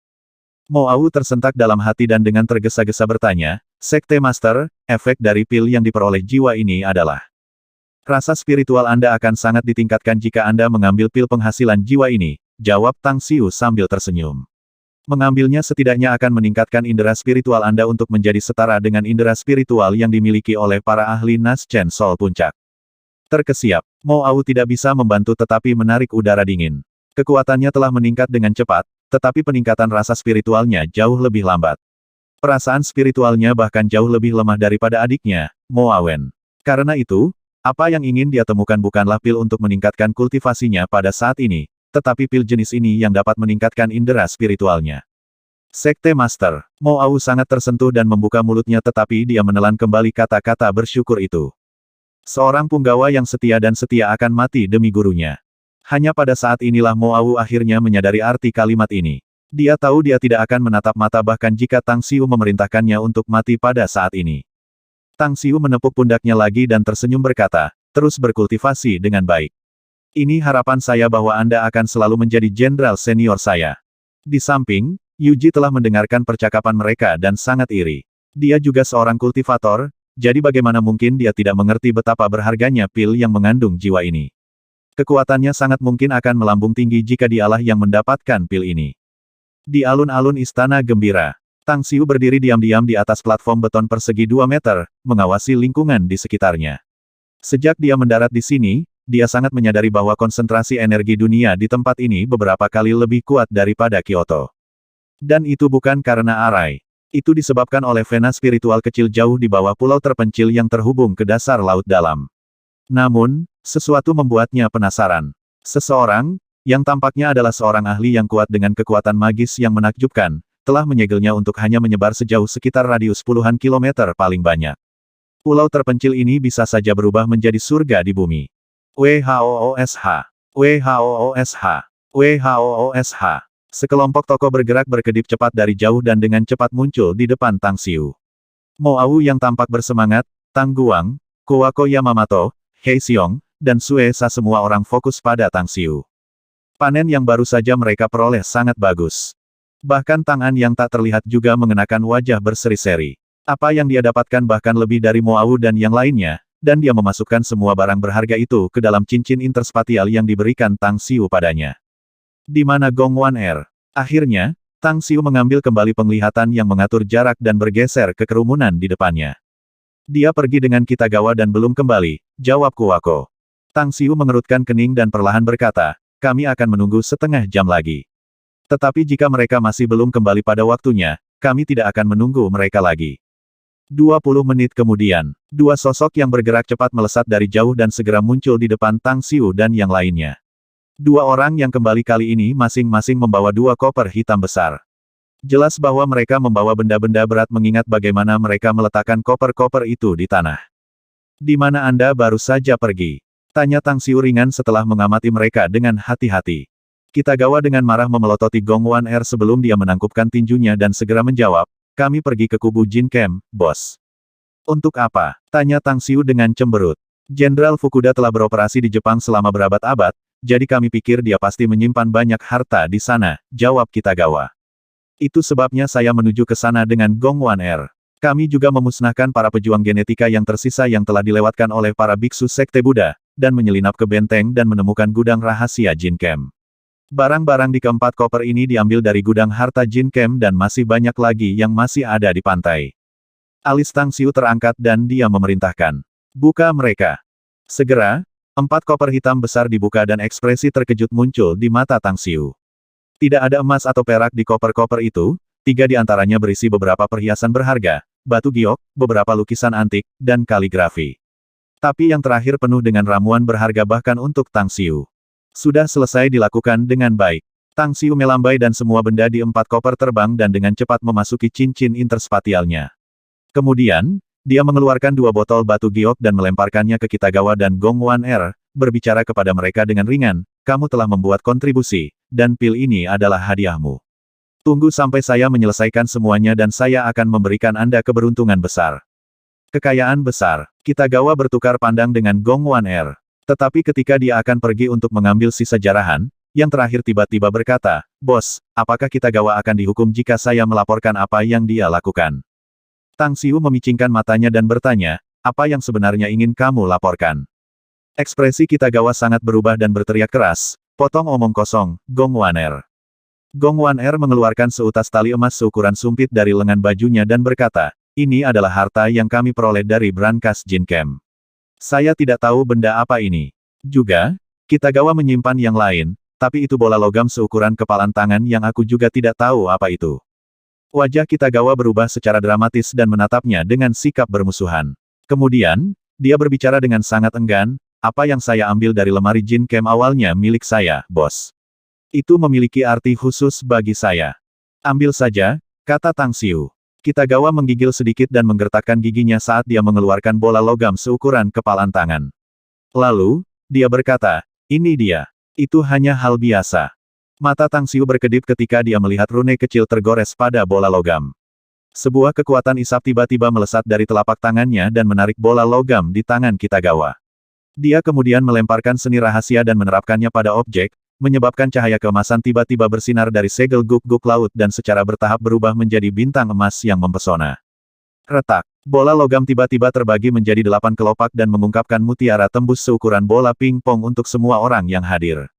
Mo Awu tersentak dalam hati dan dengan tergesa-gesa bertanya, Sekte Master, efek dari pil yang diperoleh jiwa ini adalah. Rasa spiritual Anda akan sangat ditingkatkan jika Anda mengambil pil penghasilan jiwa ini, jawab Tang Xiu sambil tersenyum. Mengambilnya setidaknya akan meningkatkan indera spiritual Anda untuk menjadi setara dengan indera spiritual yang dimiliki oleh para ahli Naschen Sol Puncak. Terkesiap, Mo Awu tidak bisa membantu tetapi menarik udara dingin. Kekuatannya telah meningkat dengan cepat, tetapi peningkatan rasa spiritualnya jauh lebih lambat. Perasaan spiritualnya bahkan jauh lebih lemah daripada adiknya, Mo Awen. Karena itu, apa yang ingin dia temukan bukanlah pil untuk meningkatkan kultivasinya pada saat ini, tetapi pil jenis ini yang dapat meningkatkan indera spiritualnya. Sekte Master, Mo Awu sangat tersentuh dan membuka mulutnya tetapi dia menelan kembali kata-kata bersyukur itu. Seorang punggawa yang setia dan setia akan mati demi gurunya. Hanya pada saat inilah Mo Awu akhirnya menyadari arti kalimat ini. Dia tahu dia tidak akan menatap mata bahkan jika Tang Xiu memerintahkannya untuk mati pada saat ini. Tang Xiu menepuk pundaknya lagi dan tersenyum berkata, terus berkultivasi dengan baik. Ini harapan saya bahwa Anda akan selalu menjadi jenderal senior saya. Di samping, Yuji telah mendengarkan percakapan mereka dan sangat iri. Dia juga seorang kultivator, jadi bagaimana mungkin dia tidak mengerti betapa berharganya pil yang mengandung jiwa ini. Kekuatannya sangat mungkin akan melambung tinggi jika dialah yang mendapatkan pil ini. Di alun-alun Istana Gembira, Tang Xiu berdiri diam-diam di atas platform beton persegi 2 meter, mengawasi lingkungan di sekitarnya. Sejak dia mendarat di sini, dia sangat menyadari bahwa konsentrasi energi dunia di tempat ini beberapa kali lebih kuat daripada Kyoto. Dan itu bukan karena arai. Itu disebabkan oleh vena spiritual kecil jauh di bawah pulau terpencil yang terhubung ke dasar laut dalam. Namun, sesuatu membuatnya penasaran. Seseorang, yang tampaknya adalah seorang ahli yang kuat dengan kekuatan magis yang menakjubkan, telah menyegelnya untuk hanya menyebar sejauh sekitar radius puluhan kilometer paling banyak. Pulau terpencil ini bisa saja berubah menjadi surga di bumi. WHOOSH. WHOOSH. WHOOSH. Sekelompok tokoh bergerak berkedip cepat dari jauh dan dengan cepat muncul di depan Tang Xiu. Mo Au yang tampak bersemangat, Tang Guang, Kouako Yamamoto, He Xiong, dan Sue Sa semua orang fokus pada Tang Xiu. Panen yang baru saja mereka peroleh sangat bagus. Bahkan Tang An yang tak terlihat juga mengenakan wajah berseri-seri. Apa yang dia dapatkan bahkan lebih dari Mo Au dan yang lainnya, dan dia memasukkan semua barang berharga itu ke dalam cincin interspatial yang diberikan Tang Xiu padanya. Di mana Gong Wan Er? Akhirnya, Tang Xiu mengambil kembali penglihatan yang mengatur jarak dan bergeser ke kerumunan di depannya. Dia pergi dengan Kitagawa dan belum kembali, jawab Kouako. Tang Xiu mengerutkan kening dan perlahan berkata, kami akan menunggu setengah jam lagi. Tetapi jika mereka masih belum kembali pada waktunya, kami tidak akan menunggu mereka lagi. 20 menit kemudian, dua sosok yang bergerak cepat melesat dari jauh dan segera muncul di depan Tang Xiu dan yang lainnya. Dua orang yang kembali kali ini masing-masing membawa dua koper hitam besar. Jelas bahwa mereka membawa benda-benda berat mengingat bagaimana mereka meletakkan koper-koper itu di tanah. Di mana Anda baru saja pergi? Tanya Tang Xiu ringan setelah mengamati mereka dengan hati-hati. Kitagawa dengan marah memelototi Gong Wan Er sebelum dia menangkupkan tinjunya dan segera menjawab, kami pergi ke kubu Jin Camp, bos. Untuk apa? Tanya Tang Xiu dengan cemberut. Jenderal Fukuda telah beroperasi di Jepang selama berabad-abad, jadi kami pikir dia pasti menyimpan banyak harta di sana, jawab Kitagawa. Itu sebabnya saya menuju ke sana dengan Gong Wan Er. Kami juga memusnahkan para pejuang genetika yang tersisa yang telah dilewatkan oleh para biksu Sekte Buddha, dan menyelinap ke benteng dan menemukan gudang rahasia Jin Camp. Barang-barang di keempat koper ini diambil dari gudang harta Jin Camp dan masih banyak lagi yang masih ada di pantai. Alis Tang Xiu terangkat dan dia memerintahkan. Buka mereka. Segera, 4 koper hitam besar dibuka dan ekspresi terkejut muncul di mata Tang Xiu. Tidak ada emas atau perak di koper-koper itu, 3 di antaranya berisi beberapa perhiasan berharga, batu giok, beberapa lukisan antik, dan kaligrafi. Tapi yang terakhir penuh dengan ramuan berharga bahkan untuk Tang Xiu. Sudah selesai dilakukan dengan baik. Tang Xiu melambai dan semua benda di 4 koper terbang dan dengan cepat memasuki cincin interspatialnya. Kemudian, dia mengeluarkan 2 botol batu giok dan melemparkannya ke Kitagawa dan Gong Wan Er, berbicara kepada mereka dengan ringan, kamu telah membuat kontribusi, dan pil ini adalah hadiahmu. Tunggu sampai saya menyelesaikan semuanya dan saya akan memberikan Anda keberuntungan besar. Kekayaan besar. Kitagawa bertukar pandang dengan Gong Wan Er. Tetapi ketika dia akan pergi untuk mengambil sisa jarahan, yang terakhir tiba-tiba berkata, bos, apakah Kitagawa akan dihukum jika saya melaporkan apa yang dia lakukan? Tang Xiu memicingkan matanya dan bertanya, apa yang sebenarnya ingin kamu laporkan? Ekspresi Kitagawa sangat berubah dan berteriak keras, potong omong kosong, Gong Wan Er. Gong Wan Er mengeluarkan seutas tali emas seukuran sumpit dari lengan bajunya dan berkata, ini adalah harta yang kami peroleh dari brankas Jin Camp. Saya tidak tahu benda apa ini. Juga, Kitagawa menyimpan yang lain, tapi itu bola logam seukuran kepalan tangan yang aku juga tidak tahu apa itu. Wajah Kitagawa berubah secara dramatis dan menatapnya dengan sikap bermusuhan. Kemudian, dia berbicara dengan sangat enggan, apa yang saya ambil dari lemari Jin Camp awalnya milik saya, bos. Itu memiliki arti khusus bagi saya. Ambil saja, kata Tang Xiu. Kitagawa menggigil sedikit dan menggertakkan giginya saat dia mengeluarkan bola logam seukuran kepalan tangan. Lalu, dia berkata, ini dia. Itu hanya hal biasa. Mata Tang Xiu berkedip ketika dia melihat rune kecil tergores pada bola logam. Sebuah kekuatan isap tiba-tiba melesat dari telapak tangannya dan menarik bola logam di tangan Kitagawa. Dia kemudian melemparkan seni rahasia dan menerapkannya pada objek, menyebabkan cahaya keemasan tiba-tiba bersinar dari segel guk-guk laut dan secara bertahap berubah menjadi bintang emas yang mempesona. Retak. Bola logam tiba-tiba terbagi menjadi 8 kelopak dan mengungkapkan mutiara tembus seukuran bola pingpong untuk semua orang yang hadir.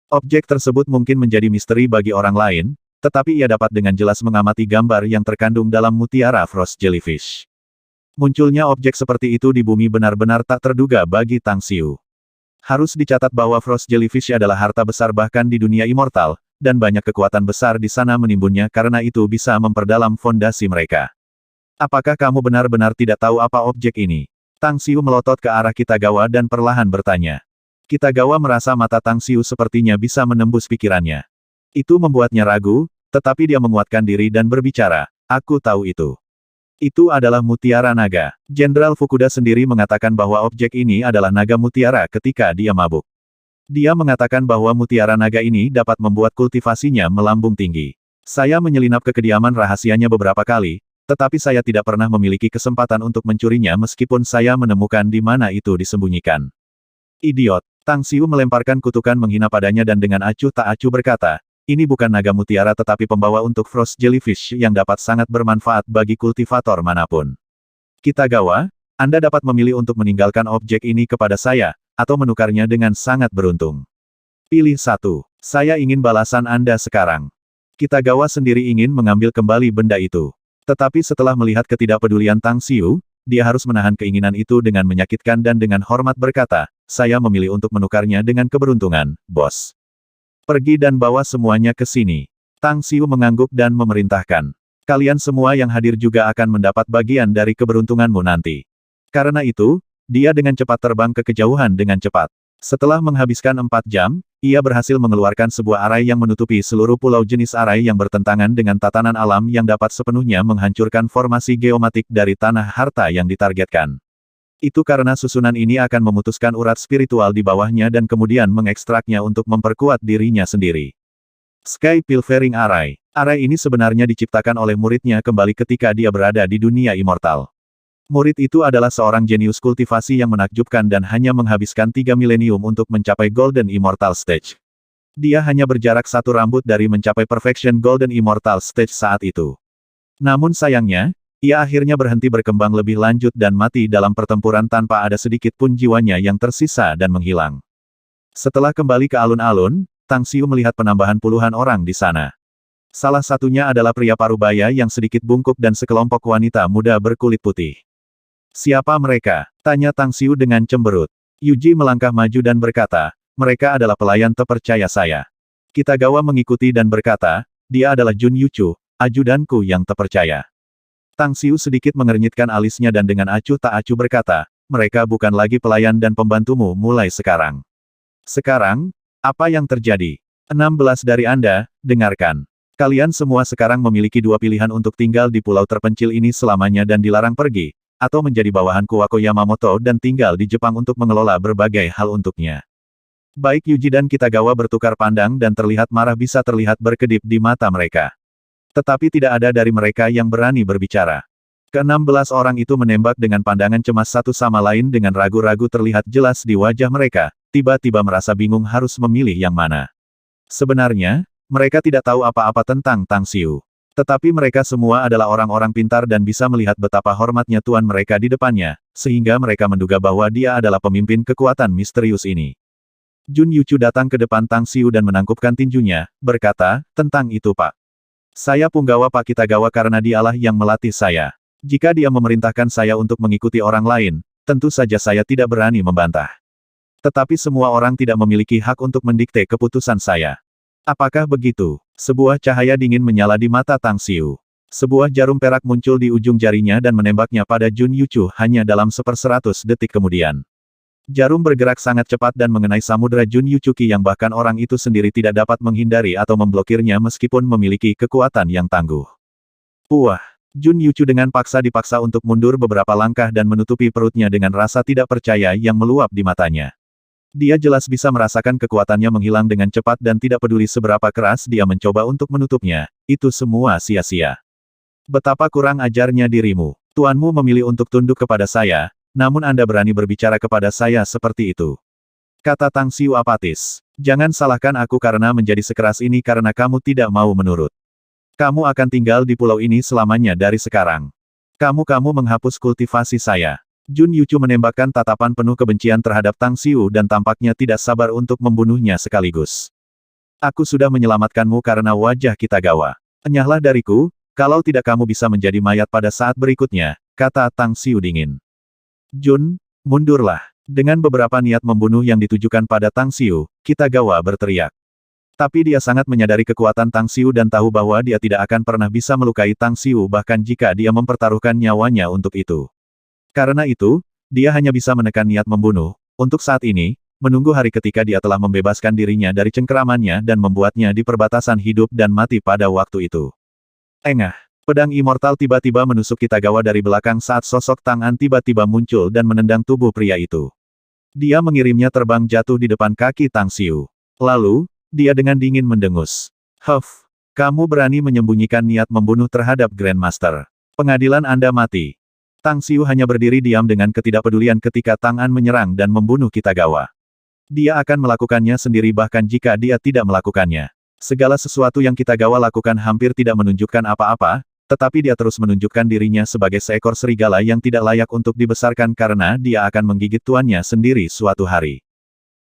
Objek tersebut mungkin menjadi misteri bagi orang lain, tetapi ia dapat dengan jelas mengamati gambar yang terkandung dalam mutiara Frost Jellyfish. Munculnya objek seperti itu di bumi benar-benar tak terduga bagi Tang Xiu. Harus dicatat bahwa Frost Jellyfish adalah harta besar bahkan di dunia immortal, dan banyak kekuatan besar di sana menimbunnya karena itu bisa memperdalam fondasi mereka. Apakah kamu benar-benar tidak tahu apa objek ini? Tang Xiu melotot ke arah Kitagawa dan perlahan bertanya. Kitagawa merasa mata Tang Xiu sepertinya bisa menembus pikirannya. Itu membuatnya ragu, tetapi dia menguatkan diri dan berbicara, aku tahu itu. Itu adalah mutiara naga. Jenderal Fukuda sendiri mengatakan bahwa objek ini adalah naga mutiara ketika dia mabuk. Dia mengatakan bahwa mutiara naga ini dapat membuat kultivasinya melambung tinggi. Saya menyelinap ke kediaman rahasianya beberapa kali, tetapi saya tidak pernah memiliki kesempatan untuk mencurinya meskipun saya menemukan di mana itu disembunyikan. Idiot! Tang Xiu melemparkan kutukan menghina padanya dan dengan acuh tak acuh berkata, ini bukan naga mutiara tetapi pembawa untuk Frost Jellyfish yang dapat sangat bermanfaat bagi kultivator manapun. Kitagawa, Anda dapat memilih untuk meninggalkan objek ini kepada saya, atau menukarnya dengan sangat beruntung. Pilih satu. Saya ingin balasan Anda sekarang. Kitagawa sendiri ingin mengambil kembali benda itu. Tetapi setelah melihat ketidakpedulian Tang Xiu, dia harus menahan keinginan itu dengan menyakitkan dan dengan hormat berkata, saya memilih untuk menukarnya dengan keberuntungan, bos. Pergi dan bawa semuanya ke sini. Tang Xiu mengangguk dan memerintahkan. Kalian semua yang hadir juga akan mendapat bagian dari keberuntunganmu nanti. Karena itu, dia dengan cepat terbang ke kejauhan dengan cepat. Setelah menghabiskan 4 jam, ia berhasil mengeluarkan sebuah arai yang menutupi seluruh pulau jenis arai yang bertentangan dengan tatanan alam yang dapat sepenuhnya menghancurkan formasi geomatik dari tanah harta yang ditargetkan. Itu karena susunan ini akan memutuskan urat spiritual di bawahnya dan kemudian mengekstraknya untuk memperkuat dirinya sendiri. Sky Pilfering Array. Arai ini sebenarnya diciptakan oleh muridnya kembali ketika dia berada di dunia immortal. Murid itu adalah seorang jenius kultivasi yang menakjubkan dan hanya menghabiskan 3 milenium untuk mencapai Golden Immortal Stage. Dia hanya berjarak satu rambut dari mencapai Perfection Golden Immortal Stage saat itu. Namun sayangnya, ia akhirnya berhenti berkembang lebih lanjut dan mati dalam pertempuran tanpa ada sedikit pun jiwanya yang tersisa dan menghilang. Setelah kembali ke alun-alun, Tang Xiu melihat penambahan puluhan orang di sana. Salah satunya adalah pria parubaya yang sedikit bungkuk dan sekelompok wanita muda berkulit putih. Siapa mereka? Tanya Tang Xiu dengan cemberut. Yuji melangkah maju dan berkata, mereka adalah pelayan terpercaya saya. Kitagawa mengikuti dan berkata, dia adalah Jun Yuchu, ajudanku yang terpercaya. Tang Xiu sedikit mengernyitkan alisnya dan dengan acuh tak acuh berkata, mereka bukan lagi pelayan dan pembantumu mulai sekarang. Sekarang, apa yang terjadi? 16 dari Anda, dengarkan. Kalian semua sekarang memiliki 2 pilihan untuk tinggal di pulau terpencil ini selamanya dan dilarang pergi, atau menjadi bawahan Kuwako Yamamoto dan tinggal di Jepang untuk mengelola berbagai hal untuknya. Baik Yuji dan Kitagawa bertukar pandang dan terlihat marah bisa terlihat berkedip di mata mereka. Tetapi tidak ada dari mereka yang berani berbicara. Ke-16 orang itu menembak dengan pandangan cemas satu sama lain dengan ragu-ragu terlihat jelas di wajah mereka, tiba-tiba merasa bingung harus memilih yang mana. Sebenarnya, mereka tidak tahu apa-apa tentang Tang Xiu. Tetapi mereka semua adalah orang-orang pintar dan bisa melihat betapa hormatnya tuan mereka di depannya, sehingga mereka menduga bahwa dia adalah pemimpin kekuatan misterius ini. Jun Yuchu datang ke depan Tang Xiu dan menangkupkan tinjunya, berkata, tentang itu Pak. Saya punggawa Pak Kitagawa karena dialah yang melatih saya. Jika dia memerintahkan saya untuk mengikuti orang lain, tentu saja saya tidak berani membantah. Tetapi semua orang tidak memiliki hak untuk mendikte keputusan saya. Apakah begitu? Sebuah cahaya dingin menyala di mata Tang Xiu. Sebuah jarum perak muncul di ujung jarinya dan menembaknya pada Jun Yuchu hanya dalam 1/100 detik kemudian. Jarum bergerak sangat cepat dan mengenai samudera Jun Yuchuki yang bahkan orang itu sendiri tidak dapat menghindari atau memblokirnya meskipun memiliki kekuatan yang tangguh. Puah! Jun Yuchu dengan paksa dipaksa untuk mundur beberapa langkah dan menutupi perutnya dengan rasa tidak percaya yang meluap di matanya. Dia jelas bisa merasakan kekuatannya menghilang dengan cepat dan tidak peduli seberapa keras dia mencoba untuk menutupnya, itu semua sia-sia. Betapa kurang ajarnya dirimu. Tuanmu memilih untuk tunduk kepada saya, namun Anda berani berbicara kepada saya seperti itu. Kata Tang Xiu apatis. Jangan salahkan aku karena menjadi sekeras ini karena kamu tidak mau menurut. Kamu akan tinggal di pulau ini selamanya dari sekarang. Kamu menghapus kultivasi saya. Jun Yuchu menembakkan tatapan penuh kebencian terhadap Tang Xiu dan tampaknya tidak sabar untuk membunuhnya sekaligus. Aku sudah menyelamatkanmu karena wajah Kitagawa. Enyahlah dariku, kalau tidak kamu bisa menjadi mayat pada saat berikutnya, kata Tang Xiu dingin. Jun, mundurlah. Dengan beberapa niat membunuh yang ditujukan pada Tang Xiu, Kitagawa berteriak. Tapi dia sangat menyadari kekuatan Tang Xiu dan tahu bahwa dia tidak akan pernah bisa melukai Tang Xiu bahkan jika dia mempertaruhkan nyawanya untuk itu. Karena itu, dia hanya bisa menekan niat membunuh. Untuk saat ini, menunggu hari ketika dia telah membebaskan dirinya dari cengkeramannya dan membuatnya di perbatasan hidup dan mati pada waktu itu. Engah. Pedang immortal tiba-tiba menusuk Kitagawa dari belakang saat sosok Tang An tiba-tiba muncul dan menendang tubuh pria itu. Dia mengirimnya terbang jatuh di depan kaki Tang Xiu. Lalu, dia dengan dingin mendengus. Huff, kamu berani menyembunyikan niat membunuh terhadap Grandmaster. Pengadilan Anda mati. Tang Xiu hanya berdiri diam dengan ketidakpedulian ketika Tang An menyerang dan membunuh Kitagawa. Dia akan melakukannya sendiri bahkan jika dia tidak melakukannya. Segala sesuatu yang Kitagawa lakukan hampir tidak menunjukkan apa-apa, tetapi dia terus menunjukkan dirinya sebagai seekor serigala yang tidak layak untuk dibesarkan karena dia akan menggigit tuannya sendiri suatu hari.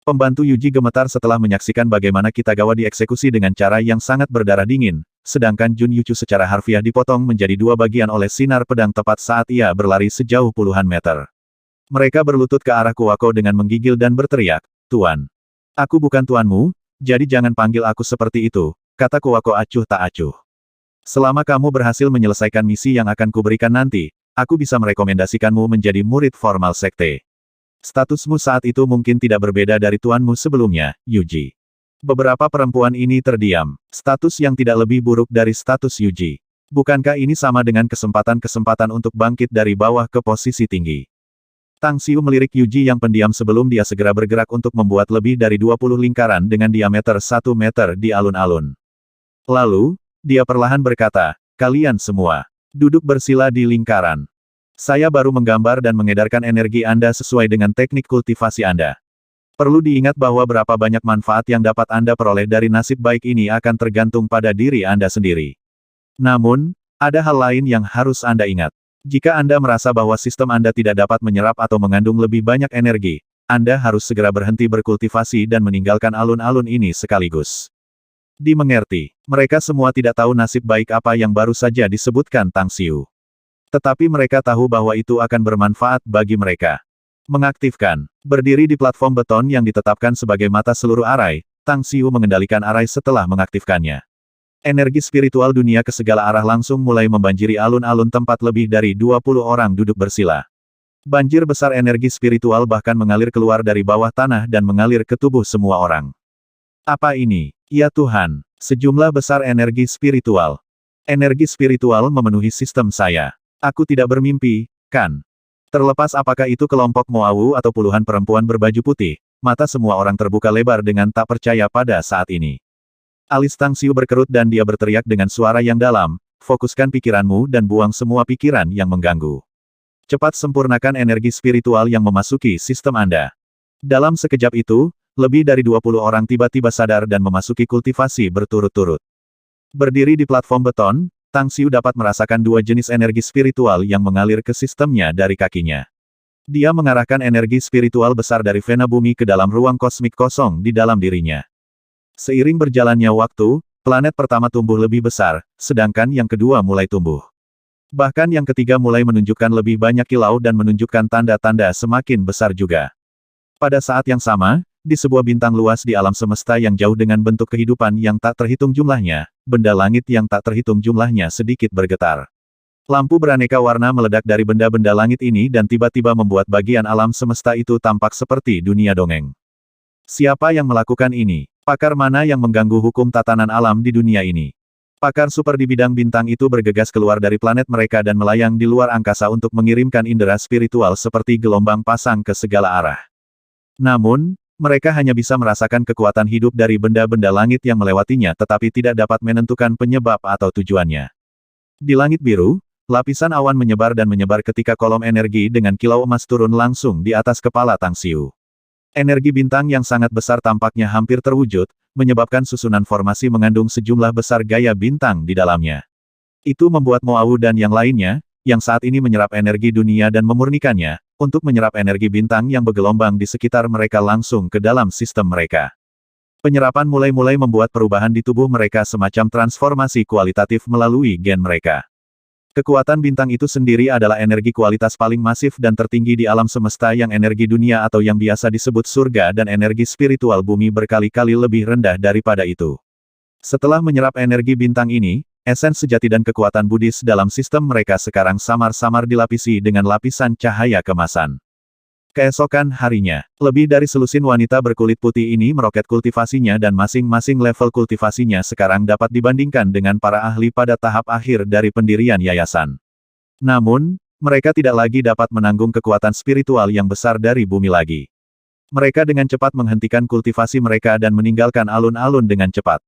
Pembantu Yuji gemetar setelah menyaksikan bagaimana Kitagawa dieksekusi dengan cara yang sangat berdarah dingin, sedangkan Jun Yuchu secara harfiah dipotong menjadi dua bagian oleh sinar pedang tepat saat ia berlari sejauh puluhan meter. Mereka berlutut ke arah Kuwako dengan menggigil dan berteriak, "Tuan. Aku bukan tuanmu, jadi jangan panggil aku seperti itu," kata Kuwako acuh tak acuh. "Selama kamu berhasil menyelesaikan misi yang akan kuberikan nanti, aku bisa merekomendasikanmu menjadi murid formal sekte. Statusmu saat itu mungkin tidak berbeda dari tuanmu sebelumnya, Yuji." Beberapa perempuan ini terdiam. Status yang tidak lebih buruk dari status Yuji. Bukankah ini sama dengan kesempatan-kesempatan untuk bangkit dari bawah ke posisi tinggi? Tang Xiu melirik Yuji yang pendiam sebelum dia segera bergerak untuk membuat lebih dari 20 lingkaran dengan diameter 1 meter di alun-alun. Lalu, dia perlahan berkata, "Kalian semua, duduk bersila di lingkaran. Saya baru menggambar dan mengedarkan energi Anda sesuai dengan teknik kultivasi Anda. Perlu diingat bahwa berapa banyak manfaat yang dapat Anda peroleh dari nasib baik ini akan tergantung pada diri Anda sendiri. Namun, ada hal lain yang harus Anda ingat. Jika Anda merasa bahwa sistem Anda tidak dapat menyerap atau mengandung lebih banyak energi, Anda harus segera berhenti berkultivasi dan meninggalkan alun-alun ini sekaligus." Dimengerti, mereka semua tidak tahu nasib baik apa yang baru saja disebutkan Tang Xiu. Tetapi mereka tahu bahwa itu akan bermanfaat bagi mereka. Mengaktifkan. Berdiri di platform beton yang ditetapkan sebagai mata seluruh arai, Tang Xiu mengendalikan arai setelah mengaktifkannya. Energi spiritual dunia ke segala arah langsung mulai membanjiri alun-alun tempat lebih dari 20 orang duduk bersila. Banjir besar energi spiritual bahkan mengalir keluar dari bawah tanah dan mengalir ke tubuh semua orang. Apa ini? Ya Tuhan, sejumlah besar energi spiritual. Energi spiritual memenuhi sistem saya. Aku tidak bermimpi, kan? Terlepas apakah itu kelompok Moawu atau puluhan perempuan berbaju putih, mata semua orang terbuka lebar dengan tak percaya pada saat ini. Alis Tang Xiu berkerut dan dia berteriak dengan suara yang dalam, "Fokuskan pikiranmu dan buang semua pikiran yang mengganggu. Cepat sempurnakan energi spiritual yang memasuki sistem Anda." Dalam sekejap itu, lebih dari 20 orang tiba-tiba sadar dan memasuki kultivasi berturut-turut. Berdiri di platform beton, Tang Xiu dapat merasakan dua jenis energi spiritual yang mengalir ke sistemnya dari kakinya. Dia mengarahkan energi spiritual besar dari vena bumi ke dalam ruang kosmik kosong di dalam dirinya. Seiring berjalannya waktu, planet pertama tumbuh lebih besar, sedangkan yang kedua mulai tumbuh. Bahkan yang ketiga mulai menunjukkan lebih banyak kilau dan menunjukkan tanda-tanda semakin besar juga. Pada saat yang sama, di sebuah bintang luas di alam semesta yang jauh dengan bentuk kehidupan yang tak terhitung jumlahnya, benda langit yang tak terhitung jumlahnya sedikit bergetar. Lampu beraneka warna meledak dari benda-benda langit ini dan tiba-tiba membuat bagian alam semesta itu tampak seperti dunia dongeng. Siapa yang melakukan ini? Pakar mana yang mengganggu hukum tatanan alam di dunia ini? Pakar super di bidang bintang itu bergegas keluar dari planet mereka dan melayang di luar angkasa untuk mengirimkan indera spiritual seperti gelombang pasang ke segala arah. Namun, mereka hanya bisa merasakan kekuatan hidup dari benda-benda langit yang melewatinya tetapi tidak dapat menentukan penyebab atau tujuannya. Di langit biru, lapisan awan menyebar dan menyebar ketika kolom energi dengan kilau emas turun langsung di atas kepala Tang Xiu. Energi bintang yang sangat besar tampaknya hampir terwujud, menyebabkan susunan formasi mengandung sejumlah besar gaya bintang di dalamnya. Itu membuat Moawu dan yang lainnya, yang saat ini menyerap energi dunia dan memurnikannya, untuk menyerap energi bintang yang bergelombang di sekitar mereka langsung ke dalam sistem mereka. Penyerapan mulai-mulai membuat perubahan di tubuh mereka semacam transformasi kualitatif melalui gen mereka. Kekuatan bintang itu sendiri adalah energi kualitas paling masif dan tertinggi di alam semesta yang energi dunia atau yang biasa disebut surga dan energi spiritual bumi berkali-kali lebih rendah daripada itu. Setelah menyerap energi bintang ini, esens sejati dan kekuatan Buddhis dalam sistem mereka sekarang samar-samar dilapisi dengan lapisan cahaya kemasan. Keesokan harinya, lebih dari selusin wanita berkulit putih ini meroket kultivasinya dan masing-masing level kultivasinya sekarang dapat dibandingkan dengan para ahli pada tahap akhir dari pendirian yayasan. Namun, mereka tidak lagi dapat menanggung kekuatan spiritual yang besar dari bumi lagi. Mereka dengan cepat menghentikan kultivasi mereka dan meninggalkan alun-alun dengan cepat.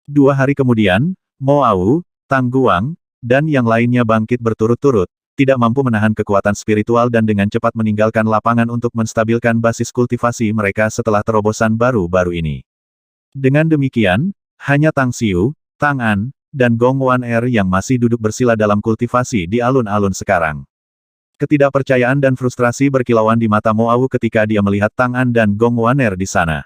2 hari kemudian, Mo Au, Tang Guang, dan yang lainnya bangkit berturut-turut, tidak mampu menahan kekuatan spiritual dan dengan cepat meninggalkan lapangan untuk menstabilkan basis kultivasi mereka setelah terobosan baru-baru ini. Dengan demikian, hanya Tang Xiu, Tang An, dan Gong Wan Er yang masih duduk bersila dalam kultivasi di alun-alun sekarang. Ketidakpercayaan dan frustrasi berkilauan di mata Mo Au ketika dia melihat Tang An dan Gong Wan Er di sana.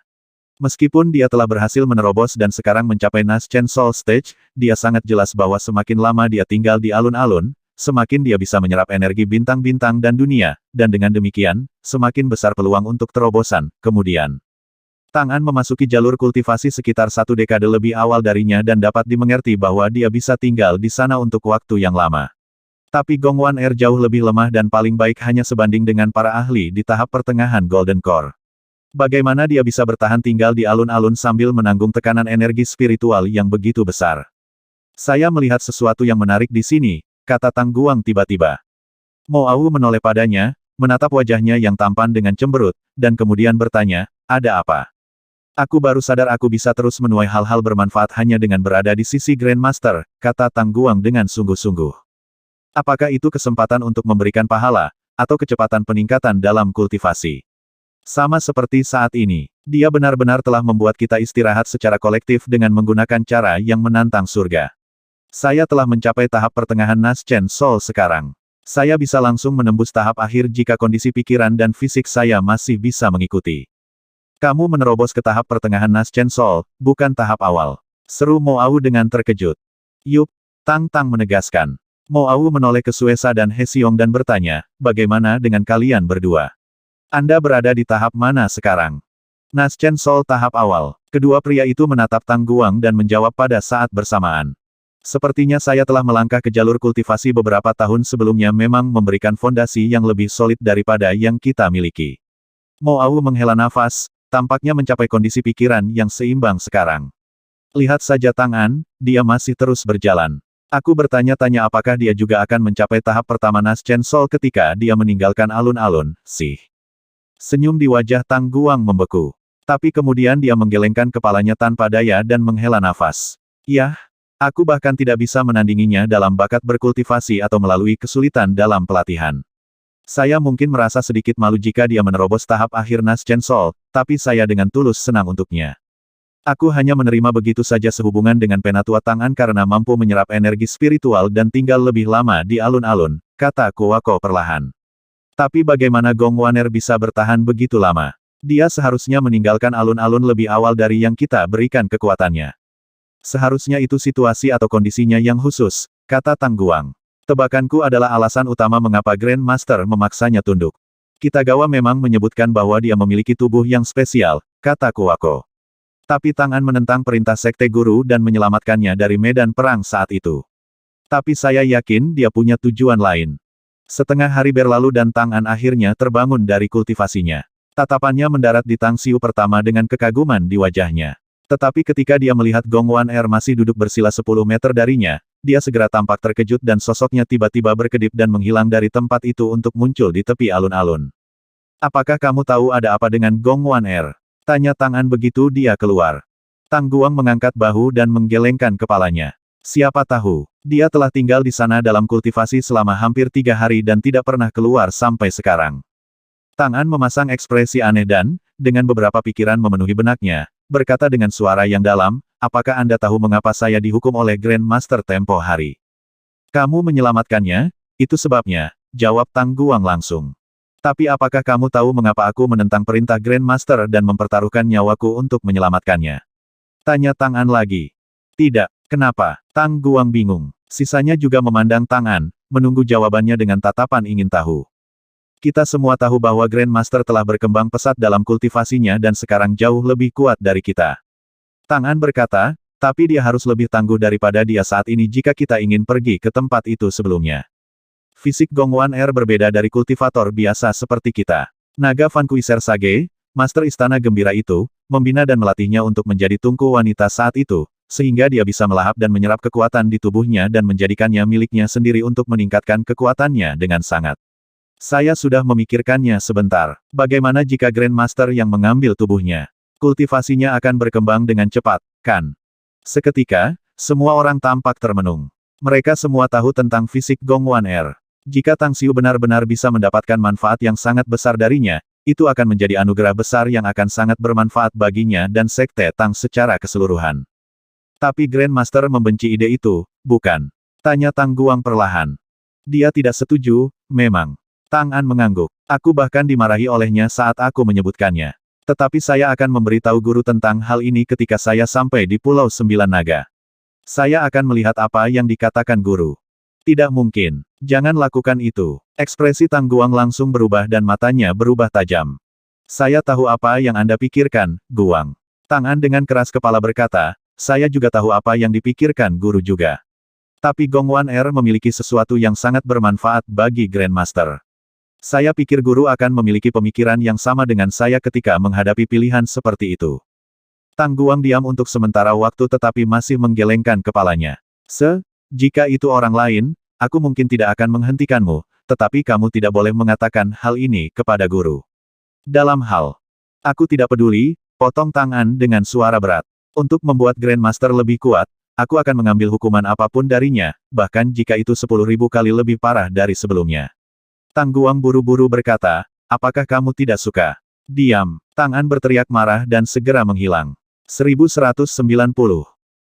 Meskipun dia telah berhasil menerobos dan sekarang mencapai Naschen Soul Stage, dia sangat jelas bahwa semakin lama dia tinggal di alun-alun, semakin dia bisa menyerap energi bintang-bintang dan dunia, dan dengan demikian, semakin besar peluang untuk terobosan. Kemudian, Tang An memasuki jalur kultivasi sekitar 1 dekade lebih awal darinya dan dapat dimengerti bahwa dia bisa tinggal di sana untuk waktu yang lama. Tapi Gong Wan Er jauh lebih lemah dan paling baik hanya sebanding dengan para ahli di tahap pertengahan Golden Core. Bagaimana dia bisa bertahan tinggal di alun-alun sambil menanggung tekanan energi spiritual yang begitu besar? Saya melihat sesuatu yang menarik di sini, kata Tang Guang tiba-tiba. Mo Au menoleh padanya, menatap wajahnya yang tampan dengan cemberut, dan kemudian bertanya, ada apa? Aku baru sadar aku bisa terus menuai hal-hal bermanfaat hanya dengan berada di sisi Grandmaster, kata Tang Guang dengan sungguh-sungguh. Apakah itu kesempatan untuk memberikan pahala, atau kecepatan peningkatan dalam kultivasi? Sama seperti saat ini, dia benar-benar telah membuat kita istirahat secara kolektif dengan menggunakan cara yang menantang surga. Saya telah mencapai tahap pertengahan Naschen Soul sekarang. Saya bisa langsung menembus tahap akhir jika kondisi pikiran dan fisik saya masih bisa mengikuti. Kamu menerobos ke tahap pertengahan Naschen Soul, bukan tahap awal. Seru Mo Au dengan terkejut. Yup, Tang Tang menegaskan. Mo Au menoleh ke Suesa dan He Xiong dan bertanya, bagaimana dengan kalian berdua? Anda berada di tahap mana sekarang? Naschen Soul tahap awal. Kedua pria itu menatap Tang Guang dan menjawab pada saat bersamaan. Sepertinya saya telah melangkah ke jalur kultivasi beberapa tahun sebelumnya memang memberikan fondasi yang lebih solid daripada yang kita miliki. Mo Au menghela nafas, tampaknya mencapai kondisi pikiran yang seimbang sekarang. Lihat saja Tang An, dia masih terus berjalan. Aku bertanya-tanya apakah dia juga akan mencapai tahap pertama Naschen Soul ketika dia meninggalkan alun-alun, sih. Senyum di wajah Tang Guang membeku. Tapi kemudian dia menggelengkan kepalanya tanpa daya dan menghela nafas. Yah. Aku bahkan tidak bisa menandinginya dalam bakat berkultivasi atau melalui kesulitan dalam pelatihan. Saya mungkin merasa sedikit malu jika dia menerobos tahap akhir Naschen Soul, tapi saya dengan tulus senang untuknya. Aku hanya menerima begitu saja sehubungan dengan Penatua Tang An karena mampu menyerap energi spiritual dan tinggal lebih lama di alun-alun, kata Kuwako perlahan. Tapi bagaimana Gong Wan Er bisa bertahan begitu lama? Dia seharusnya meninggalkan alun-alun lebih awal dari yang kita berikan kekuatannya. Seharusnya itu situasi atau kondisinya yang khusus, kata Tang Guang. Tebakanku adalah alasan utama mengapa Grandmaster memaksanya tunduk. Kitagawa memang menyebutkan bahwa dia memiliki tubuh yang spesial, kata Kuwako. Tapi Tang An menentang perintah Sekte Guru dan menyelamatkannya dari medan perang saat itu. Tapi saya yakin dia punya tujuan lain. Setengah hari berlalu dan Tang An akhirnya terbangun dari kultivasinya. Tatapannya mendarat di Tang Xiu pertama dengan kekaguman di wajahnya. Tetapi ketika dia melihat Gong Wan Er masih duduk bersila 10 meter darinya, dia segera tampak terkejut dan sosoknya tiba-tiba berkedip dan menghilang dari tempat itu untuk muncul di tepi alun-alun. Apakah kamu tahu ada apa dengan Gong Wan Er? Tanya Tang An begitu dia keluar. Tang Guang mengangkat bahu dan menggelengkan kepalanya. Siapa tahu, dia telah tinggal di sana dalam kultivasi selama hampir 3 hari dan tidak pernah keluar sampai sekarang. Tang An memasang ekspresi aneh dan, dengan beberapa pikiran memenuhi benaknya, berkata dengan suara yang dalam, apakah Anda tahu mengapa saya dihukum oleh Grandmaster tempo hari? Kamu menyelamatkannya, itu sebabnya, jawab Tang Guang langsung. Tapi apakah kamu tahu mengapa aku menentang perintah Grandmaster dan mempertaruhkan nyawaku untuk menyelamatkannya? Tanya Tang An lagi. Tidak, kenapa? Tang Guang bingung. Sisanya juga memandang Tang An, menunggu jawabannya dengan tatapan ingin tahu. Kita semua tahu bahwa Grandmaster telah berkembang pesat dalam kultivasinya dan sekarang jauh lebih kuat dari kita. Tang An berkata, tapi dia harus lebih tangguh daripada dia saat ini jika kita ingin pergi ke tempat itu sebelumnya. Fisik Gong Wan Er berbeda dari kultivator biasa seperti kita. Naga Van Kuiser Sage, Master Istana Gembira itu, membina dan melatihnya untuk menjadi tungku wanita saat itu, sehingga dia bisa melahap dan menyerap kekuatan di tubuhnya dan menjadikannya miliknya sendiri untuk meningkatkan kekuatannya dengan sangat. Saya sudah memikirkannya sebentar. Bagaimana jika Grandmaster yang mengambil tubuhnya? Kultivasinya akan berkembang dengan cepat, kan? Seketika, semua orang tampak termenung. Mereka semua tahu tentang fisik Gong Wan Er. Jika Tang Xiu benar-benar bisa mendapatkan manfaat yang sangat besar darinya, itu akan menjadi anugerah besar yang akan sangat bermanfaat baginya dan Sekte Tang secara keseluruhan. Tapi Grandmaster membenci ide itu, bukan? Tanya Tang Guang perlahan. Dia tidak setuju, memang. Tang An mengangguk. Aku bahkan dimarahi olehnya saat aku menyebutkannya. Tetapi saya akan memberitahu guru tentang hal ini ketika saya sampai di Pulau Sembilan Naga. Saya akan melihat apa yang dikatakan guru. Tidak mungkin. Jangan lakukan itu. Ekspresi Tang Guang langsung berubah dan matanya berubah tajam. Saya tahu apa yang Anda pikirkan, Guang. Tang An dengan keras kepala berkata, saya juga tahu apa yang dipikirkan guru juga. Tapi Gong Wan Er memiliki sesuatu yang sangat bermanfaat bagi Grandmaster. Saya pikir guru akan memiliki pemikiran yang sama dengan saya ketika menghadapi pilihan seperti itu. Tang Guang diam untuk sementara waktu tetapi masih menggelengkan kepalanya. Jika itu orang lain, aku mungkin tidak akan menghentikanmu, tetapi kamu tidak boleh mengatakan hal ini kepada guru. Dalam hal, aku tidak peduli, potong Tang An dengan suara berat. Untuk membuat Grandmaster lebih kuat, aku akan mengambil hukuman apapun darinya, bahkan jika itu 10.000 kali lebih parah dari sebelumnya. Tang Guang buru-buru berkata, apakah kamu tidak suka? Diam. Tang An berteriak marah dan segera menghilang. 1190